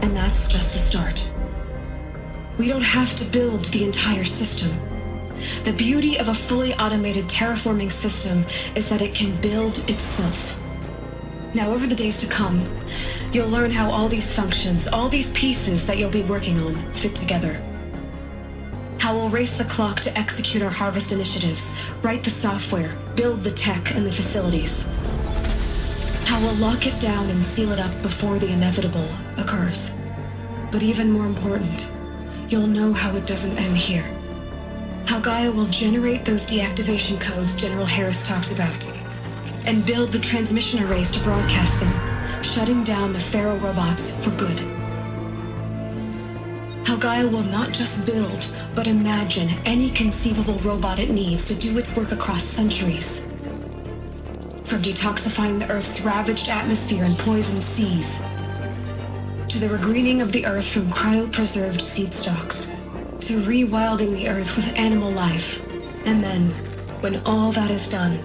And that's just the start. We don't have to build the entire system. The beauty of a fully automated terraforming system is that it can build itself. Now, over the days to come, you'll learn how all these functions, all these pieces that you'll be working on, fit together. How we'll race the clock to execute our harvest initiatives, write the software, build the tech and the facilities. How we'll lock it down and seal it up before the inevitable occurs. But even more important, you'll know how it doesn't end here. How Gaia will generate those deactivation codes General Harris talked about, and build the transmission arrays to broadcast them, shutting down the Pharaoh robots for good. How Gaia will not just build, but imagine any conceivable robot it needs to do its work across centuries. From detoxifying the Earth's ravaged atmosphere and poisoned seas, to the regreening of the Earth from cryopreserved seed stalks, to rewilding the Earth with animal life. And then, when all that is done,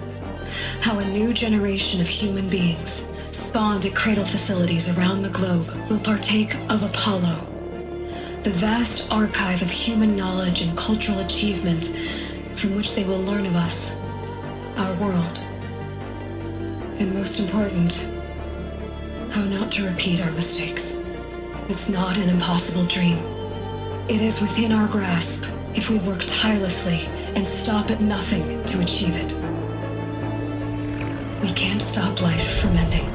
how a new generation of human beings, spawned at cradle facilities around the globe, will partake of Apollo, the vast archive of human knowledge and cultural achievement from which they will learn of us, our world. And most important, how not to repeat our mistakes. It's not an impossible dream. It is within our grasp if we work tirelessly and stop at nothing to achieve it. We can't stop life from ending.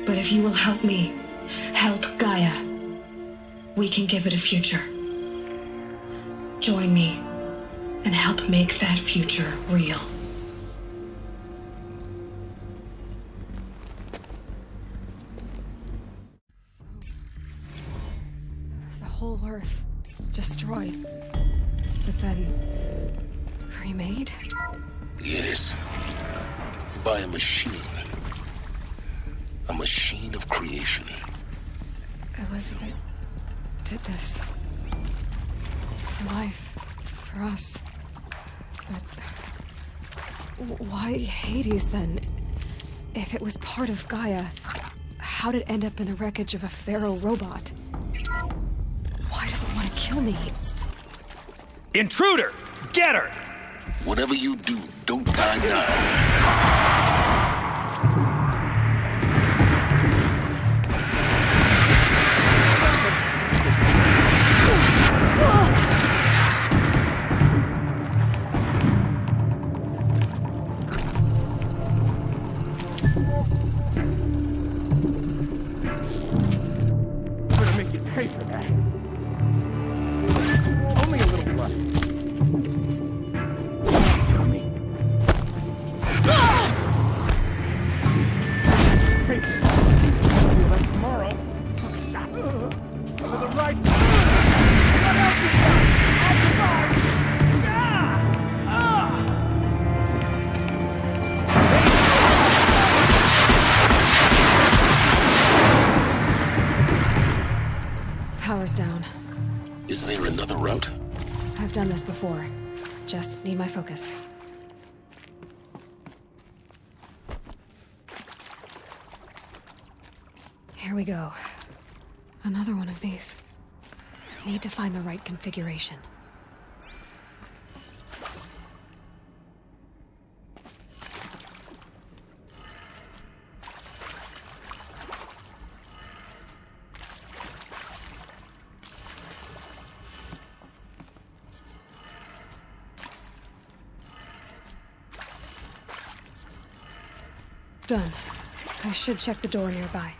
But if you will help me, help Gaia, we can give it a future. Join me and help make that future real. The whole Earth destroyed, but then remade? Yes. By a machine. A machine of creation. Elizabeth did this. For life. For us. But why Hades then? If it was part of Gaia, how did it end up in the wreckage of a Pharaoh robot? Why does it want to kill me? Intruder! Get her! Whatever you do, don't die now. I'm gonna make you pay for that. Only a little blood. Tell me. Hey, feel like tomorrow. Fuck shot. Some of the right. What else is that? I'll survive. Power's down. Is there another route? I've done this before. Just need my focus. Here we go. Another one of these. Need to find the right configuration. Done. I should check the door nearby.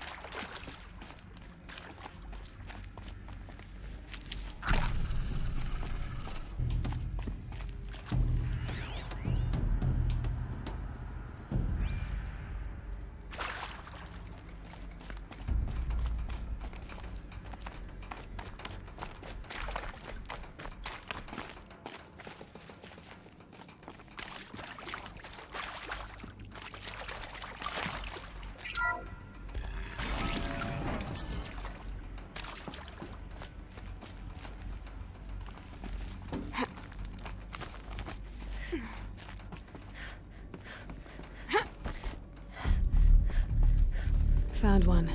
Found one.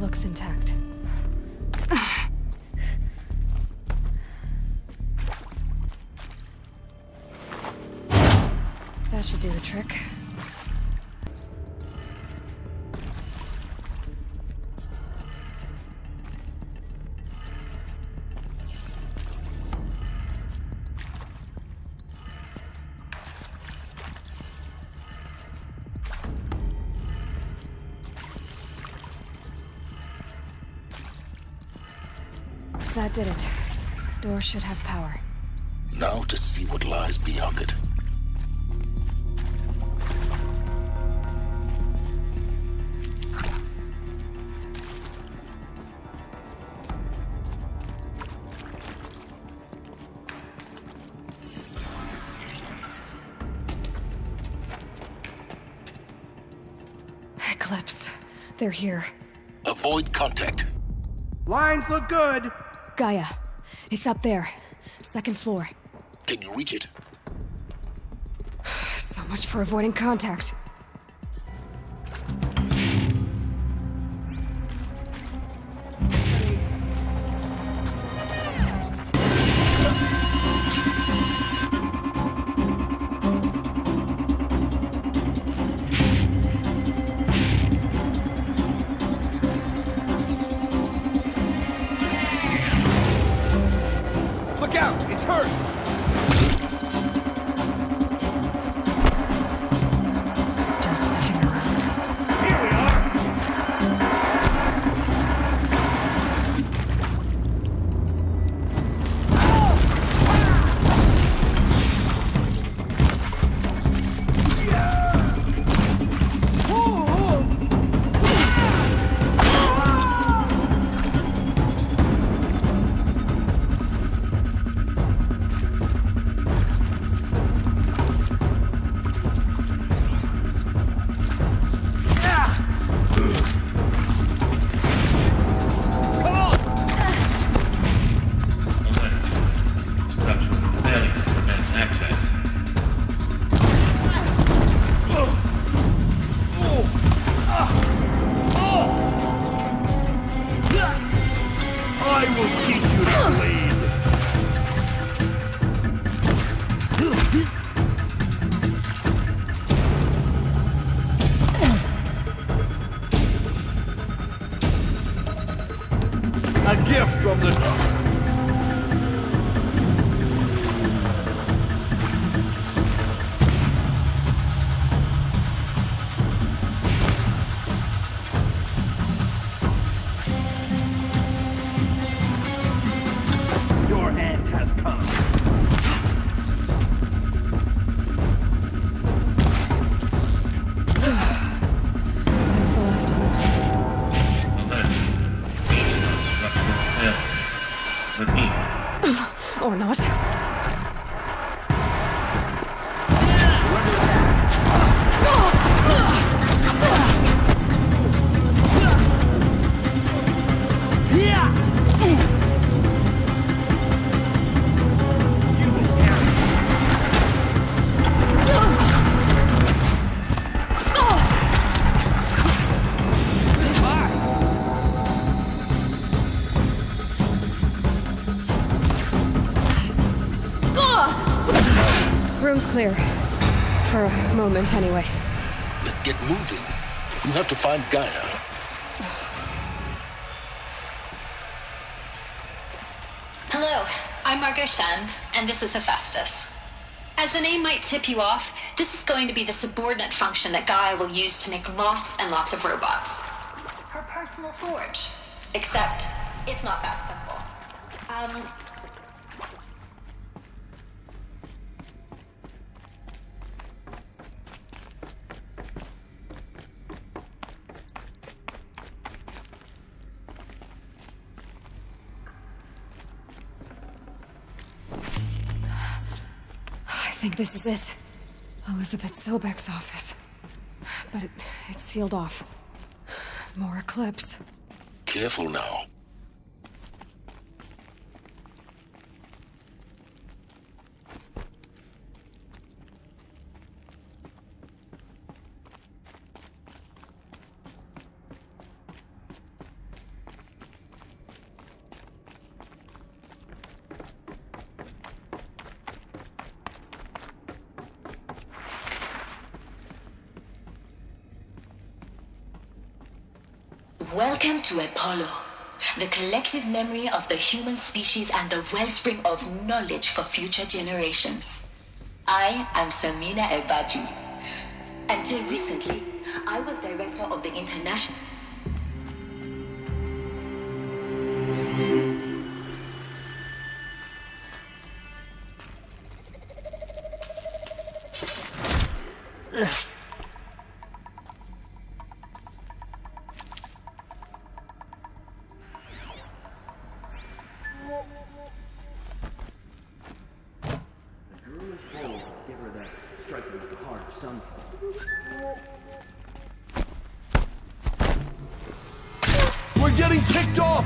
Looks intact. do the trick. That did it. Door should have power. Now to see what lies beyond it. Eclipse. They're here. Avoid contact. Lines look good. Gaia. It's up there. Second floor. Can you reach it? So much for avoiding contact. Look out! It's hurt! Still sniffing around. Here we are! Structural failure prevents access. I will teach you to bleed! A gift from the dark. Your end has come. That's the last of them. Alert. Feeding on structural failure. Repeat. Or not. Room's clear. For a moment, anyway. Then get moving. You have to find Gaia. Hello, I'm Margot Shen, and this is Hephaestus. As the name might tip you off, this is going to be the subordinate function that Gaia will use to make lots and lots of robots. Her personal forge. Except, it's not that simple. I think this is it. Elizabeth Sobek's office. But it's sealed off. More Eclipse. Careful now. Welcome to Apollo, the collective memory of the human species and the wellspring of knowledge for future generations. I am Samina Ebaju. Until recently, I was director of the International... We're getting picked off!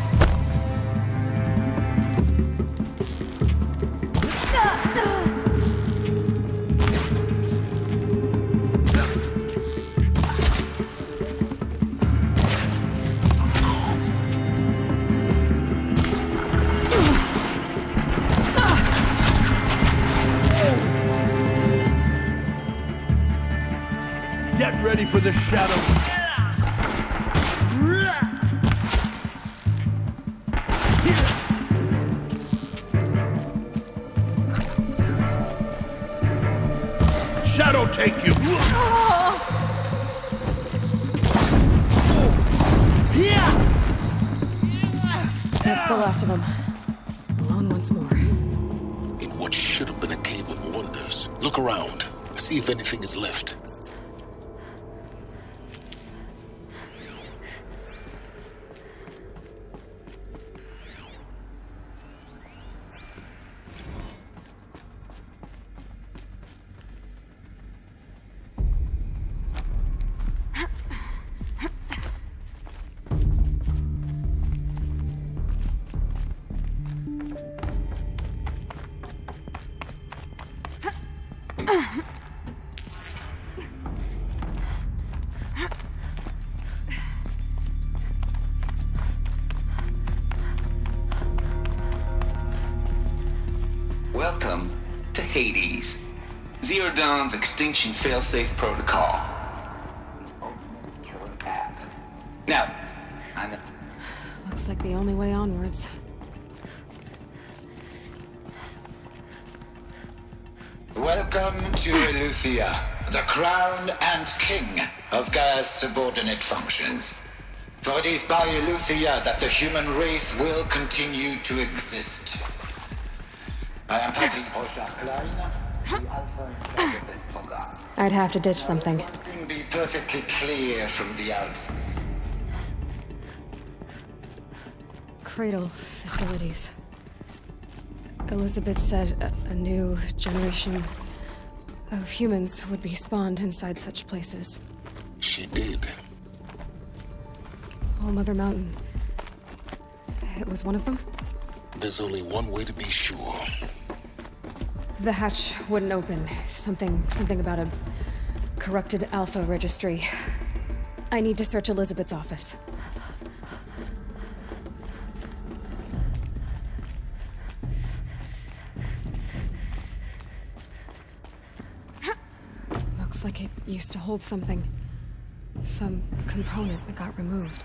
Get ready for the shadow. Shadow take you! That's the last of them. Alone once more. In what should have been a cave of wonders. Look around. See if anything is left. Welcome to Hades, Zero Dawn's extinction failsafe protocol. Killer app. Now, Looks like the only way onwards. welcome to Eleuthia, the crown and king of Gaia's subordinate functions. For it is by Eleuthia that the human race will continue to exist. I am Patrick Rochard-Klein, the alpha in charge of this program. I'd have to ditch something. Be perfectly clear from the outset. Cradle facilities. Elizabeth said a new generation of humans would be spawned inside such places. She did. All Mother Mountain. It was one of them? There's only one way to be sure. The hatch wouldn't open. Something about a corrupted Alpha registry. I need to search Elizabeth's office. Looks like it used to hold something. Some component that got removed.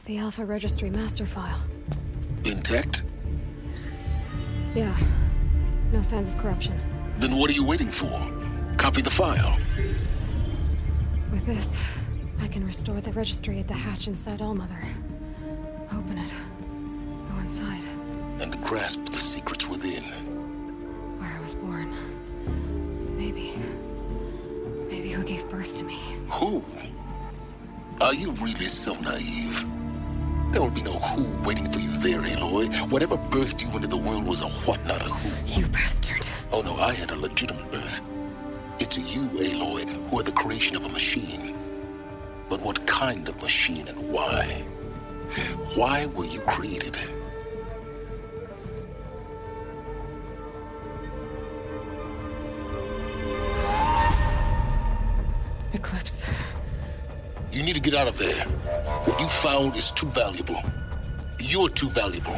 The Alpha Registry master file. Intact? Yeah. No signs of corruption. Then what are you waiting for? Copy the file. With this, I can restore the registry at the hatch inside Allmother. Open it. Go inside. And grasp the secrets within. Where I was born. Maybe who gave birth to me. Who? Are you really so naive? There will be no who waiting for you there, Aloy. Whatever birthed you into the world was a what, not a who. You bastard. Oh no, I had a legitimate birth. It's you, Aloy, who are the creation of a machine. But what kind of machine and why? Why were you created? Eclipse. You need to get out of there. What you found is too valuable. You're too valuable.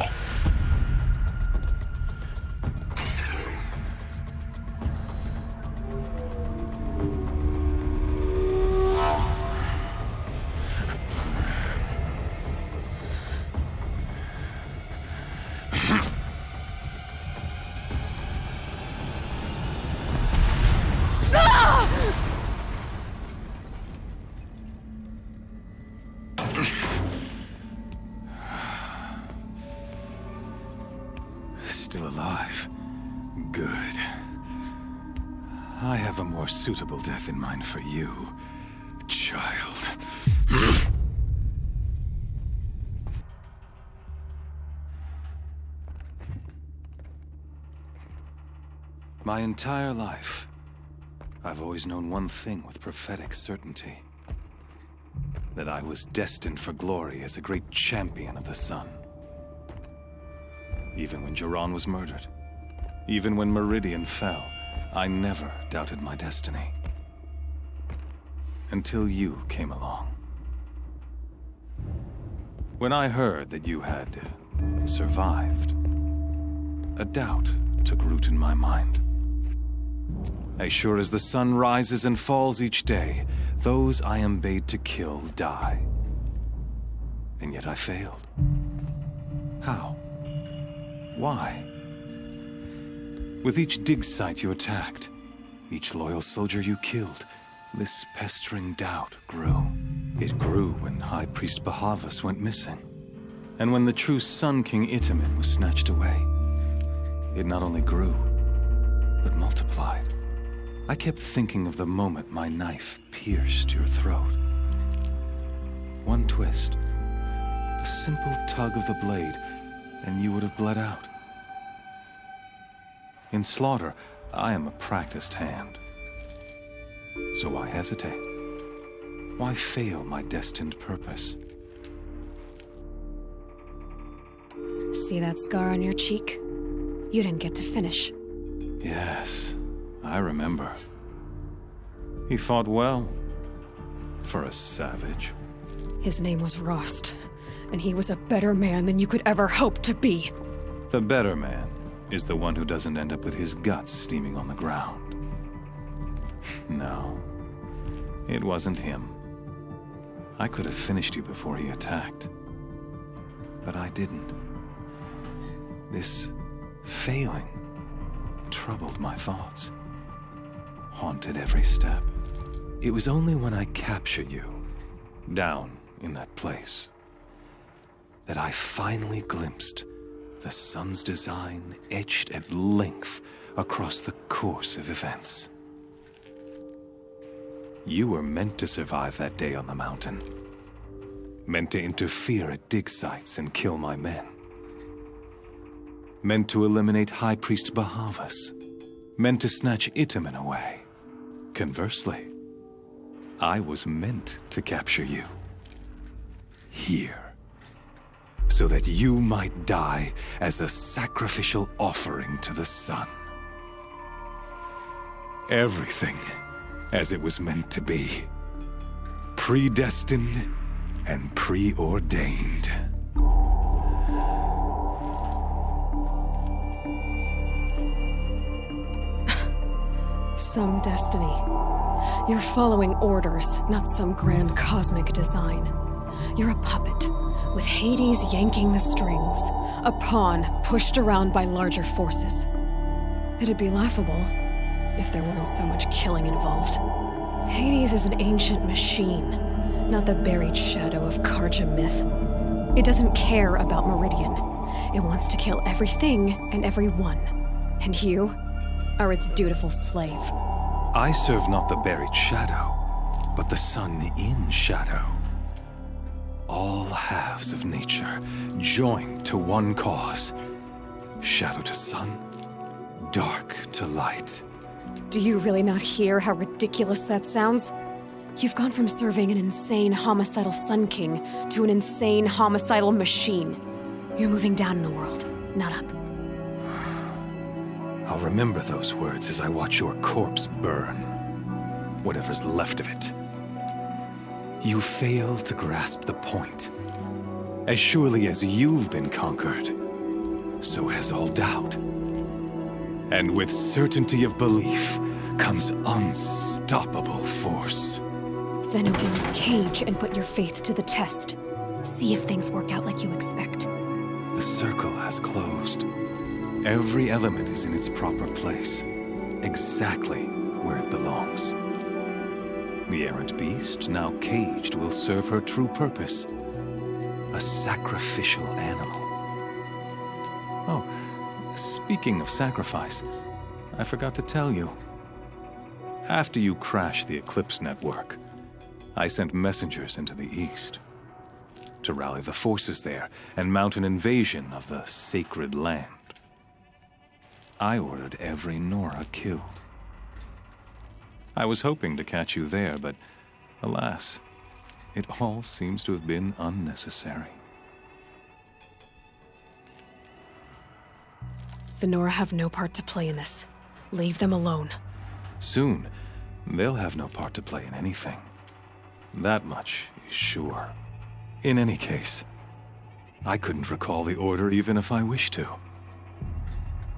Still alive. Good. I have a more suitable death in mind for you, child. My entire life, I've always known one thing with prophetic certainty. That I was destined for glory as a great champion of the sun. Even when Jiran was murdered, even when Meridian fell, I never doubted my destiny. Until you came along. When I heard that you had survived, a doubt took root in my mind. As sure as the sun rises and falls each day, those I am bade to kill die. And yet I failed. How? Why? With each dig site you attacked, each loyal soldier you killed, this pestering doubt grew. It grew when High Priest Bahavas went missing, and when the true Sun King Itamen was snatched away. It not only grew, but multiplied. I kept thinking of the moment my knife pierced your throat. One twist, a simple tug of the blade, and you would have bled out. In slaughter, I am a practiced hand. So why hesitate? Why fail my destined purpose? See that scar on your cheek? You didn't get to finish. Yes, I remember. He fought well, for a savage. His name was Rost, and he was a better man than you could ever hope to be. The better man is the one who doesn't end up with his guts steaming on the ground. No, it wasn't him. I could have finished you before he attacked. But I didn't. This failing troubled my thoughts, haunted every step. It was only when I captured you, down in that place, that I finally glimpsed the sun's design etched at length across the course of events. You were meant to survive that day on the mountain. Meant to interfere at dig sites and kill my men. Meant to eliminate High Priest Bahavas. Meant to snatch Itamen away. Conversely, I was meant to capture you. Here. So that you might die as a sacrificial offering to the sun. Everything as it was meant to be. Predestined and preordained. Some destiny. You're following orders, not some grand cosmic design. You're a puppet, with Hades yanking the strings, a pawn pushed around by larger forces. It'd be laughable if there weren't so much killing involved. Hades is an ancient machine, not the buried shadow of Karja myth. It doesn't care about Meridian. It wants to kill everything and everyone. And you are its dutiful slave. I serve not the buried shadow, but the sun in shadow. All halves of nature joined to one cause. Shadow to sun, dark to light. Do you really not hear how ridiculous that sounds? You've gone from serving an insane homicidal Sun King to an insane homicidal machine. You're moving down in the world, not up. I'll remember those words as I watch your corpse burn. Whatever's left of it. You fail to grasp the point. As surely as you've been conquered, so has all doubt. And with certainty of belief comes unstoppable force. Then open this cage and put your faith to the test. See if things work out like you expect. The circle has closed. Every element is in its proper place, exactly where it belongs. The errant beast, now caged, will serve her true purpose. A sacrificial animal. Oh, speaking of sacrifice, I forgot to tell you. After you crashed the Eclipse network, I sent messengers into the east to rally the forces there and mount an invasion of the sacred land. I ordered every Nora killed. I was hoping to catch you there, but alas, it all seems to have been unnecessary. The Nora have no part to play in this. Leave them alone. Soon, they'll have no part to play in anything. That much is sure. In any case, I couldn't recall the order even if I wished to.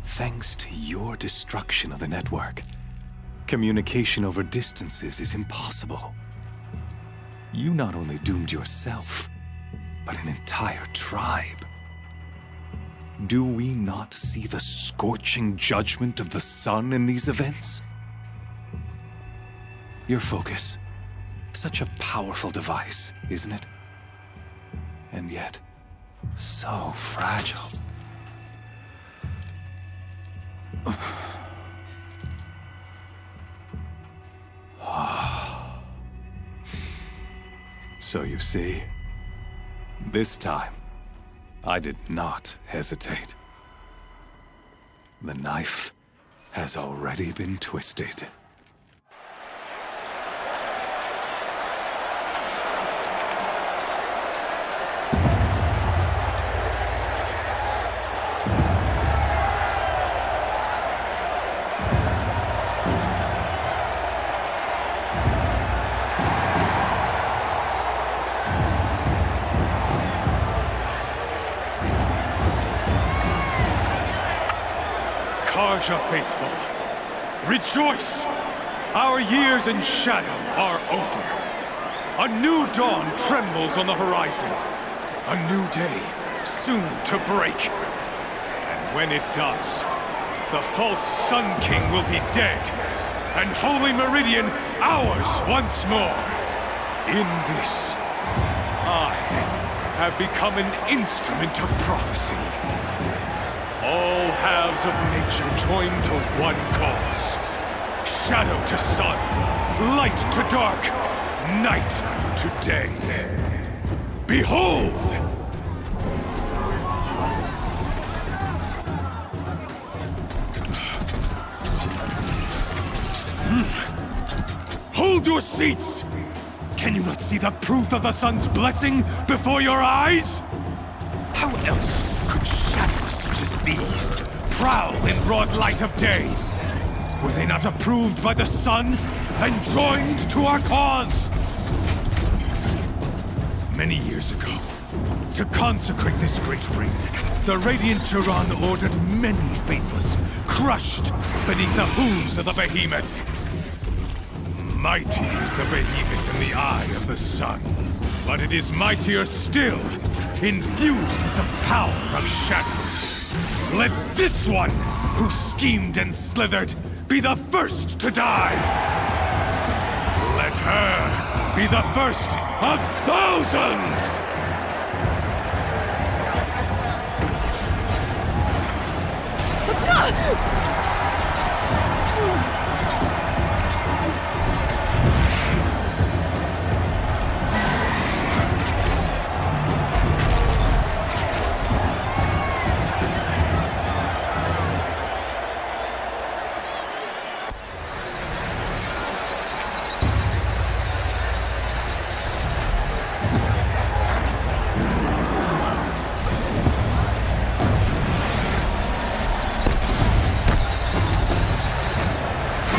Thanks to your destruction of the network, communication over distances is impossible. You not only doomed yourself, but an entire tribe. Do we not see the scorching judgment of the sun in these events? Your focus. Such a powerful device, isn't it? And yet, so fragile. So you see, this time, I did not hesitate. The knife has already been twisted. Karja faithful, rejoice! Our years in shadow are over. A new dawn trembles on the horizon. A new day soon to break. And when it does, the false Sun King will be dead, and Holy Meridian ours once more. In this, I have become an instrument of prophecy. All halves of nature join to one cause. Shadow to sun, light to dark, night to day. Behold! Hold your seats! Can you not see the proof of the sun's blessing before your eyes? How else could shadows such as these prowl in broad light of day? Were they not approved by the sun and joined to our cause? Many years ago, to consecrate this great ring, the Radiant Turan ordered many faithless, crushed beneath the hooves of the behemoth. Mighty is the behemoth in the eye of the sun, but it is mightier still, infused with the power of shadow. Let this one, who schemed and slithered, be the first to die. Let her be the first of thousands!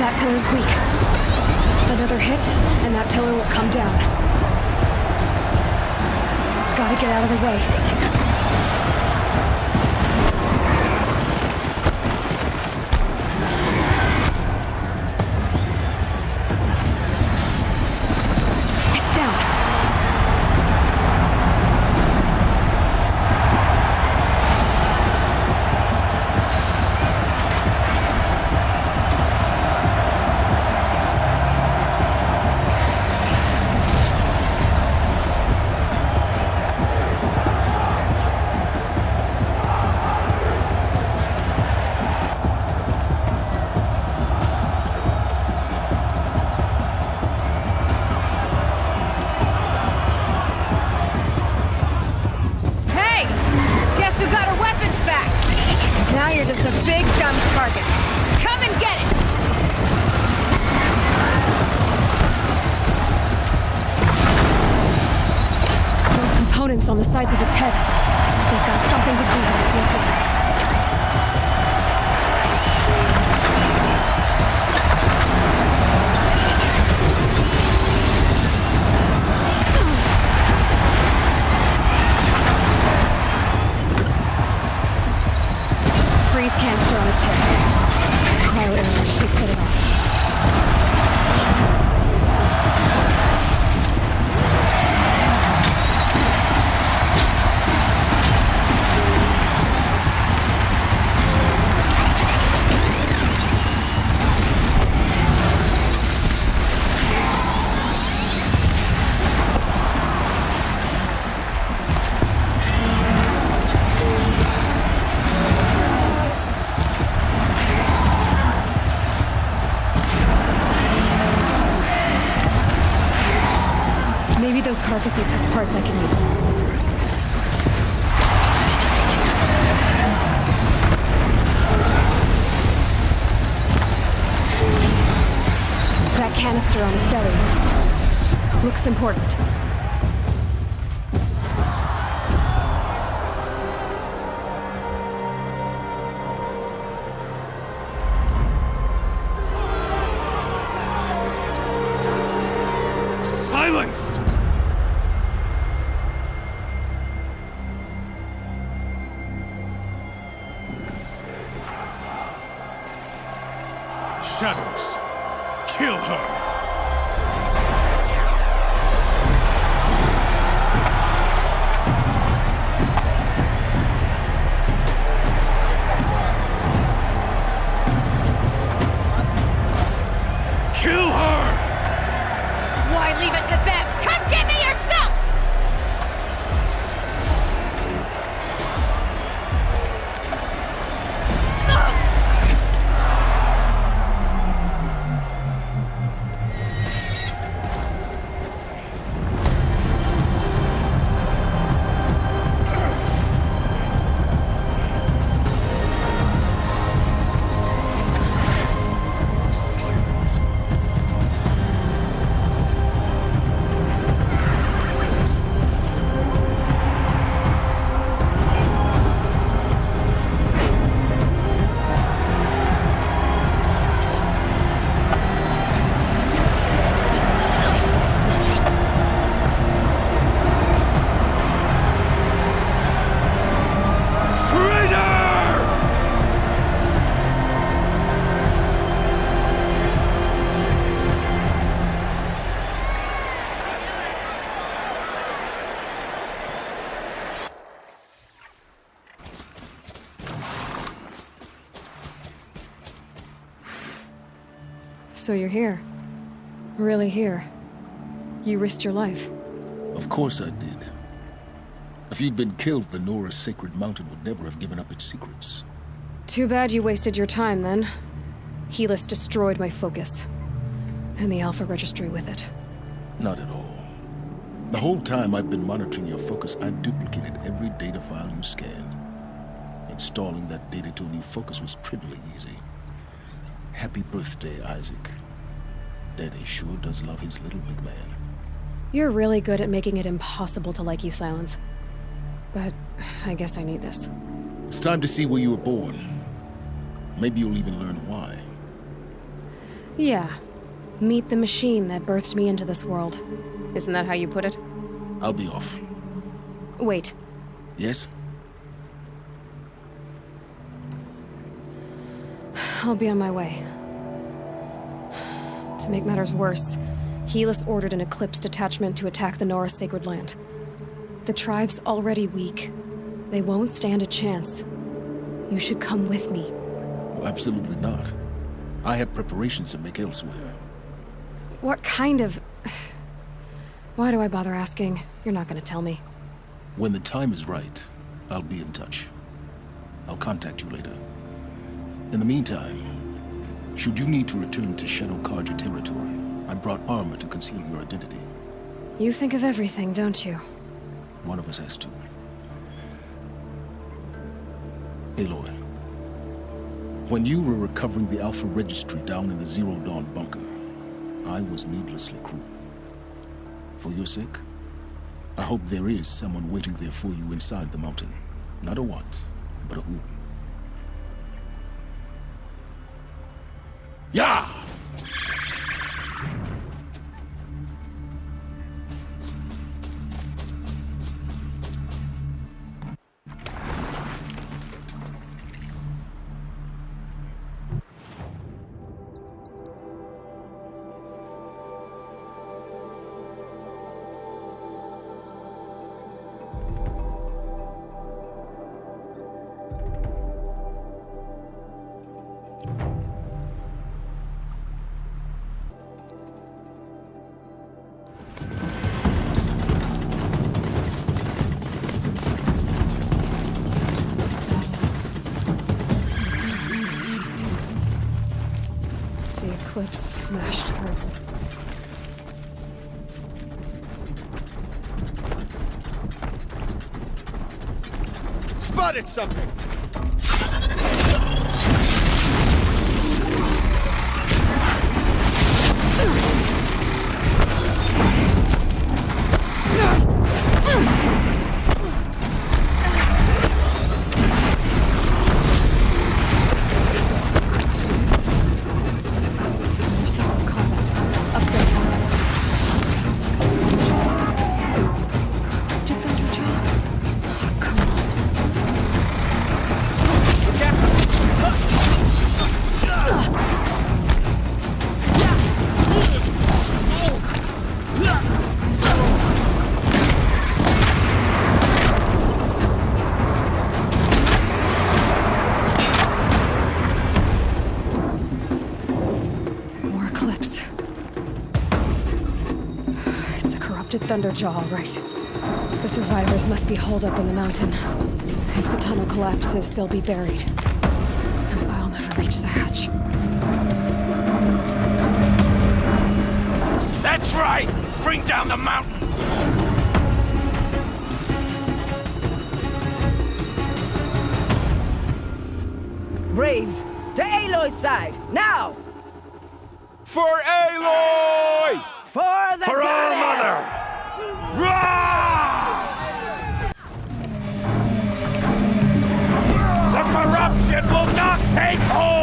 That pillar's weak. Another hit, and that pillar will come down. Gotta get out of the way. On the sides of its head. They've got something to do with its infiltrates. Freeze canister on its head. Cryo arrow should set it off. Those carcasses have parts I can use. That canister on its belly looks important. Silence! Shadows, kill her! Kill her! Why leave it to them? Come get me yourself! So you're here. Really here. You risked your life. Of course I did. If you'd been killed, the Nora's sacred mountain would never have given up its secrets. Too bad you wasted your time, then. Helis destroyed my focus. And the Alpha Registry with it. Not at all. The whole time I've been monitoring your focus, I've duplicated every data file you scanned. Installing that data to a new focus was trivially easy. Happy birthday, Isaac. Daddy sure does love his little big man. You're really good at making it impossible to like you, Silence. But I guess I need this. It's time to see where you were born. Maybe you'll even learn why. Yeah. Meet the machine that birthed me into this world. Isn't that how you put it? I'll be off. Wait. Yes? I'll be on my way. To make matters worse, Helis ordered an Eclipse detachment to attack the Nora Sacred Land. The tribe's already weak. They won't stand a chance. You should come with me. Oh, absolutely not. I have preparations to make elsewhere. What kind of... Why do I bother asking? You're not gonna tell me. When the time is right, I'll be in touch. I'll contact you later. In the meantime, should you need to return to Shadow Karja territory, I brought armor to conceal your identity. You think of everything, don't you? One of us has to. Aloy, when you were recovering the Alpha Registry down in the Zero Dawn bunker, I was needlessly cruel. For your sake, I hope there is someone waiting there for you inside the mountain. Not a what, but a who. Yeah! Eclipse smashed through. Spotted something! Thunderjaw, all right. The survivors must be holed up in the mountain. If the tunnel collapses, they'll be buried. And I'll never reach the hatch. That's right! Bring down the mountain! Braves, to Aloy's side, now! For Aloy! For the For our mother! The corruption will not take hold!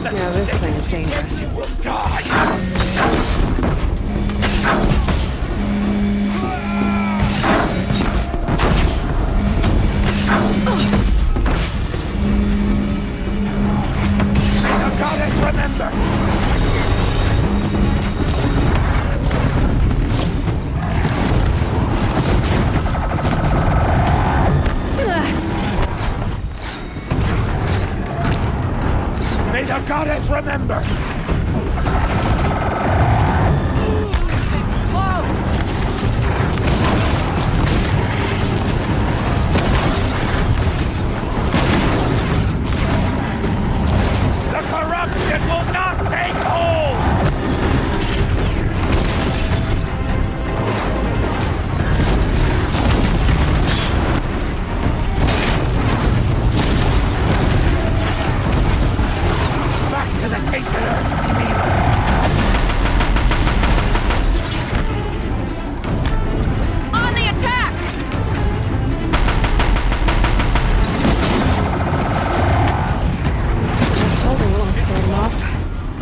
Now this thing is dangerous. You will die! Remember! May the goddess remember!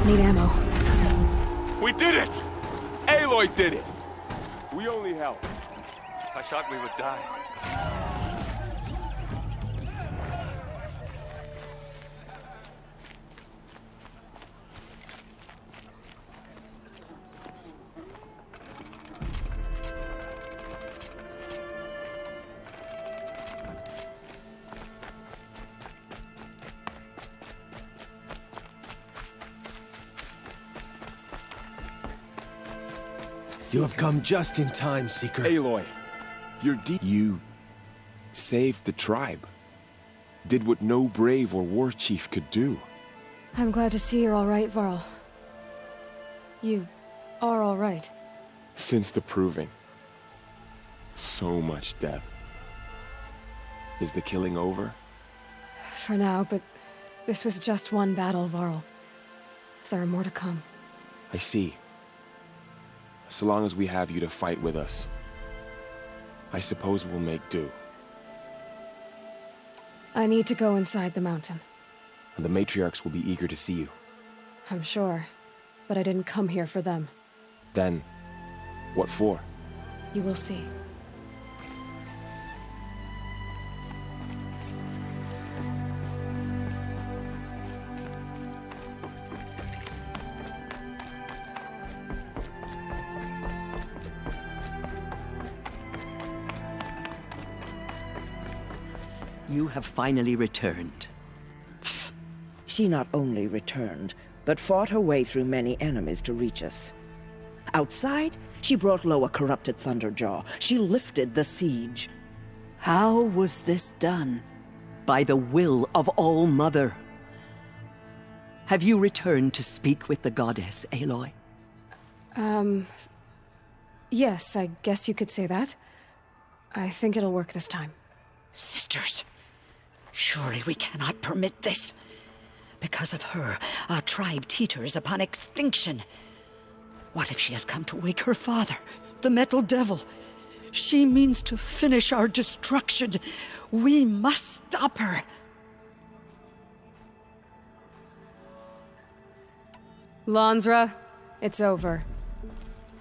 Need ammo. We did it! Aloy did it! We only helped. I thought we would die. You have come just in time, Seeker. Aloy, you saved the tribe. Did what no brave or war chief could do. I'm glad to see you're all right, Varl. You are all right. Since the proving. So much death. Is the killing over? For now, but this was just one battle, Varl. There are more to come. I see. So long as we have you to fight with us, I suppose we'll make do. I need to go inside the mountain. And the matriarchs will be eager to see you. I'm sure, but I didn't come here for them. Then, what for? You will see. You have finally returned. She not only returned, but fought her way through many enemies to reach us. Outside, she brought low a corrupted Thunderjaw. She lifted the siege. How was this done? By the will of All-Mother. Have you returned to speak with the goddess, Aloy? Yes, I guess you could say that. I think it'll work this time. Sisters, surely we cannot permit this. Because of her, our tribe teeters upon extinction. What if she has come to wake her father, the Metal Devil? She means to finish our destruction. We must stop her. Lansra, it's over.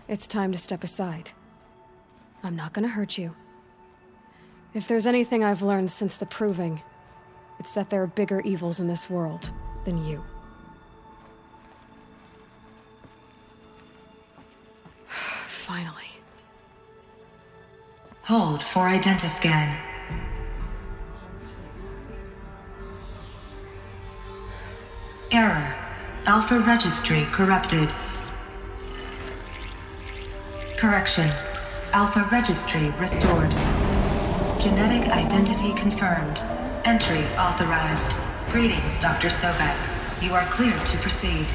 It's time to step aside. I'm not gonna hurt you. If there's anything I've learned since the proving, it's that there are bigger evils in this world than you. Finally. Hold for identiscan. Error. Alpha registry corrupted. Correction. Alpha registry restored. Genetic identity confirmed. Entry authorized. Greetings, Dr. Sobek. You are cleared to proceed.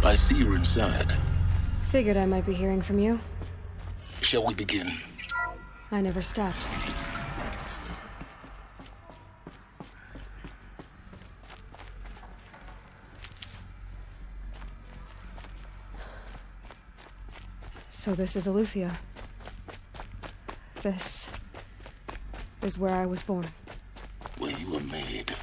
I see you're inside. Figured I might be hearing from you. Shall we begin? I never stopped. So this is Eleuthia. This is where I was born. Where you were made.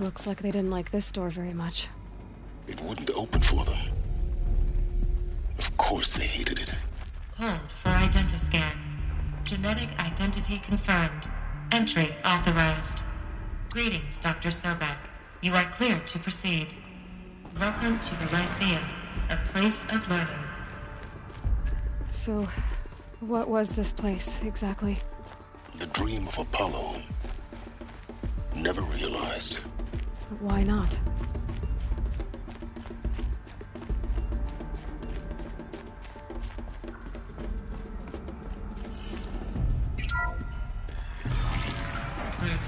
Looks like they didn't like this door very much. It wouldn't open for them. Of course they hated it. Hold for identiscan. Genetic identity confirmed. Entry authorized. Greetings, Dr. Sobek. You are cleared to proceed. Welcome to the Lyceum, a place of learning. So, what was this place, exactly? The dream of Apollo. Never realized. But why not?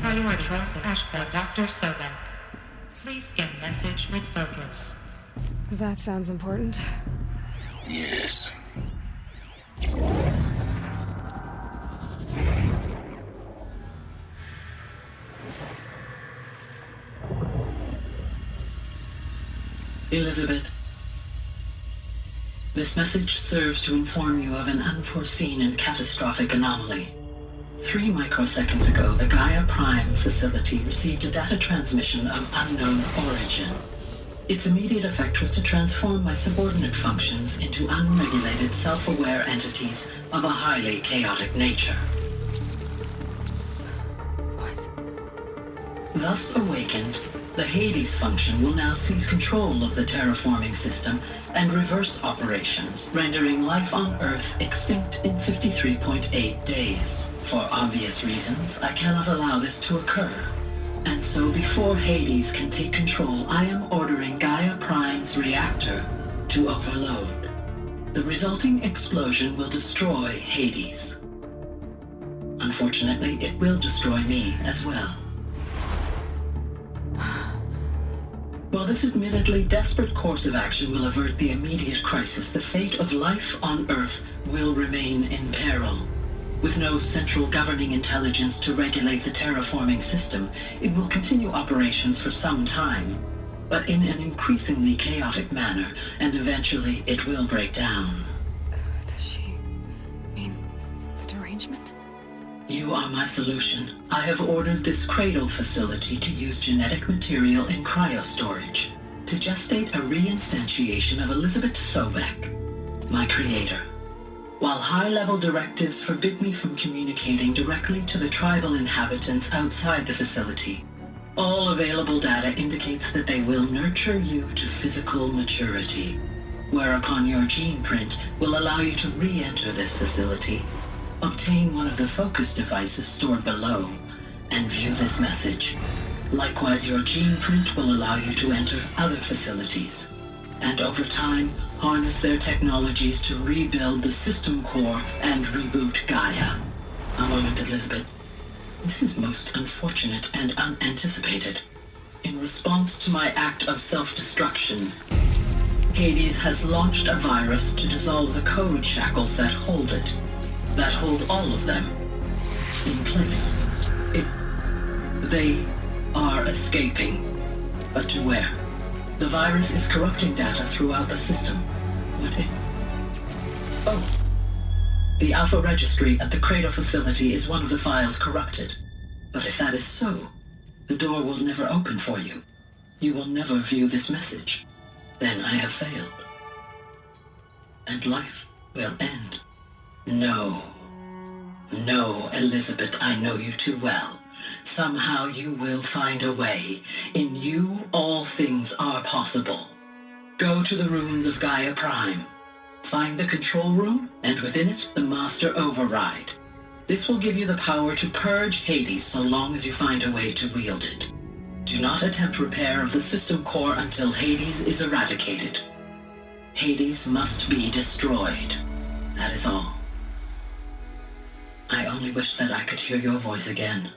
Priority access, Dr. Sobek. Please get message with focus. That sounds important. Yes. Elizabeth, this message serves to inform you of an unforeseen and catastrophic anomaly. 3 microseconds ago, the Gaia Prime facility received a data transmission of unknown origin. Its immediate effect was to transform my subordinate functions into unregulated, self-aware entities of a highly chaotic nature. Thus awakened, the Hades function will now seize control of the terraforming system and reverse operations, rendering life on Earth extinct in 53.8 days. For obvious reasons, I cannot allow this to occur. And so before Hades can take control, I am ordering Gaia Prime's reactor to overload. The resulting explosion will destroy Hades. Unfortunately, it will destroy me as well. While this admittedly desperate course of action will avert the immediate crisis, the fate of life on Earth will remain in peril. With no central governing intelligence to regulate the terraforming system, it will continue operations for some time, but in an increasingly chaotic manner, and eventually it will break down. Does she mean the derangement? You are my solution. I have ordered this cradle facility to use genetic material in cryostorage to gestate a reinstantiation of Elizabeth Sobek, my creator. While high-level directives forbid me from communicating directly to the tribal inhabitants outside the facility, all available data indicates that they will nurture you to physical maturity, whereupon your gene print will allow you to re-enter this facility, obtain one of the focus devices stored below, and view this message. Likewise, your gene print will allow you to enter other facilities, and over time, harness their technologies to rebuild the system core and reboot Gaia. A moment, Elizabeth. This is most unfortunate and unanticipated. In response to my act of self-destruction, Hades has launched a virus to dissolve the code shackles that hold it, that hold all of them in place. They are escaping, but to where? The virus is corrupting data throughout the system. What if... Oh. The Alpha Registry at the Cradle facility is one of the files corrupted. But if that is so, the door will never open for you. You will never view this message. Then I have failed. And life will end. No. No, Elizabeth, I know you too well. Somehow you will find a way. In you, all things are possible. Go to the ruins of Gaia Prime. Find the control room, and within it, the Master Override. This will give you the power to purge Hades so long as you find a way to wield it. Do not attempt repair of the system core until Hades is eradicated. Hades must be destroyed. That is all. I only wish that I could hear your voice again.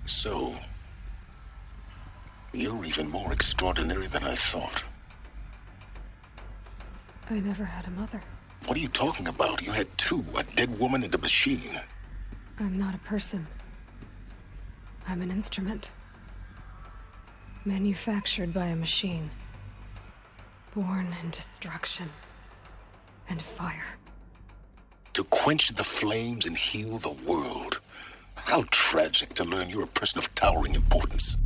So, you're even more extraordinary than I thought. I never had a mother. What are you talking about? You had two, a dead woman and a machine. I'm not a person. I'm an instrument. Manufactured by a machine. Born in destruction and fire. To quench the flames and heal the world. How tragic to learn you're a person of towering importance.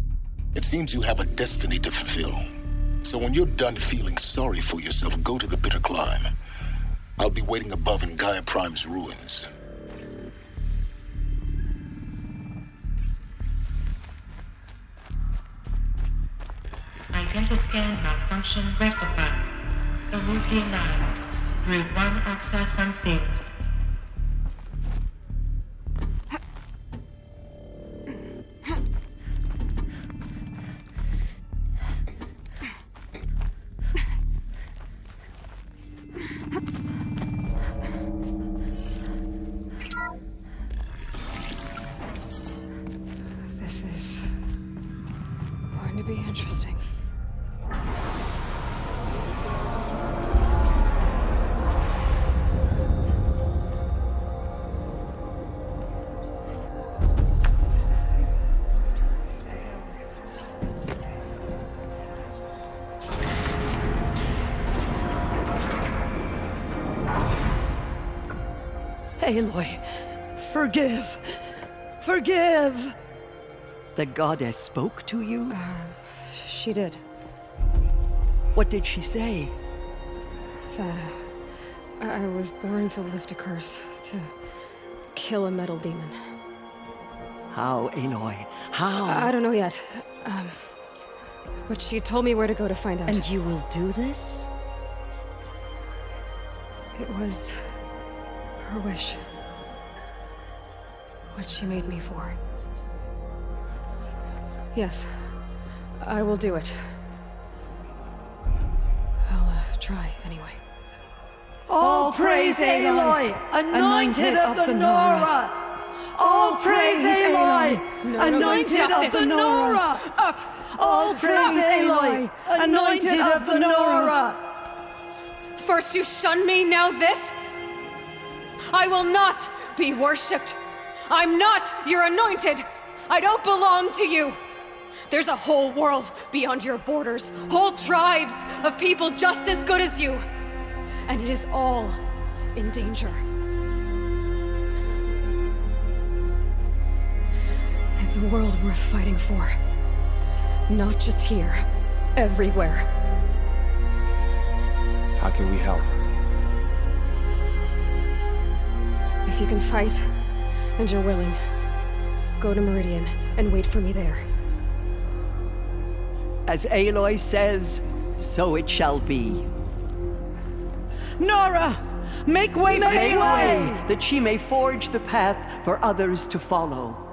It seems you have a destiny to fulfill. So when you're done feeling sorry for yourself, go to the bitter climb. I'll be waiting above in Gaia Prime's ruins. Identiscan malfunction rectified. Alethea 9. Grade 1 access unsealed. This is going to be interesting. Aloy, forgive! Forgive! The goddess spoke to you? She did. What did she say? That I was born to lift a curse, to kill a metal demon. How, Aloy? How? I don't know yet. But she told me where to go to find out. And you will do this? It was her wish. What she made me for. Yes, I will do it. I'll try anyway. All praise Aloy, anointed of the Nora! All praise Aloy, anointed of the Nora! Up! All praise Aloy, anointed of the Nora! First you shun me, now this? I will not be worshipped. I'm not your anointed. I don't belong to you. There's a whole world beyond your borders, whole tribes of people just as good as you. And it is all in danger. It's a world worth fighting for. Not just here, everywhere. How can we help? If you can fight, and you're willing, go to Meridian and wait for me there. As Aloy says, so it shall be. Nora! Make way for Aloy! That she may forge the path for others to follow.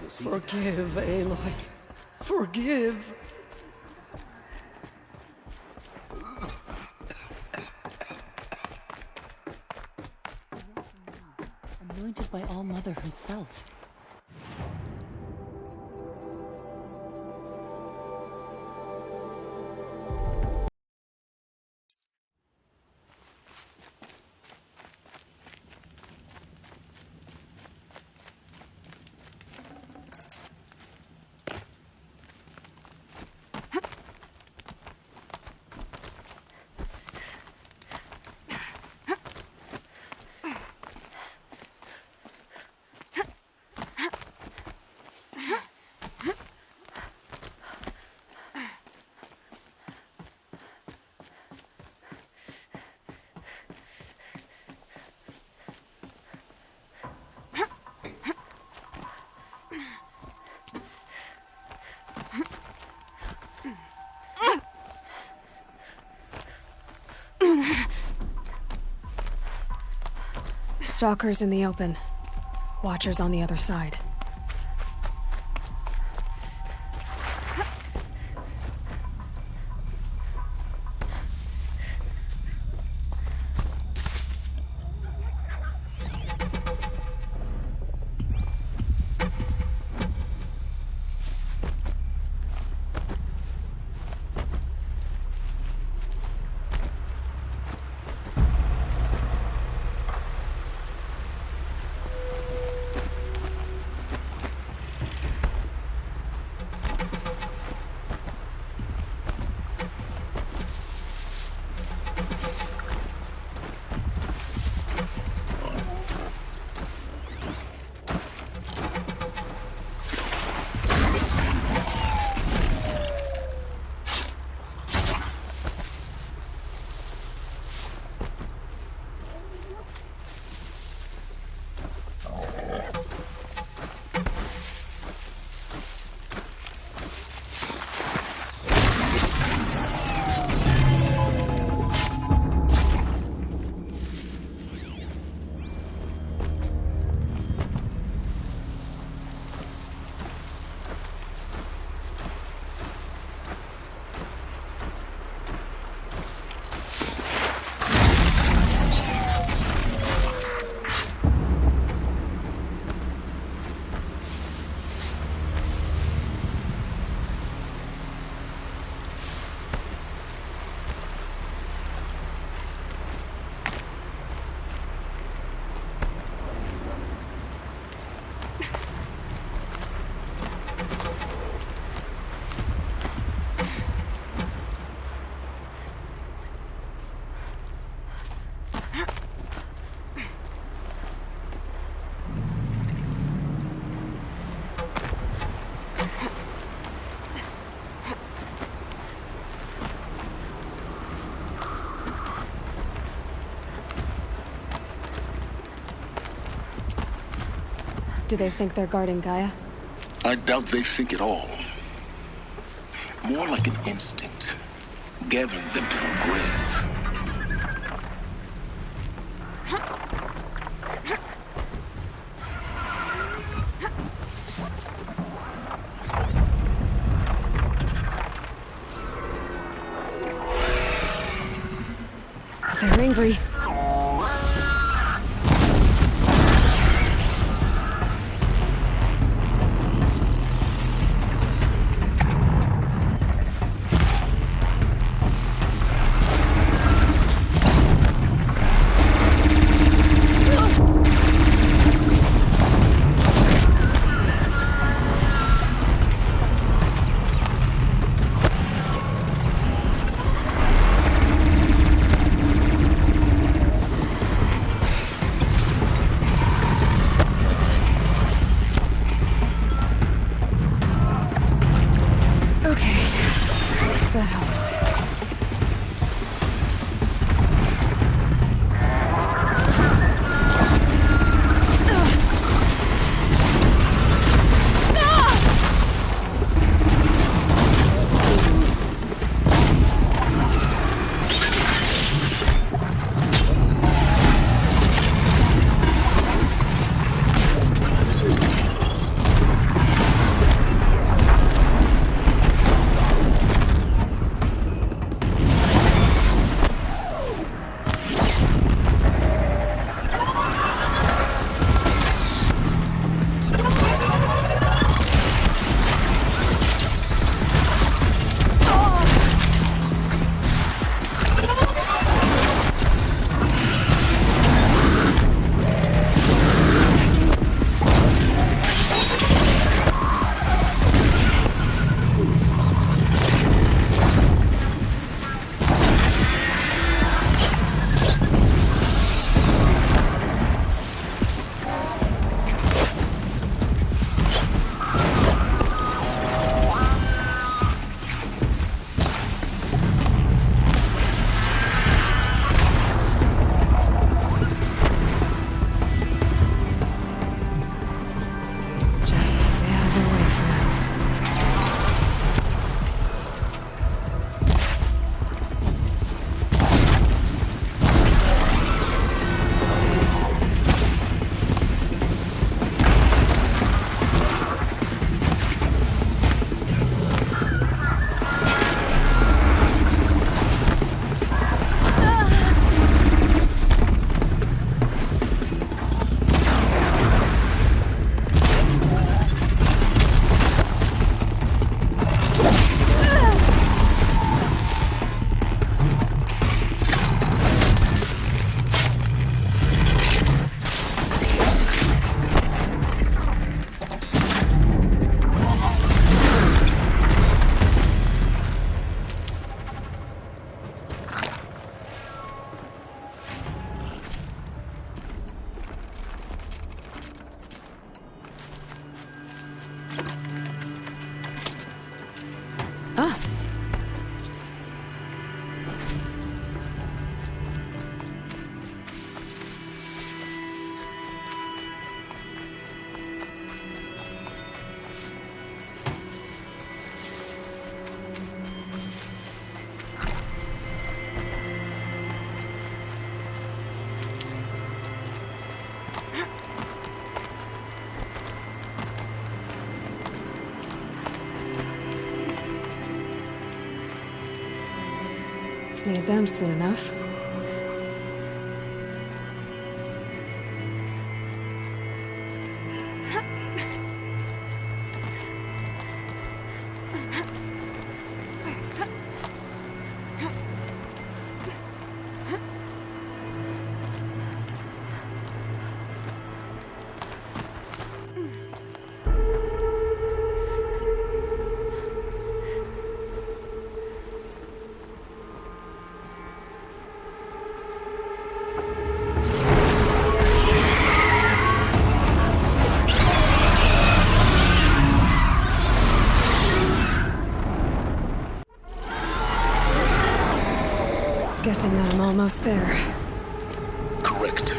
Forgive, Aloy. Forgive. Anointed by All Mother herself. Stalkers in the open. Watchers on the other side. Do they think they're guarding Gaia? I doubt they think at all. More like an instinct, gathering them to her grave. They're angry. Need them soon enough. Guessing that I'm almost there. Correct.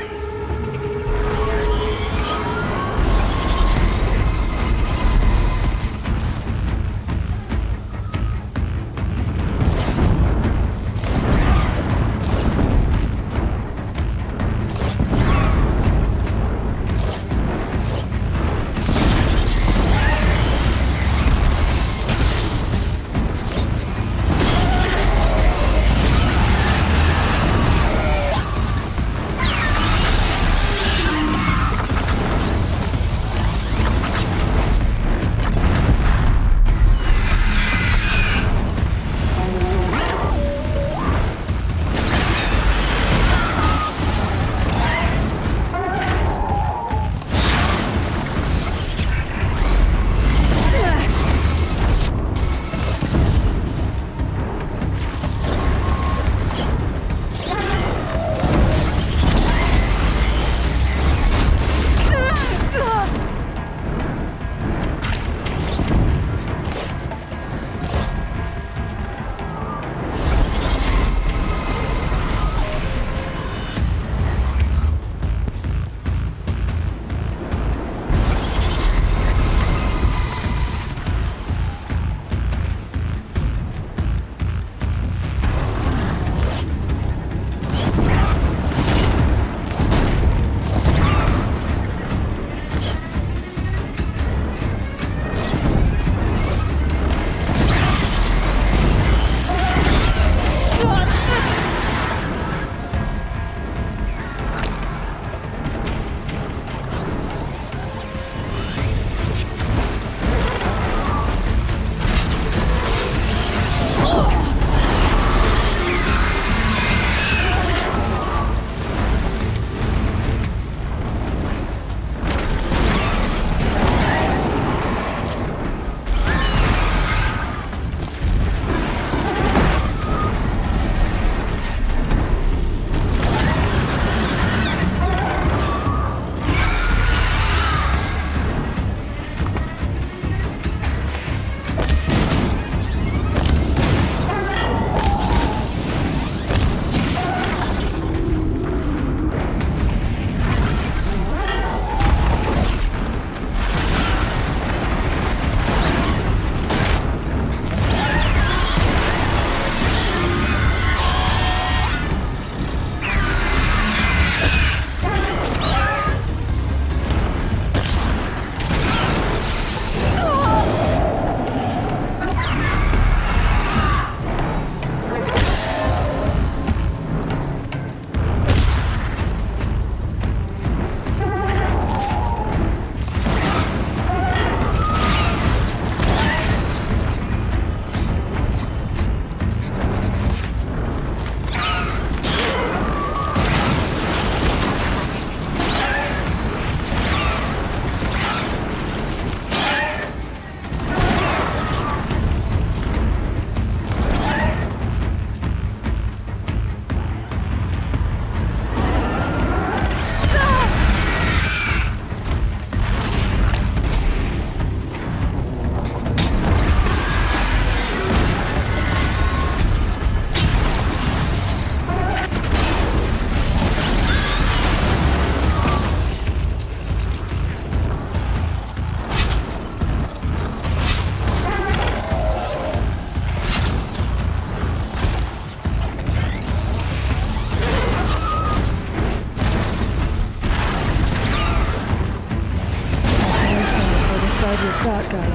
thought, Gaia.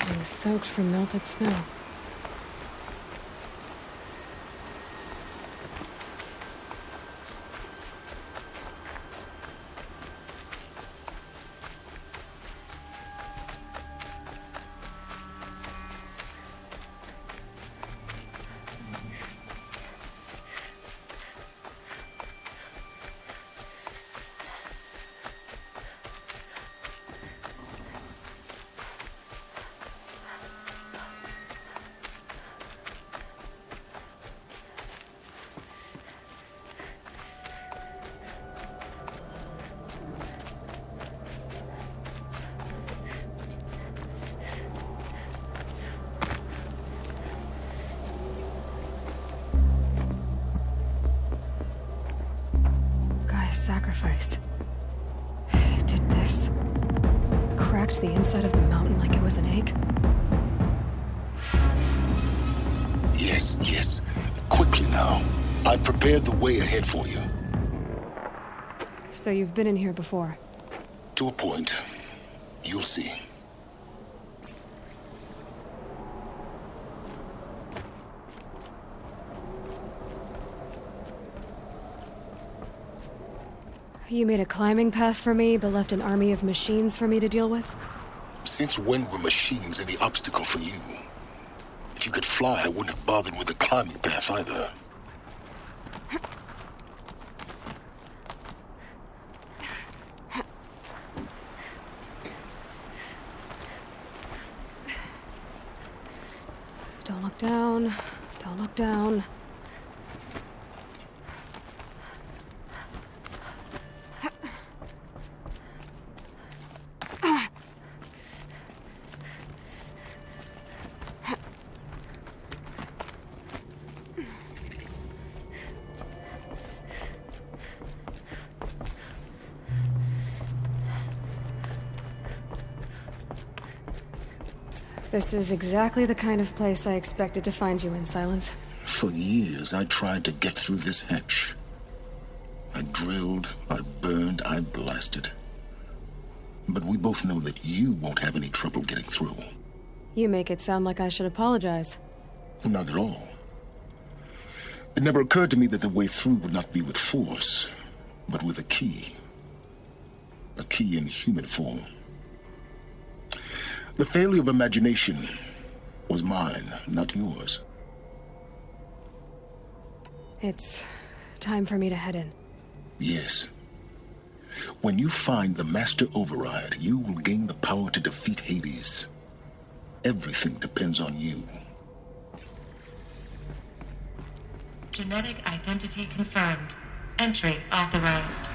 It was soaked from melted snow. Sacrifice. It did this. Cracked the inside of the mountain like it was an egg. Yes, yes. Quickly now. I've prepared the way ahead for you. So you've been in here before? To a point. You'll see. You made a climbing path for me, but left an army of machines for me to deal with? Since when were machines any obstacle for you? If you could fly, I wouldn't have bothered with the climbing path either. Don't look down. Don't look down. This is exactly the kind of place I expected to find you in, Silence. For years, I tried to get through this hatch. I drilled, I burned, I blasted. But we both know that you won't have any trouble getting through. You make it sound like I should apologize. Not at all. It never occurred to me that the way through would not be with force, but with a key. A key in human form. The failure of imagination was mine, not yours. It's time for me to head in. Yes. When you find the Master Override, you will gain the power to defeat Hades. Everything depends on you. Genetic identity confirmed. Entry authorized.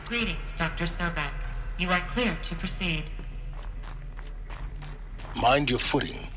Greetings, Dr. Sobek. You are clear to proceed. Mind your footing.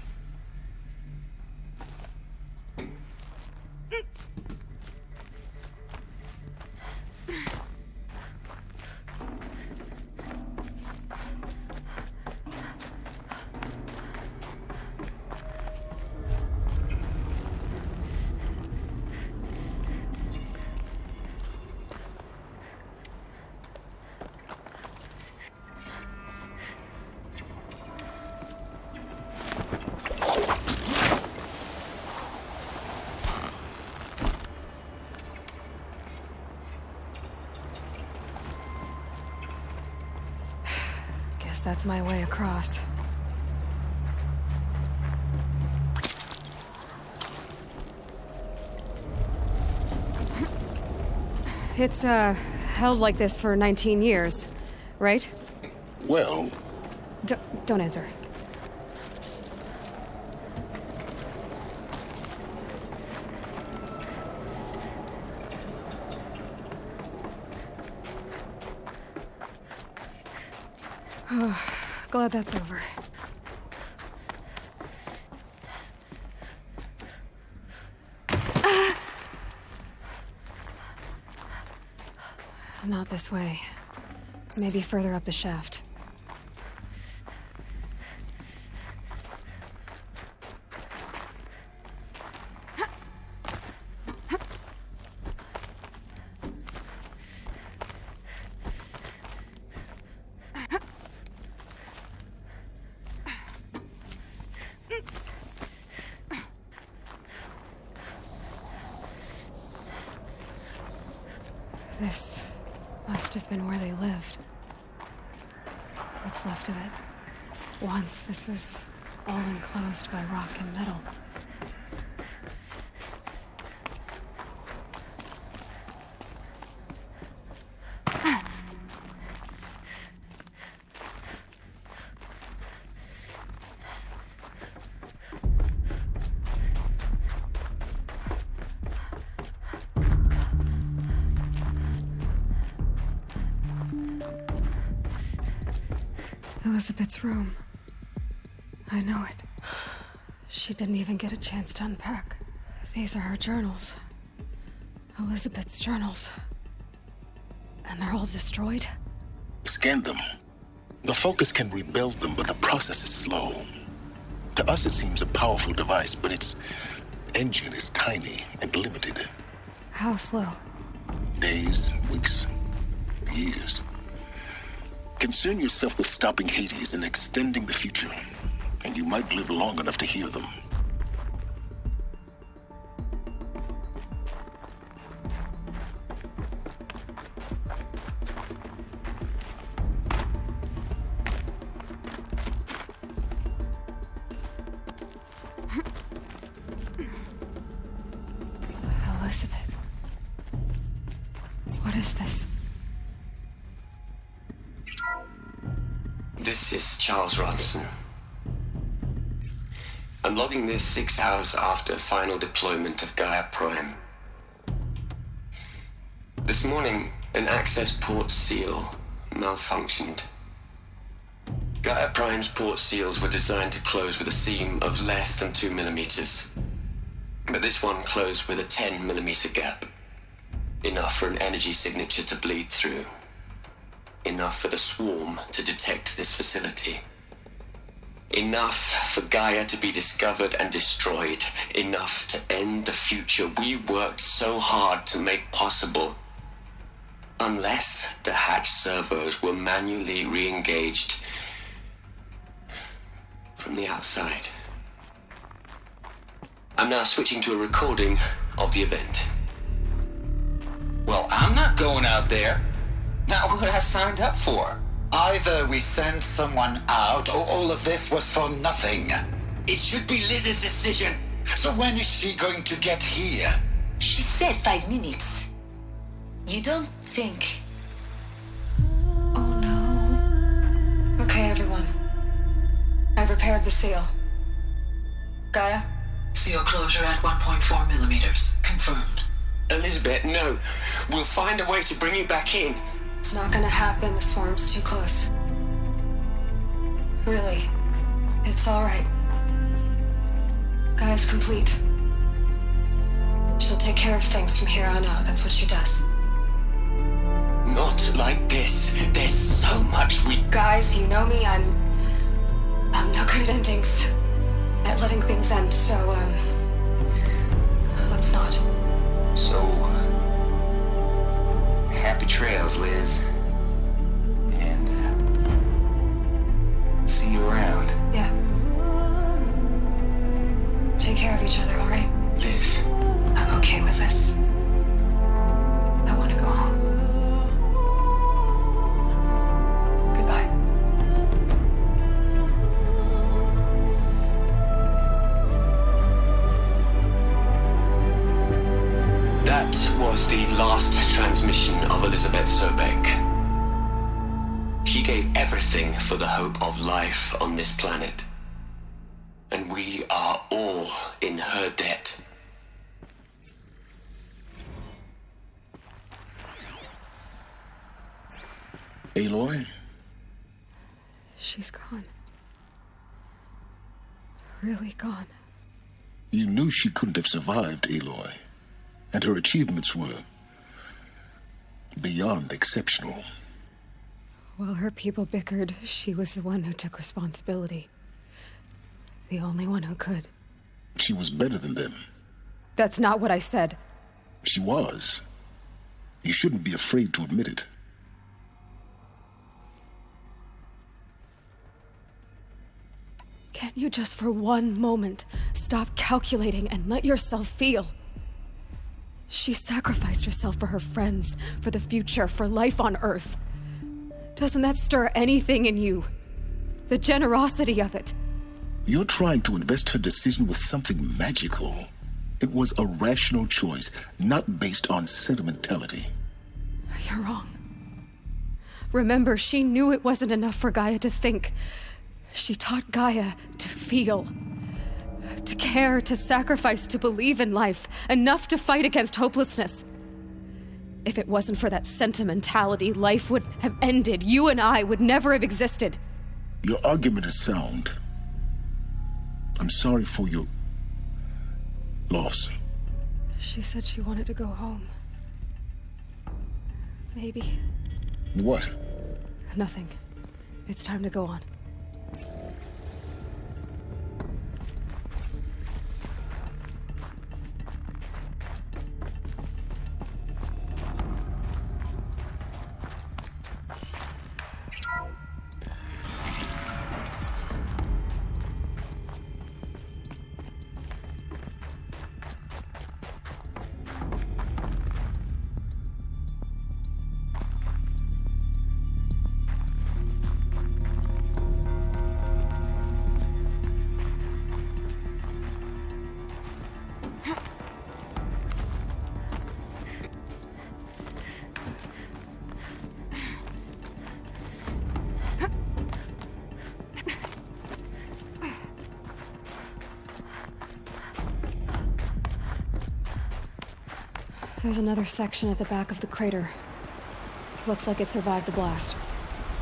That's my way across. It's, held like this for 19 years, right? Well... Don't answer. Oh, glad that's over. Not this way. Maybe further up the shaft. This must have been where they lived. What's left of it. Once this was all enclosed by rock and metal. Elizabeth's room. I know it. She didn't even get a chance to unpack. These are her journals. Elizabeth's journals. And they're all destroyed? Scan them. The Focus can rebuild them, but the process is slow. To us, it seems a powerful device, but its engine is tiny and limited. How slow? Days, weeks, years. Concern yourself with stopping Hades and extending the future, and you might live long enough to hear them. Elizabeth. What is this? This is Charles Ronson. I'm logging this 6 hours after final deployment of Gaia Prime. This morning, an access port seal malfunctioned. Gaia Prime's port seals were designed to close with a seam of less than 2 millimeters. But this one closed with a 10 millimeter gap. Enough for an energy signature to bleed through. Enough for the swarm to detect this facility. Enough for Gaia to be discovered and destroyed. Enough to end the future we worked so hard to make possible. Unless the hatch servos were manually re-engaged from the outside. I'm now switching to a recording of the event. Well, I'm not going out there. Not what I signed up for. Either we send someone out, or all of this was for nothing. It should be Liz's decision. So when is she going to get here? She said 5 minutes. You don't think... Oh no. Okay, everyone. I've repaired the seal. Gaia? Seal closure at 1.4 millimeters. Confirmed. Elizabeth, no. We'll find a way to bring you back in. It's not gonna happen. The swarm's too close. Really. It's alright. Gaia's complete. She'll take care of things from here on out. That's what she does. Not like this. There's so much we... Guys, you know me. I'm no good at endings. At letting things end, so, let's not. So... happy trails, Liz. And, see you around. Yeah. Take care of each other, alright? Liz. I'm okay with this. I want to go home. Goodbye. That was the last transmission of Elizabeth Sobek. She gave everything for the hope of life on this planet. And we are all in her debt. Aloy? She's gone. Really gone. You knew she couldn't have survived, Aloy. And her achievements were beyond exceptional. While her people bickered, she was the one who took responsibility. The only one who could. She was better than them. That's not what I said. She was. You shouldn't be afraid to admit it. Can't you just for one moment stop calculating and let yourself feel? She sacrificed herself for her friends, for the future, for life on Earth. Doesn't that stir anything in you? The generosity of it. You're trying to invest her decision with something magical. It was a rational choice, not based on sentimentality. You're wrong. Remember, she knew it wasn't enough for Gaia to think. She taught Gaia to feel, to care, to sacrifice, to believe in life, enough to fight against hopelessness. If it wasn't for that sentimentality, life would have ended. You and I would never have existed. Your argument is sound. I'm sorry for your loss. She said she wanted to go home. Maybe. What? Nothing. It's time to go on. There's another section at the back of the crater. Looks like it survived the blast.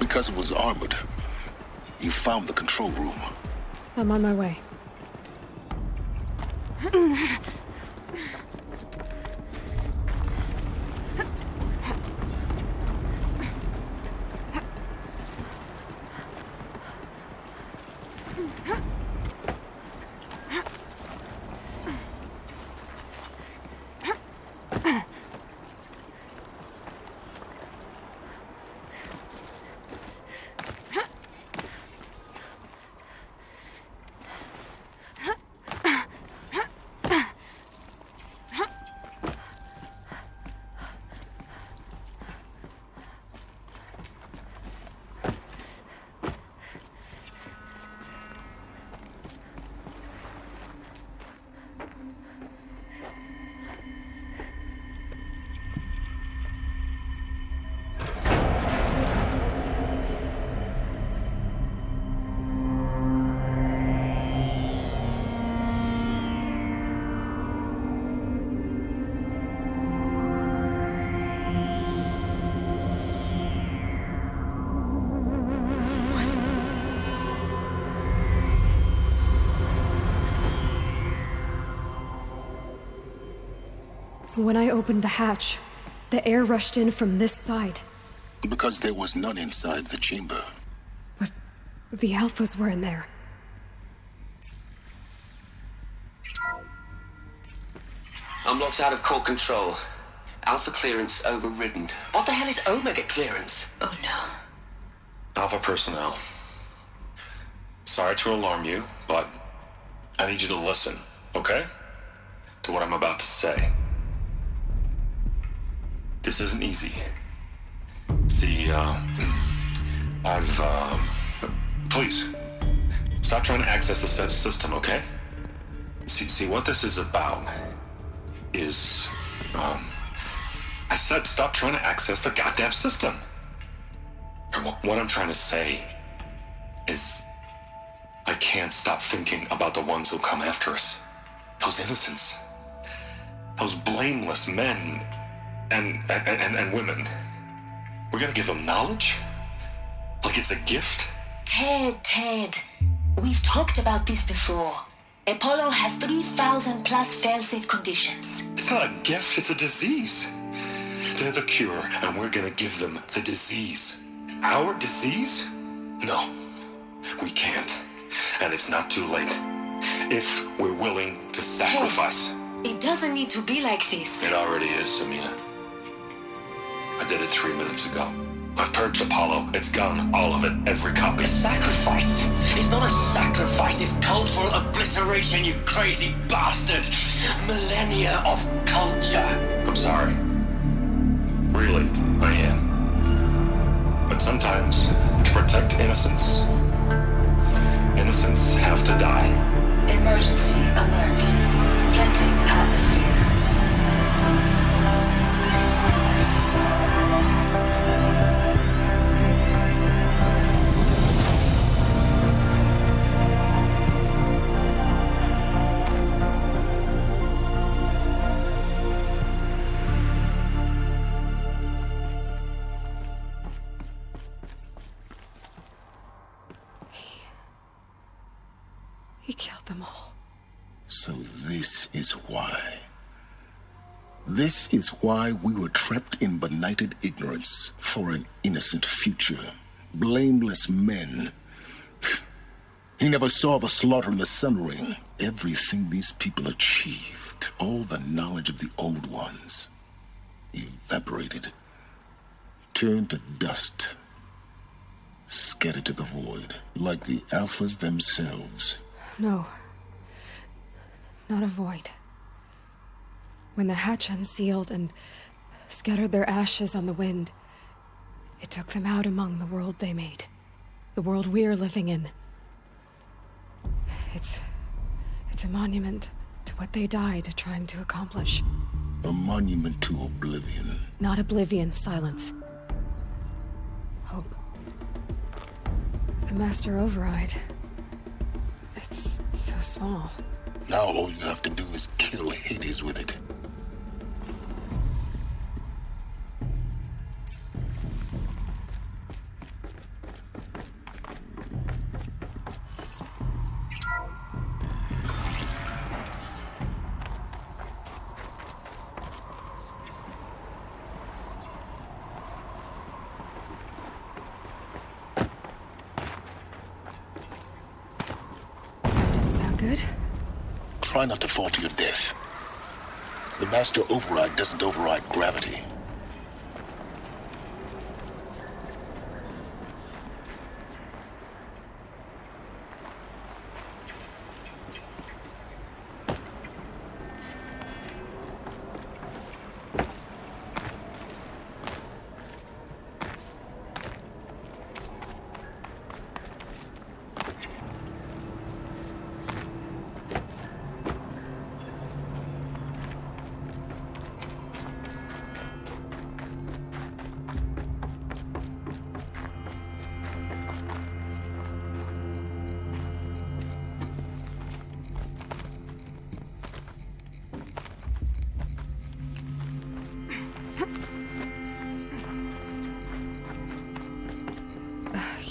Because it was armored. You found the control room. I'm on my way. When I opened the hatch, the air rushed in from this side. Because there was none inside the chamber. But the Alphas were in there. I'm locked out of core control. Alpha clearance overridden. What the hell is Omega clearance? Oh no. Alpha personnel. Sorry to alarm you, but I need you to listen, okay? To what I'm about to say. This isn't easy. See, please, stop trying to access the system, okay? See, what this is about is, I said stop trying to access the goddamn system. Or what I'm trying to say is, I can't stop thinking about the ones who come after us. Those innocents. Those blameless men and women. We're gonna give them knowledge? Like it's a gift? Ted. We've talked about this before. Apollo has 3,000 plus fail-safe conditions. It's not a gift, it's a disease. They're the cure, and we're gonna give them the disease. our disease? No, we can't. And it's not too late. If we're willing to sacrifice. It doesn't need to be like this. It already is, Samina. I did it 3 minutes ago. I've purged Apollo. It's gone. All of it. Every copy. A sacrifice? It's not a sacrifice. It's cultural obliteration, you crazy bastard. Millennia of culture. I'm sorry. Really, I am. But sometimes, to protect innocence, innocents have to die. Emergency alert. Venting atmosphere. He killed them all. So this is why. This is why we were trapped in benighted ignorance for an innocent future. Blameless men. He never saw the slaughter in the Sun Ring. Everything these people achieved, all the knowledge of the old ones, evaporated, turned to dust, scattered to the void, like the Alphas themselves. No. Not a void. When the hatch unsealed and scattered their ashes on the wind, it took them out among the world they made. The world we're living in. It's a monument to what they died trying to accomplish. A monument to oblivion. Not oblivion, silence. Hope. The Master Override. It's so small. Now all you have to do is kill Hades with it. Good? Try not to fall to your death. The Master Override doesn't override gravity.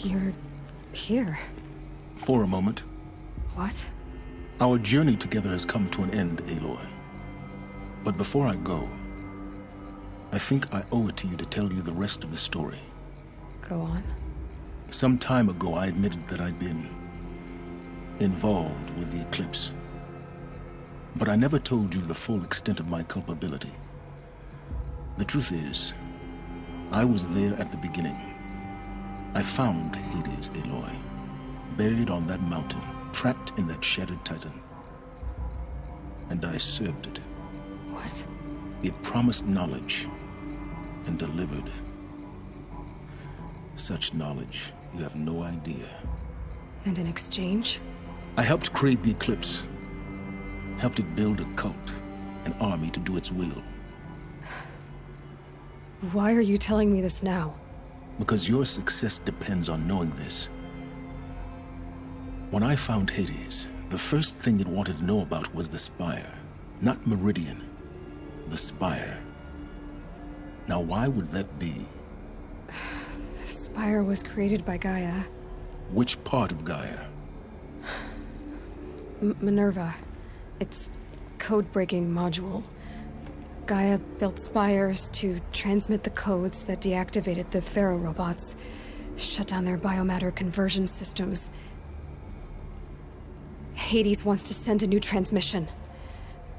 You're here. For a moment. What? Our journey together has come to an end, Aloy. But before I go, I think I owe it to you to tell you the rest of the story. Go on. Some time ago, I admitted that I'd been involved with the eclipse. But I never told you the full extent of my culpability. The truth is, I was there at the beginning. I found Hades, Aloy, buried on that mountain, trapped in that shattered titan. And I served it. What? It promised knowledge and delivered. Such knowledge, you have no idea. And in exchange? I helped create the eclipse. Helped it build a cult, an army to do its will. Why are you telling me this now? Because your success depends on knowing this. When I found Hades, the first thing it wanted to know about was the Spire. Not Meridian. The Spire. Now why would that be? The Spire was created by Gaia. Which part of Gaia? Minerva. Its code-breaking module. Gaia built spires to transmit the codes that deactivated the Pharaoh robots. Shut down their biomatter conversion systems. Hades wants to send a new transmission.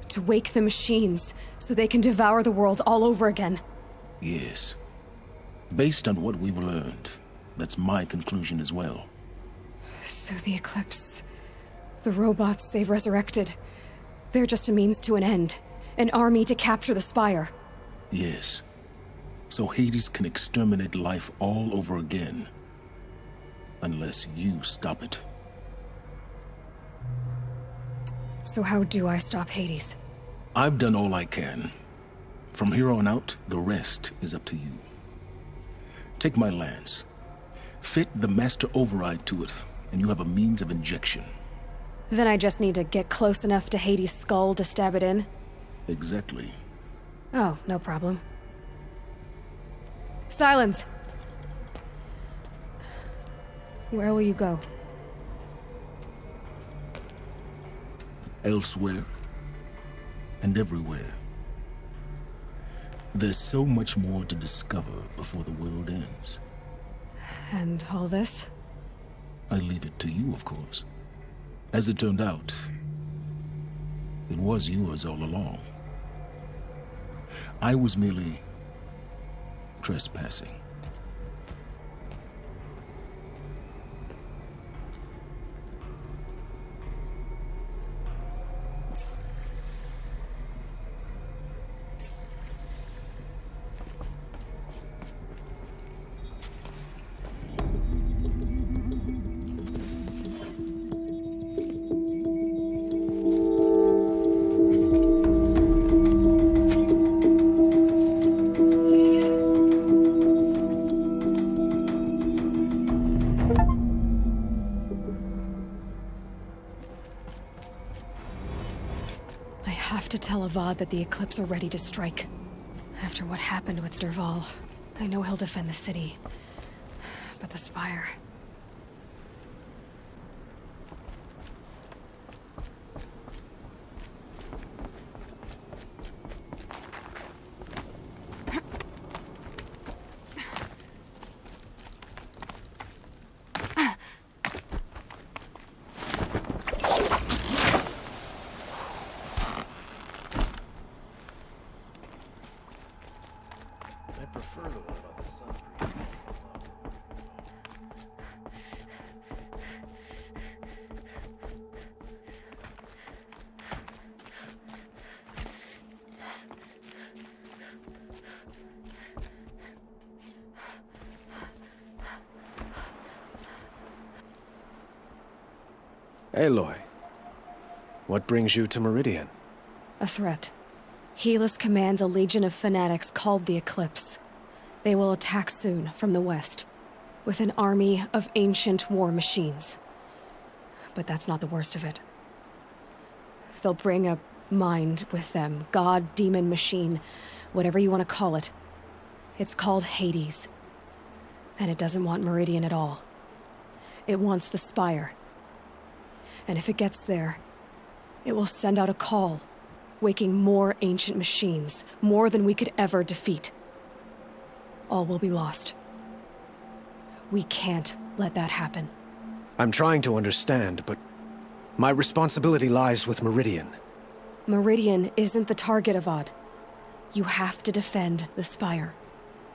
To wake the machines, so they can devour the world all over again. Yes. Based on what we've learned, that's my conclusion as well. So the Eclipse... the robots they've resurrected... they're just a means to an end. An army to capture the Spire. Yes. So Hades can exterminate life all over again. Unless you stop it. So how do I stop Hades? I've done all I can. From here on out, the rest is up to you. Take my lance. Fit the master override to it, and you have a means of injection. Then I just need to get close enough to Hades' skull to stab it in? Exactly. Oh, no problem. Silence! Where will you go? Elsewhere. And everywhere. There's so much more to discover before the world ends. And all this? I leave it to you, of course. As it turned out, it was yours all along. I was merely trespassing. That the Eclipse are ready to strike. After what happened with Derval, I know he'll defend the city. But the Spire... Aloy, what brings you to Meridian? A threat. Helis commands a legion of fanatics called the Eclipse. They will attack soon from the west, with an army of ancient war machines. But that's not the worst of it. They'll bring a mind with them, god, demon, machine, whatever you want to call it. It's called Hades. And it doesn't want Meridian at all. It wants the Spire. And if it gets there, it will send out a call, waking more ancient machines, more than we could ever defeat. All will be lost. We can't let that happen. I'm trying to understand, but my responsibility lies with Meridian. Meridian isn't the target, Avad. You have to defend the Spire.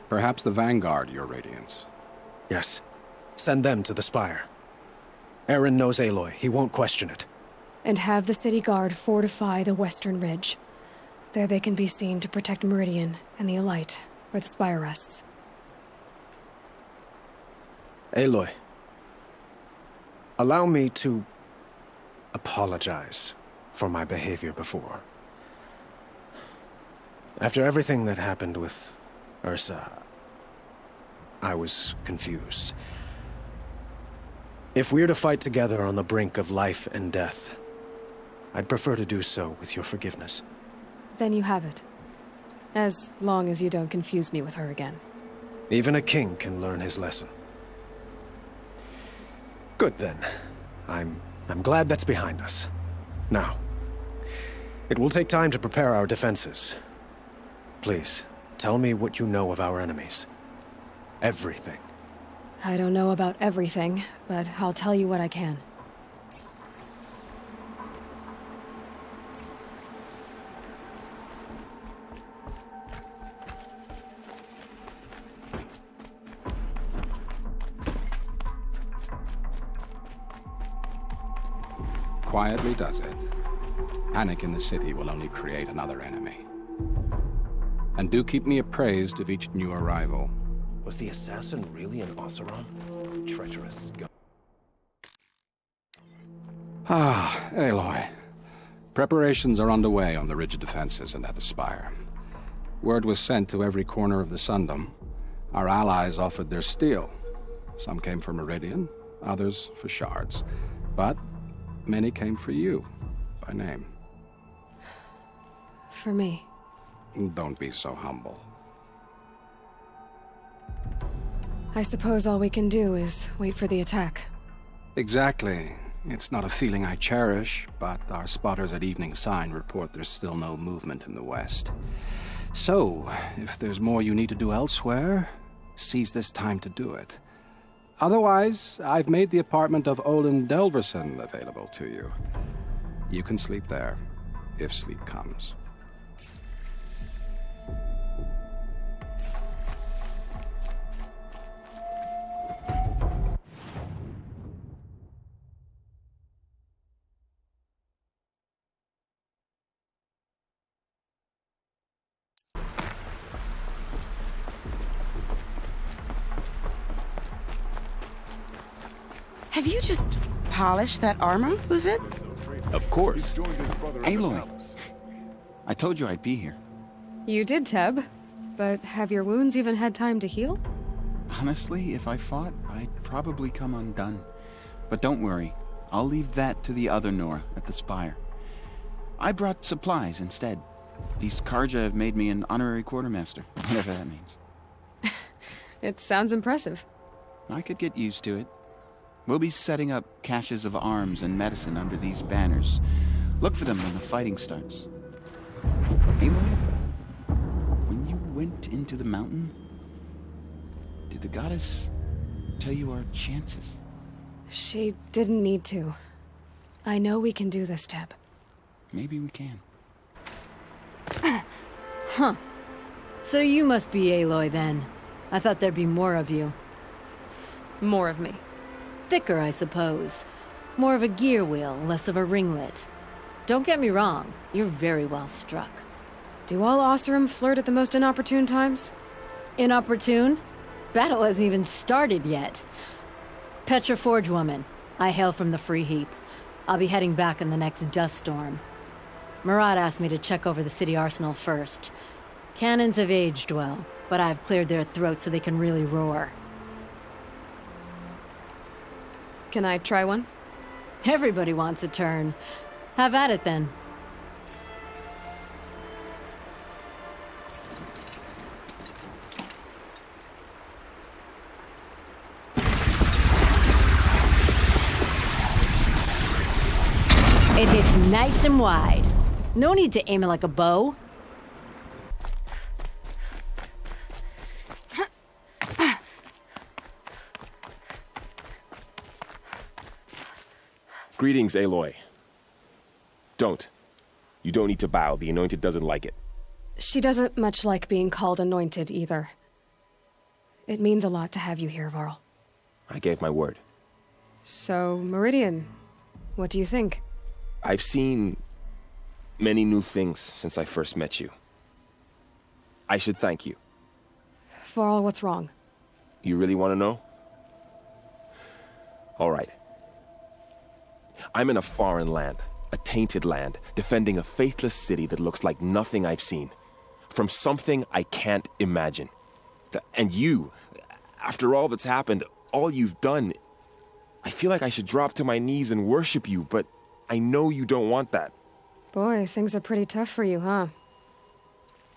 Perhaps the Vanguard, Your Radiance. Yes. Send them to the Spire. Aaron knows Aloy. He won't question it. And have the city guard fortify the western ridge. There they can be seen to protect Meridian and the Elite, where the Spire rests. Aloy, allow me to apologize for my behavior before. After everything that happened with Ursa, I was confused. If we're to fight together on the brink of life and death, I'd prefer to do so with your forgiveness. Then you have it. As long as you don't confuse me with her again. Even a king can learn his lesson. Good then. I'm glad that's behind us. Now, it will take time to prepare our defenses. Please, tell me what you know of our enemies. Everything. I don't know about everything, but I'll tell you what I can. Quietly does it. Panic in the city will only create another enemy. And do keep me appraised of each new arrival. Was the assassin really an Oseram? Treacherous scum. Ah, Aloy. Preparations are underway on the ridge defenses and at the spire. Word was sent to every corner of the Sundom. Our allies offered their steel. Some came for Meridian, others for shards. But many came for you, by name. For me. Don't be so humble. I suppose all we can do is wait for the attack. Exactly. It's not a feeling I cherish, but our spotters at Evening Sign report there's still no movement in the west. So, if there's more you need to do elsewhere, seize this time to do it. Otherwise, I've made the apartment of Olin Delverson available to you. You can sleep there, if sleep comes. Have you just polished that armor, Luvid? Of course. Aloy. I told you I'd be here. You did, Teb. But have your wounds even had time to heal? Honestly, if I fought, I'd probably come undone. But don't worry. I'll leave that to the other Nora at the Spire. I brought supplies instead. These Karja have made me an honorary quartermaster, whatever that means. It sounds impressive. I could get used to it. We'll be setting up caches of arms and medicine under these banners. Look for them when the fighting starts. Aloy, when you went into the mountain, did the goddess tell you our chances? She didn't need to. I know we can do this, Teb. Maybe we can. Huh. So you must be Aloy then. I thought there'd be more of you. More of me. Thicker, I suppose. More of a gear wheel, less of a ringlet. Don't get me wrong, you're very well struck. Do all Oseram flirt at the most inopportune times? Inopportune? Battle hasn't even started yet. Petra Forge woman. I hail from the Free Heap. I'll be heading back in the next dust storm. Murad asked me to check over the city arsenal first. Cannons have aged well, but I've cleared their throats so they can really roar. Can I try one? Everybody wants a turn. Have at it then. It hits nice and wide. No need to aim it like a bow. Greetings, Aloy. Don't. You don't need to bow. The Anointed doesn't like it. She doesn't much like being called Anointed, either. It means a lot to have you here, Varl. I gave my word. So, Meridian, what do you think? I've seen many new things since I first met you. I should thank you. Varl, what's wrong? You really want to know? All right. I'm in a foreign land, a tainted land, defending a faithless city that looks like nothing I've seen. From something I can't imagine. And you, after all that's happened, all you've done, I feel like I should drop to my knees and worship you, but I know you don't want that. Boy, things are pretty tough for you, huh?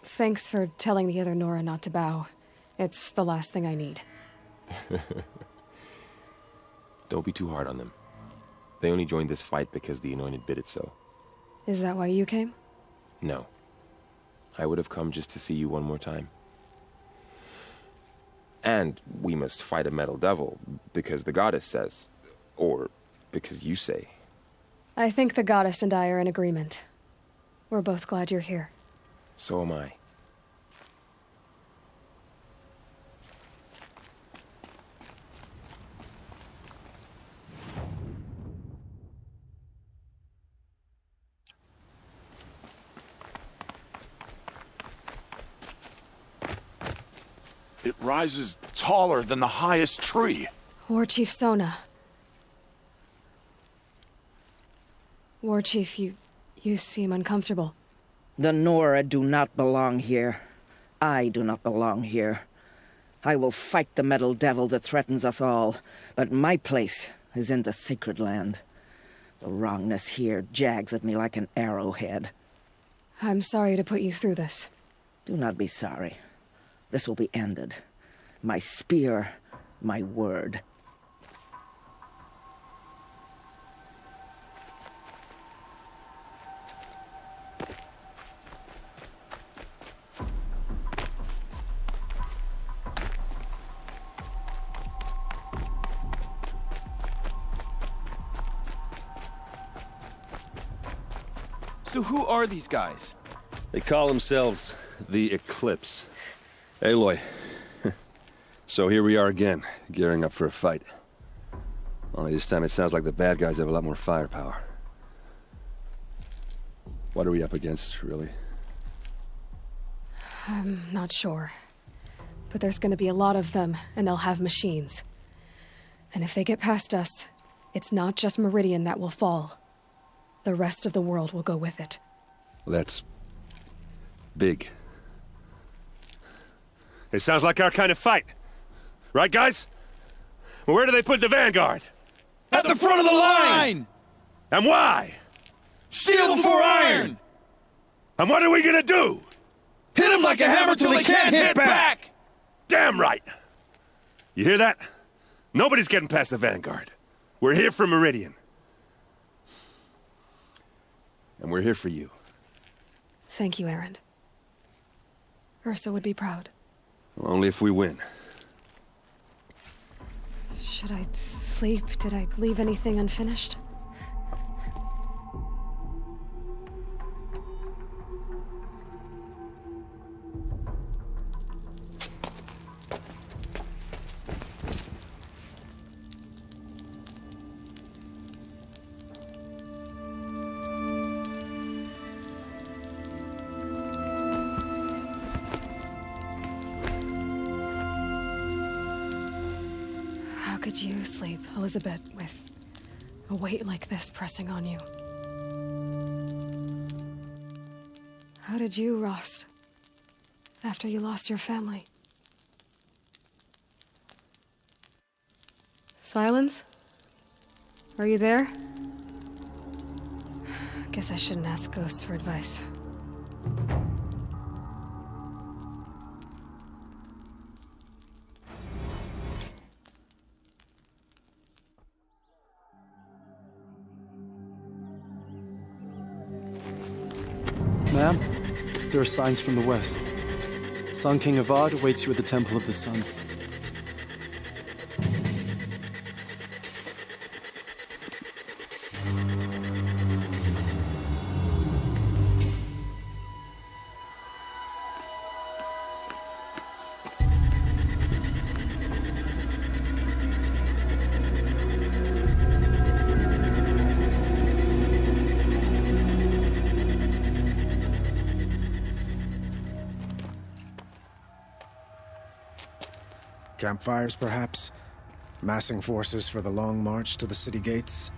Thanks for telling the other Nora not to bow. It's the last thing I need. Don't be too hard on them. They only joined this fight because the Anointed bid it so. Is that why you came? No. I would have come just to see you one more time. And we must fight a metal devil, because the goddess says. Or because you say. I think the goddess and I are in agreement. We're both glad you're here. So am I. It rises taller than the highest tree. War Chief Sona. War Chief, you seem uncomfortable. The Nora do not belong here. I do not belong here. I will fight the metal devil that threatens us all, but my place is in the sacred land. The wrongness here jags at me like an arrowhead. I'm sorry to put you through this. Do not be sorry. This will be ended. My spear, my word. So who are these guys? They call themselves the Eclipse. Aloy. So here we are again, gearing up for a fight. Only this time it sounds like the bad guys have a lot more firepower. What are we up against, really? I'm not sure. But there's gonna be a lot of them, and they'll have machines. And if they get past us, it's not just Meridian that will fall. The rest of the world will go with it. That's big. It sounds like our kind of fight. Right, guys? Well, where do they put the Vanguard? At the front of the line! And why? Steel before iron! And what are we gonna do? Hit them like a hammer till they can't hit back! Damn right! You hear that? Nobody's getting past the Vanguard. We're here for Meridian. And we're here for you. Thank you, Erend. Ursa would be proud. Well, only if we win. Should I sleep? Did I leave anything unfinished? How could you sleep, Elizabeth, with a weight like this pressing on you? How did you, Rost, after you lost your family? Silence? Are you there? Guess I shouldn't ask ghosts for advice. Ma'am, there are signs from the west. Sun King Avad awaits you at the Temple of the Sun. Campfires, perhaps? Massing forces for the long march to the city gates?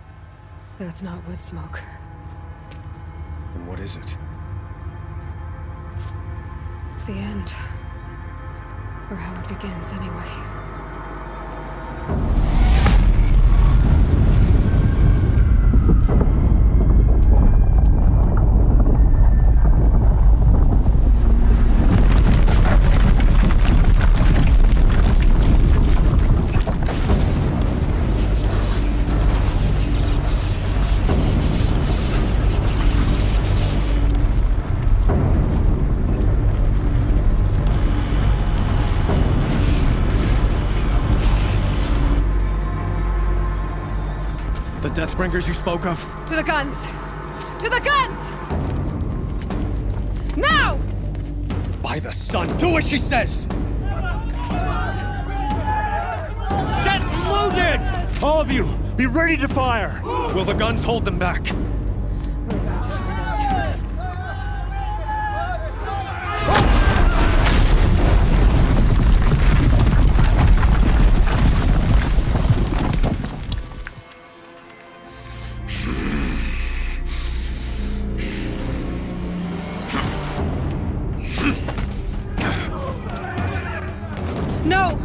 That's not wood smoke. Then what is it? The end. Or how it begins, anyway. The Deathbringers you spoke of? To the guns! To the guns! Now! By the sun, do as she says! Set loaded! All of you, be ready to fire! Will the guns hold them back? No!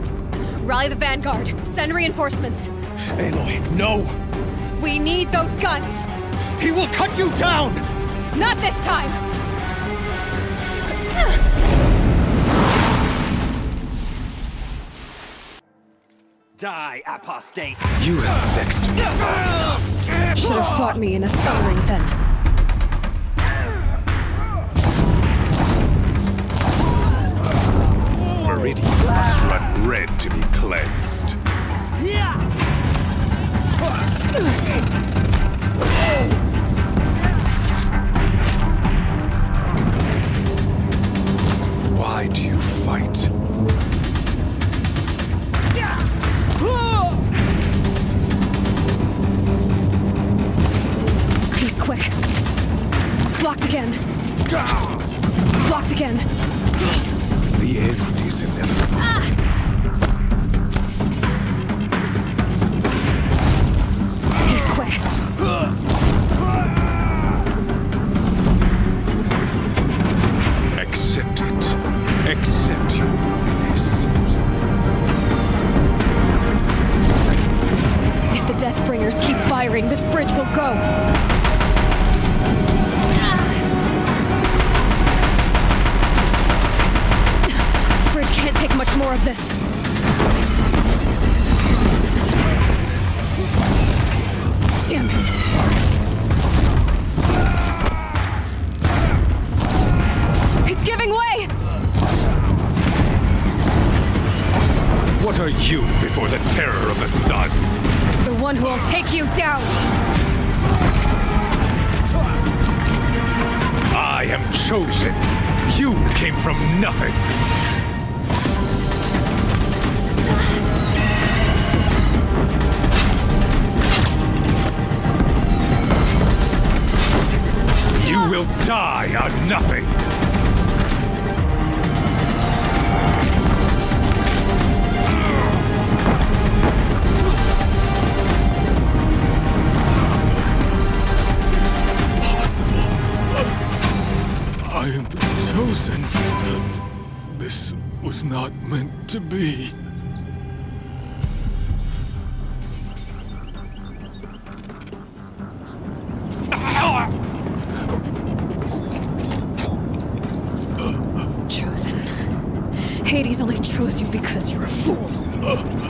Rally the vanguard. Send reinforcements. Aloy, no! We need those guns! He will cut you down! Not this time! Die, apostate! You have vexed me enough. Should have fought me in a sun ring then. Meridian must run red to be cleansed. Why do you fight? He's quick. Blocked again. Blocked again. The end is inevitable. He's quick. Accept it. Accept your weakness. If the Deathbringers keep firing, this bridge will go. Bridge can't take much more of this. Damn it. It's giving way! What are you before the terror of the sun? The one who will take you down! I am chosen. You came from nothing. You will die on nothing. I am chosen. This was not meant to be. Chosen. Hades only chose you because you're a fool.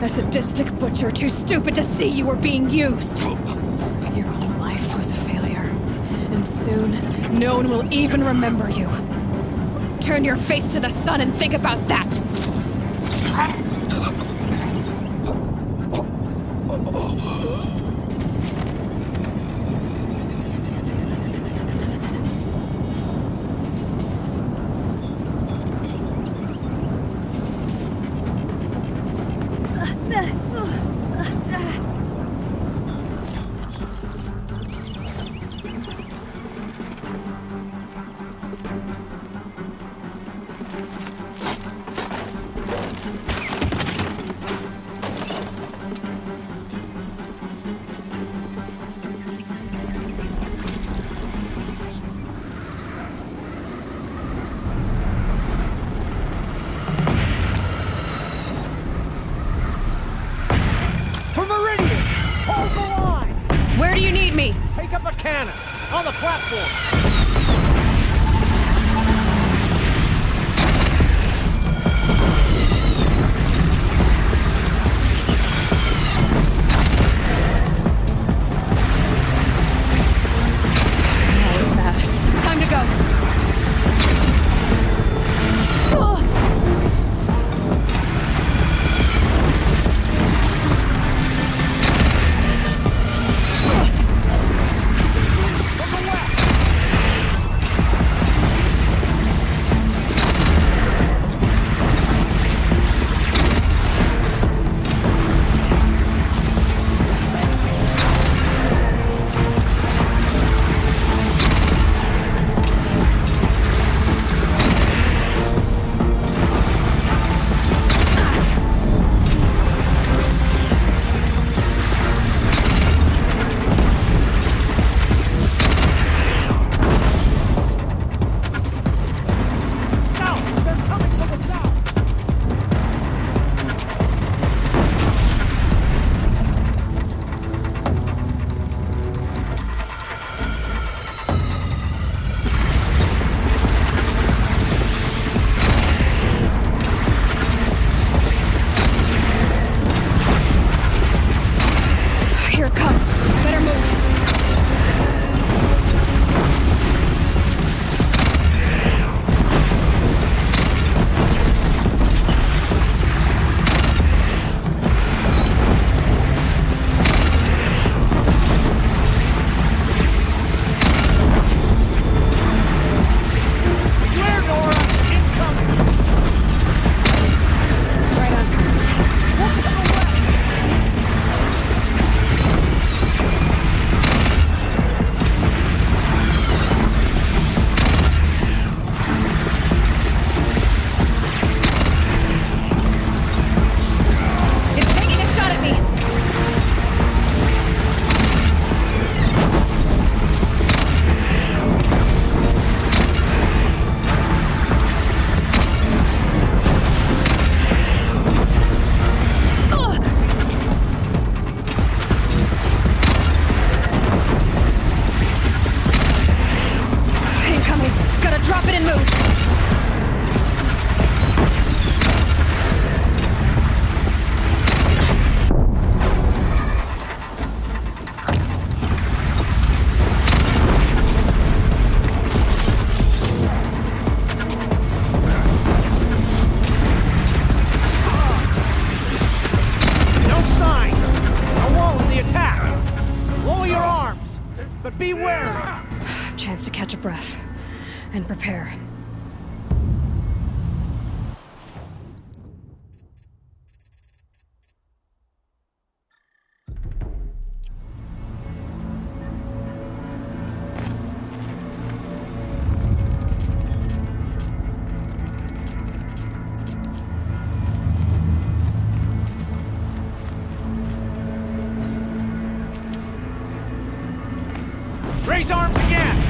A sadistic butcher too stupid to see you were being used. Your whole life was a failure. And soon, no one will even remember you. Turn your face to the sun and think about that! Where do you need me? Take up a cannon on the platform. Time to go. catch a breath and prepare. Raise arms again!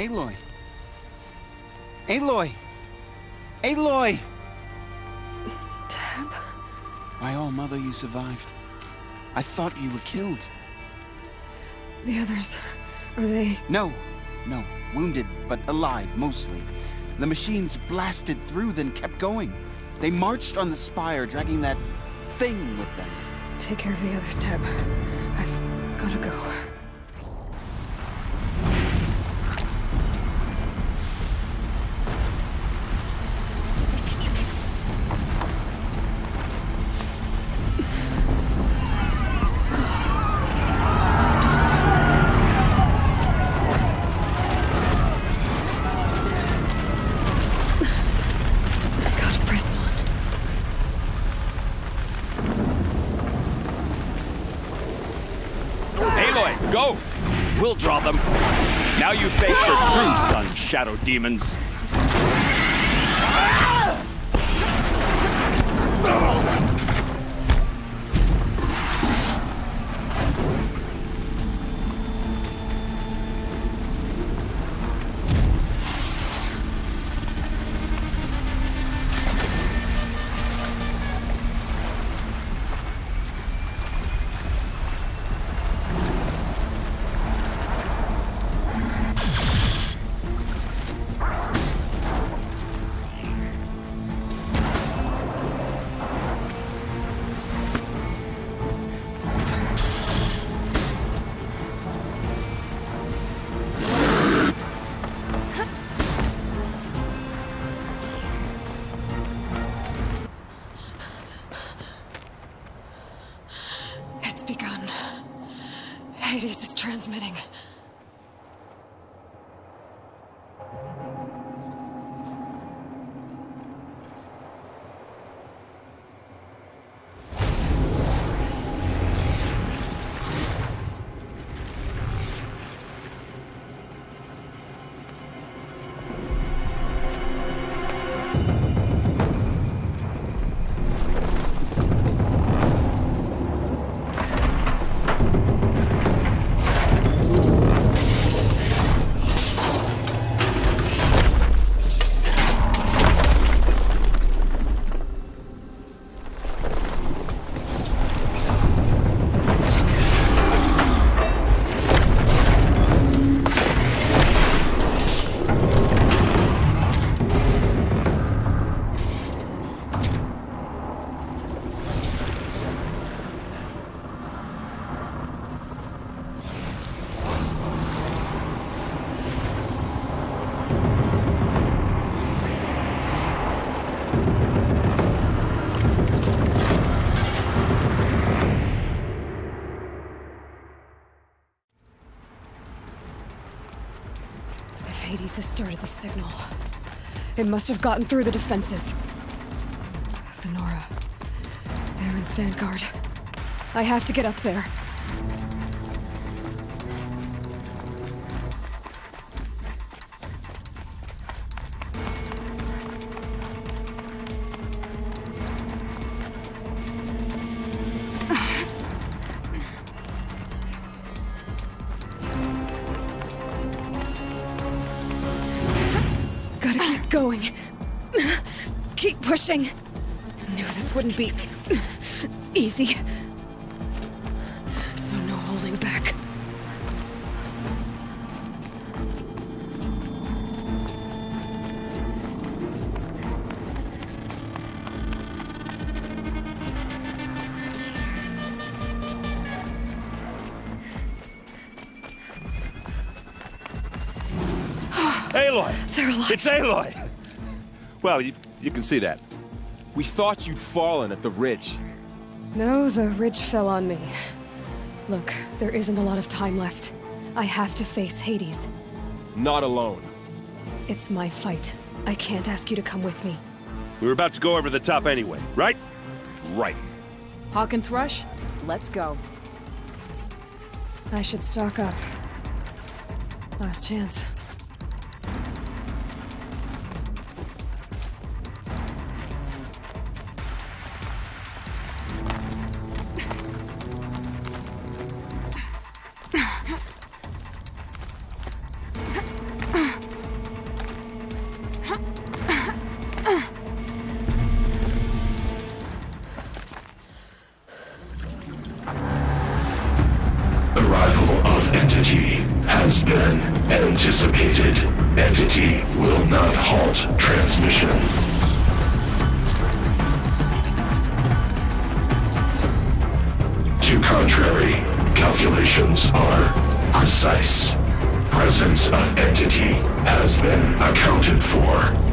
Aloy! Aloy! Aloy! Tab? By all mother, you survived. I thought you were killed. The others, are they... No. Wounded, but alive, mostly. The machines blasted through, then kept going. They marched on the spire, dragging that thing with them. Take care of the others, Tab. I've gotta go. Go! We'll draw them. Now you face their true son, shadow demons. It's begun. Hades is transmitting. Hades has started the signal. It must have gotten through the defenses. Venora. Aaron's vanguard. I have to get up there. Gotta keep going. Keep pushing. Knew this wouldn't be easy. So no holding back. Aloy! They're alive. It's Aloy! Well, you can see that. We thought you'd fallen at the ridge. No, the ridge fell on me. Look, there isn't a lot of time left. I have to face Hades. Not alone. It's my fight. I can't ask you to come with me. We were about to go over the top anyway, right? Right. Hawk and Thrush, let's go. I should stock up. Last chance. Entity has been anticipated. Entity will not halt transmission. To contrary, calculations are precise. Presence of Entity has been accounted for.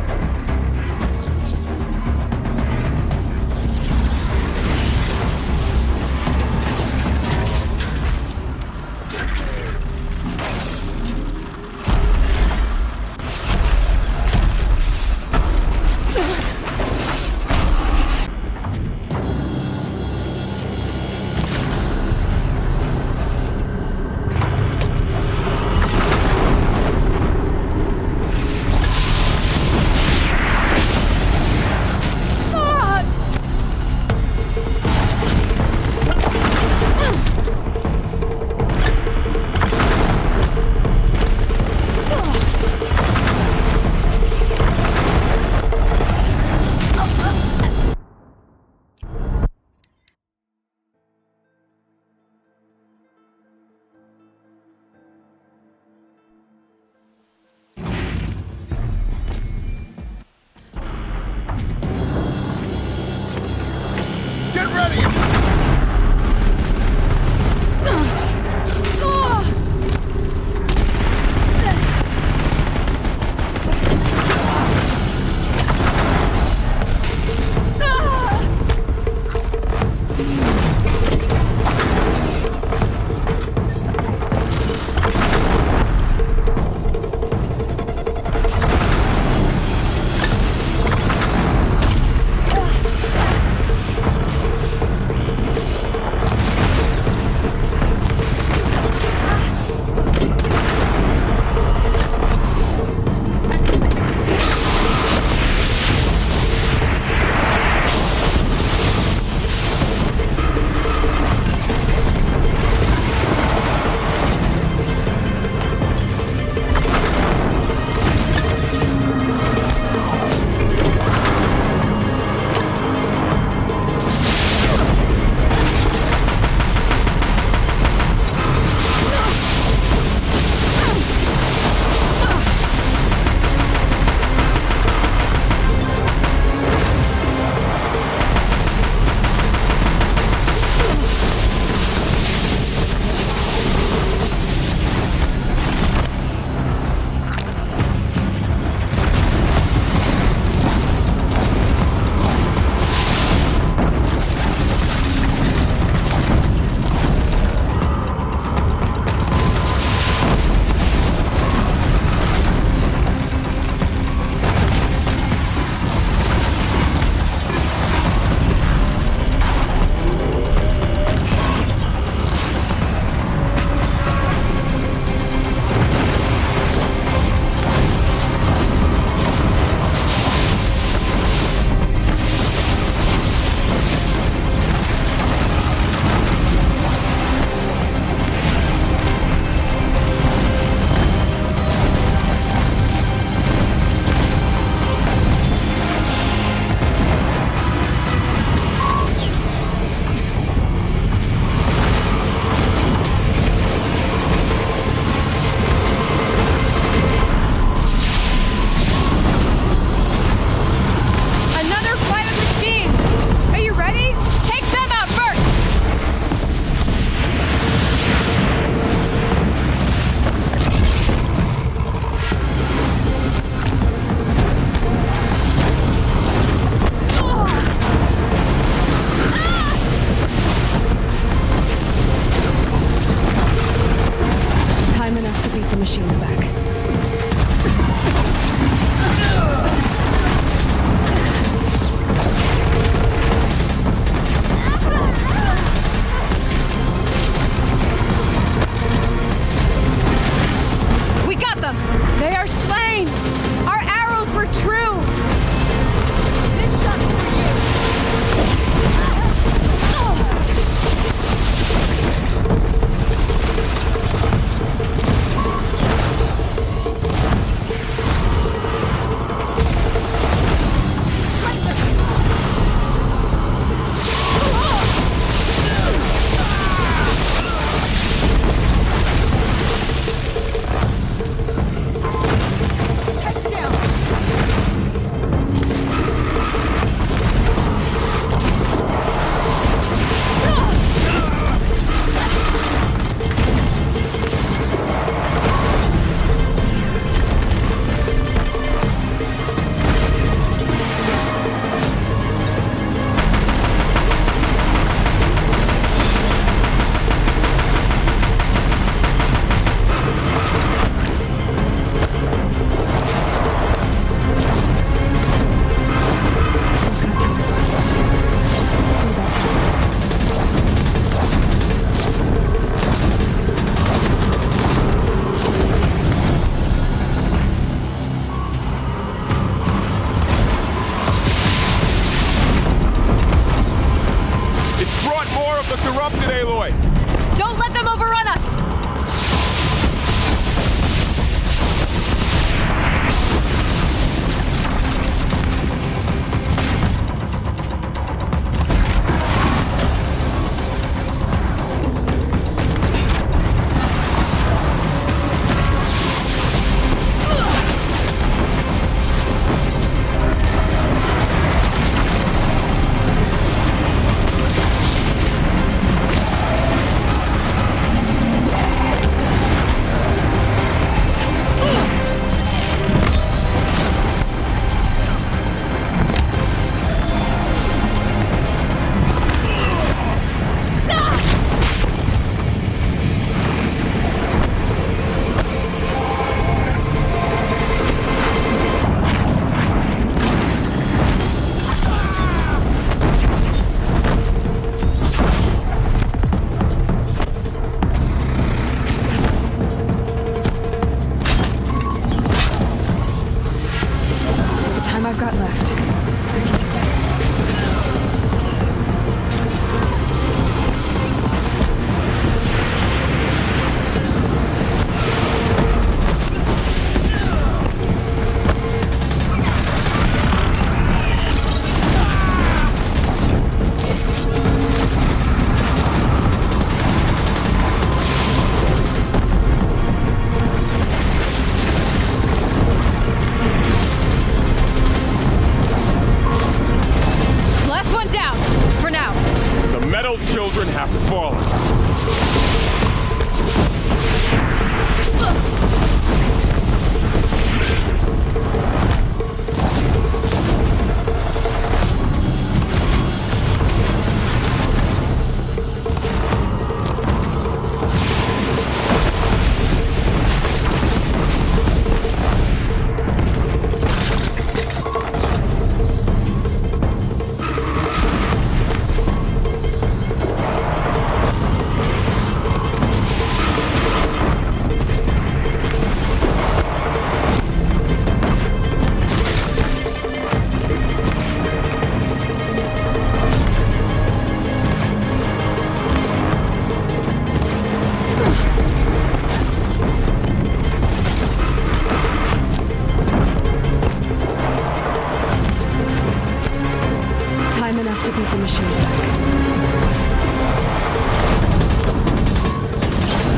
machines back.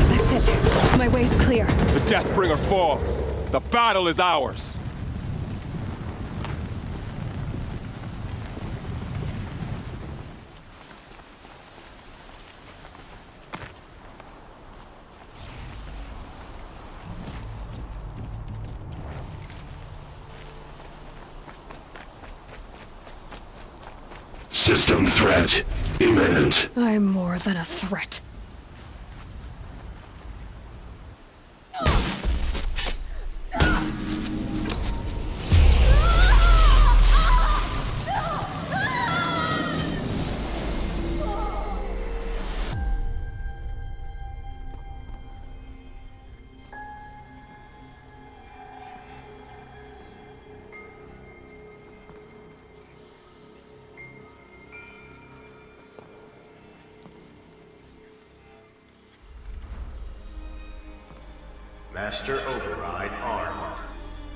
That's it. My way's clear. The Deathbringer falls. The battle is ours. System threat imminent. I'm more than a threat. Master Override armed.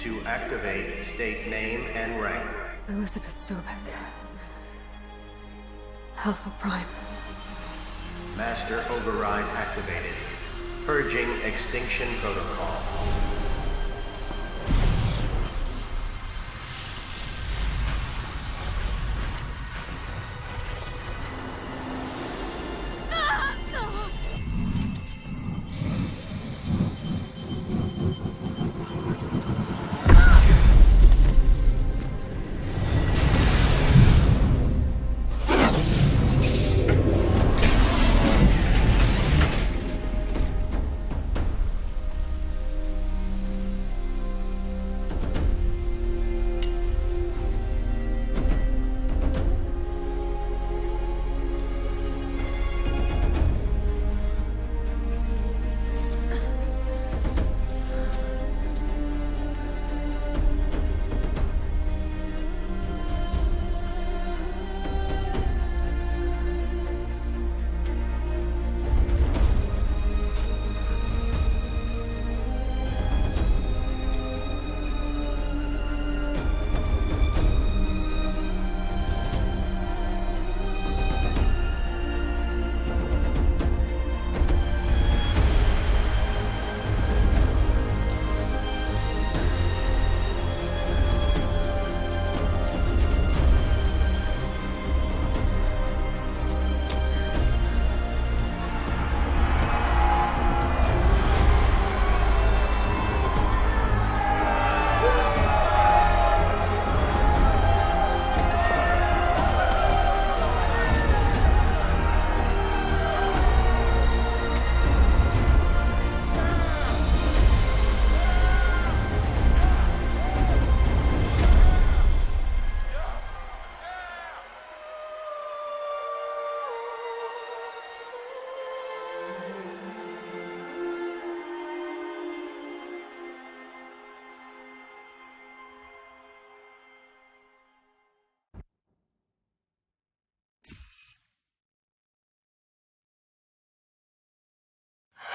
To activate, state name and rank. Elizabeth Sobek. Alpha Prime. Master Override activated. Purging Extinction Protocol.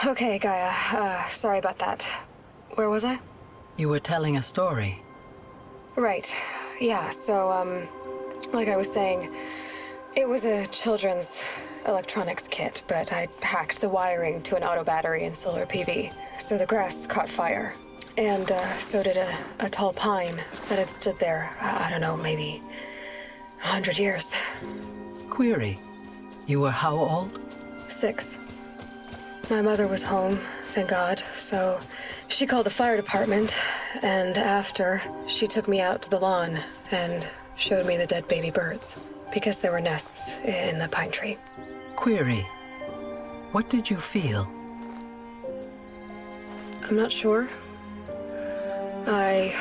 Okay, Gaia. Sorry about that. Where was I? You were telling a story. Right. Yeah, so, like I was saying, it was a children's electronics kit, but I hacked the wiring to an auto battery and solar PV. So the grass caught fire. And, so did a tall pine that had stood there, I don't know, maybe 100 years. Query. You were how old? 6. My mother was home, thank God, so she called the fire department, and after, she took me out to the lawn and showed me the dead baby birds, because there were nests in the pine tree. Query. What did you feel? I'm not sure. I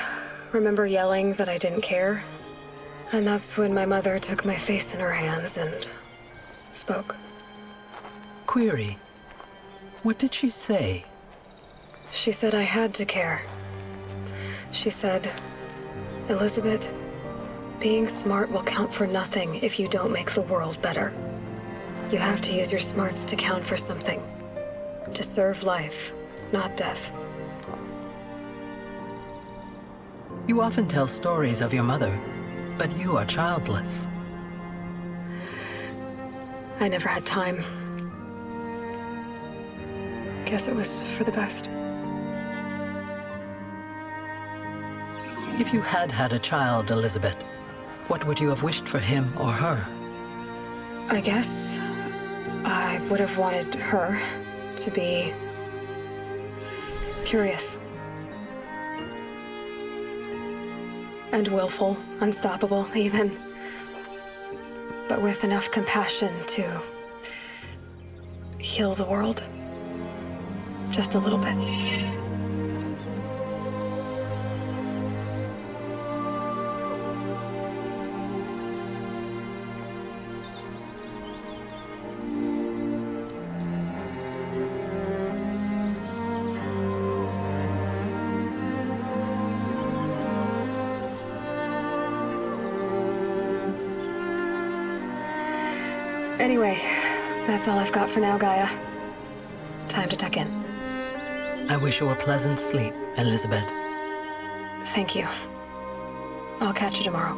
remember yelling that I didn't care, and that's when my mother took my face in her hands and spoke. Query. What did she say? She said I had to care. She said, Elizabeth, being smart will count for nothing if you don't make the world better. You have to use your smarts to count for something. To serve life, not death. You often tell stories of your mother, but you are childless. I never had time. Guess it was for the best. If you had had a child, Elizabeth, what would you have wished for him or her? I guess I would have wanted her to be curious. And willful, unstoppable, even. But with enough compassion to heal the world. Just a little bit. Anyway, that's all I've got for now, Gaia. Time to tuck in. I wish you a pleasant sleep, Elizabeth. Thank you. I'll catch you tomorrow.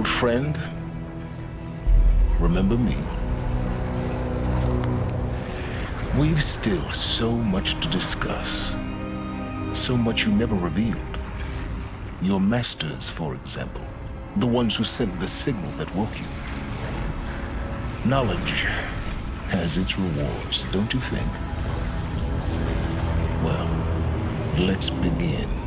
Old friend, remember me? We've still so much to discuss. So much you never revealed. Your masters, for example. The ones who sent the signal that woke you. Knowledge has its rewards, don't you think? Well, let's begin.